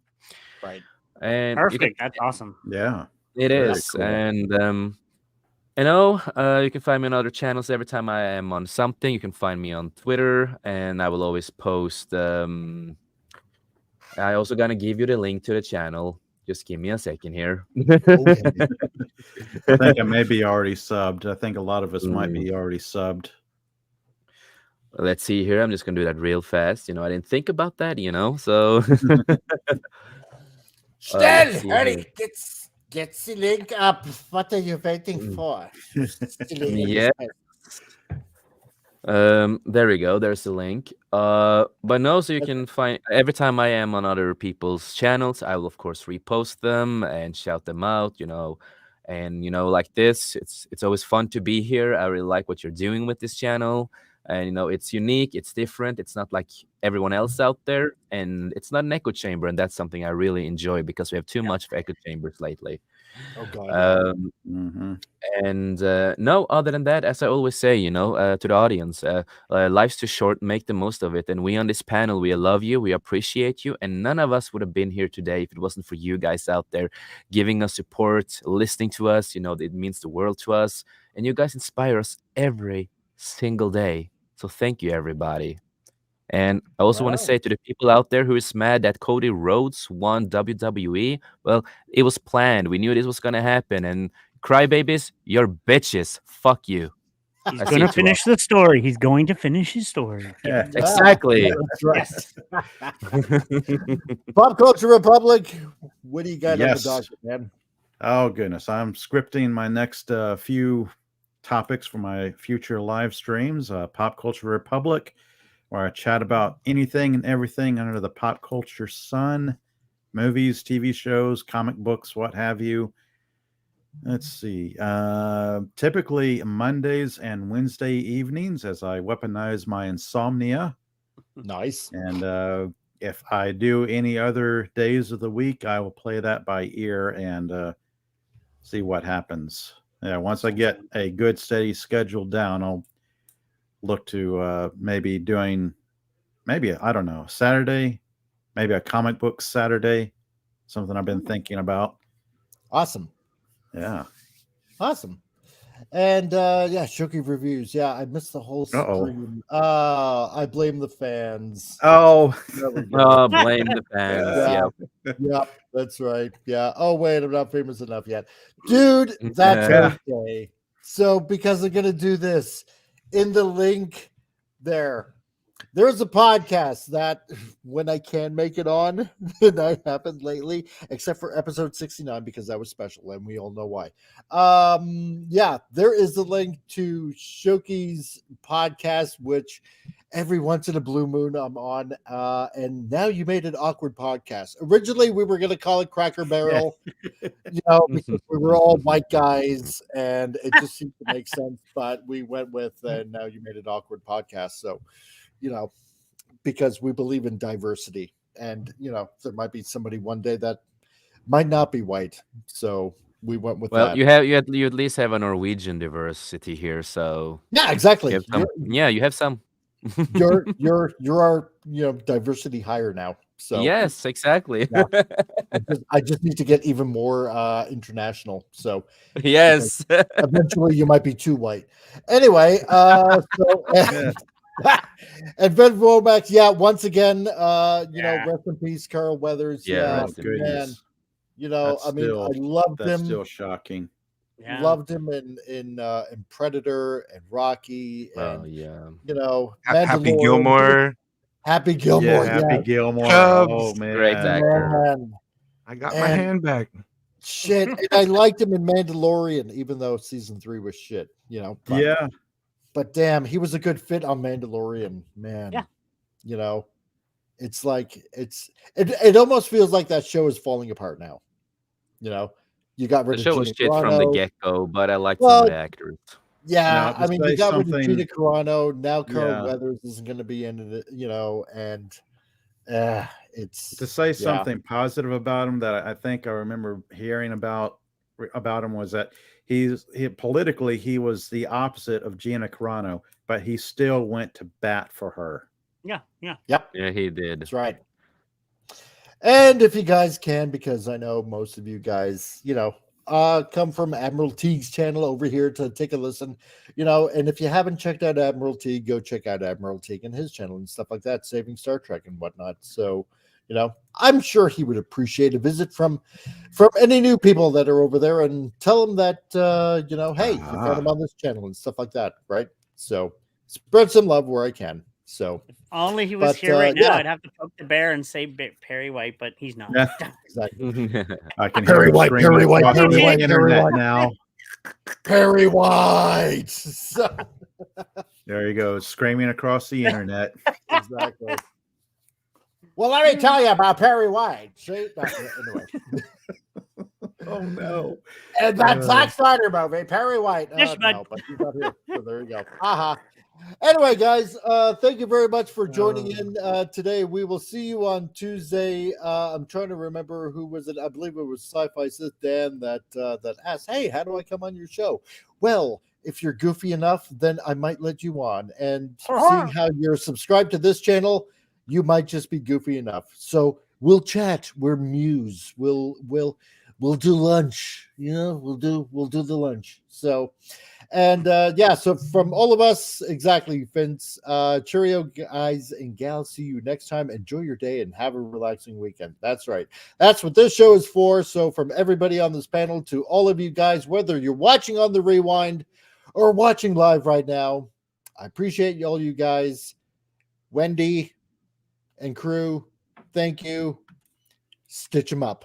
Right. And perfect. That's awesome. Yeah, it is. Cool. And you can find me on other channels every time I am on something. You can find me on Twitter, and I will always post. I also gonna give you the link to the channel. Just give me a second here. Okay. I think I may be already subbed. I think a lot of us might be already subbed. Let's see here. I'm just gonna do that real fast. I didn't think about that. So. Still, hurry, get the link up. What are you waiting for? Yeah. There we go. There's the link. But no, so you can find every time I am on other people's channels, I will of course repost them and shout them out, and like this, it's always fun to be here. I really like what you're doing with this channel, and it's unique, it's different, it's not like everyone else out there, and it's not an echo chamber, and that's something I really enjoy because we have too much of echo chambers lately. Oh God. And no, other than that, as I always say, to the audience, life's too short, make the most of it. And we on this panel, we love you, we appreciate you, and none of us would have been here today if it wasn't for you guys out there giving us support, listening to us. It means the world to us, and you guys inspire us every single day. So thank you, everybody. And I also want to say to the people out there who is mad that Cody Rhodes won WWE, well, it was planned. We knew this was going to happen. And crybabies, you're bitches. Fuck you. He's going to finish the story. He's going to finish his story. Exactly. That's right. Pop Culture Republic, what do you got on the docket, man? Oh, goodness. I'm scripting my next few topics for my future live streams. Pop Culture Republic, where I chat about anything and everything under the pop culture sun, movies, TV shows, comic books, what have you. Let's see. Typically Mondays and Wednesday evenings, as I weaponize my insomnia. Nice. And if I do any other days of the week, I will play that by ear and see what happens. Yeah, once I get a good steady schedule down, I'll look to maybe doing I don't know, Saturday, maybe a comic book Saturday, something I've been thinking about. Awesome. Yeah. Awesome. And Shoki reviews. Yeah, I missed the whole stream. I blame the fans. Oh, blame the fans. Yep, that's right. Yeah. Oh, wait, I'm not famous enough yet. Dude, that's okay. So because I'm gonna do this, in the link there's a podcast that when I can make it on, that happened lately, except for episode 69 because that was special and we all know why. There is a link to Shoki's podcast, which every once in a blue moon I'm on, and now you made an awkward podcast. Originally we were going to call it Cracker Barrel, because we were all white guys and it just seemed to make sense, but we went with and now you made an awkward podcast. So because we believe in diversity, and there might be somebody one day that might not be white, so we went with that. You at least have a Norwegian diversity here, so yeah, exactly. You have some. you're our diversity higher now. So yes, exactly. Yeah. I just need to get even more international. So yes, eventually you might be too white. Anyway, and Ben Womack, once again, rest in peace, Carl Weathers. Yeah, man. I loved him. That's still shocking. Yeah. Loved him in Predator and Rocky and Happy Gilmore. Happy Gilmore. Yeah, Happy Gilmore. Cubs. Oh man, great actor. I got my hand back. Shit, and I liked him in Mandalorian, even though season 3 was shit. But damn, he was a good fit on Mandalorian, man. Yeah. It's like it almost feels like that show is falling apart now. You got rid The of show Gina was shit from the Carano. get-go, but I liked some of the actors. Yeah, Now, to you say got rid of something- Gina Carano. Now Carl Yeah. Weathers isn't going to be in it, and it's to say something positive about him that I think I remember hearing about him was that he politically he was the opposite of Gina Carano, but he still went to bat for her. Yeah. Yep. Yeah, he did. That's right. And if you guys can, because I know most of you guys, come from Admiral Teague's channel over here to take a listen, and if you haven't checked out Admiral Teague, go check out Admiral Teague and his channel and stuff like that, Saving Star Trek and whatnot. So, I'm sure he would appreciate a visit from any new people that are over there, and tell them that, hey, you found him on this channel and stuff like that, right? So spread some love where I can. So if only he was here right now, I'd have to poke the bear and say Perry White, but he's not. Yeah, exactly. I can Perry hear White, him Perry White, across Perry the White, internet Perry White. now. Perry White. So, there you go, screaming across the internet. Exactly. Well, let me tell you about Perry White. See? Anyway. Oh no! And that Zack Snyder movie, Perry White. Yes, No, but he's not here. So there you go. Anyway, guys, thank you very much for joining in today. We will see you on Tuesday. I'm trying to remember who was it. I believe it was Sci-Fi Sith Dan that asked, "Hey, how do I come on your show?" Well, if you're goofy enough, then I might let you on. And seeing how you're subscribed to this channel, you might just be goofy enough. So we'll chat. We're Muse. We'll do lunch. You know, we'll do the lunch. So. And so from all of us, exactly, Vince. Cheerio, guys and gals. See you next time. Enjoy your day and have a relaxing weekend. That's right. That's what this show is for. So from everybody on this panel to all of you guys, whether you're watching on the rewind or watching live right now, I appreciate all you guys. Wendy and crew, thank you. Stitch them up.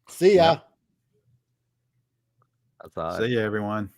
See ya. See ya, everyone.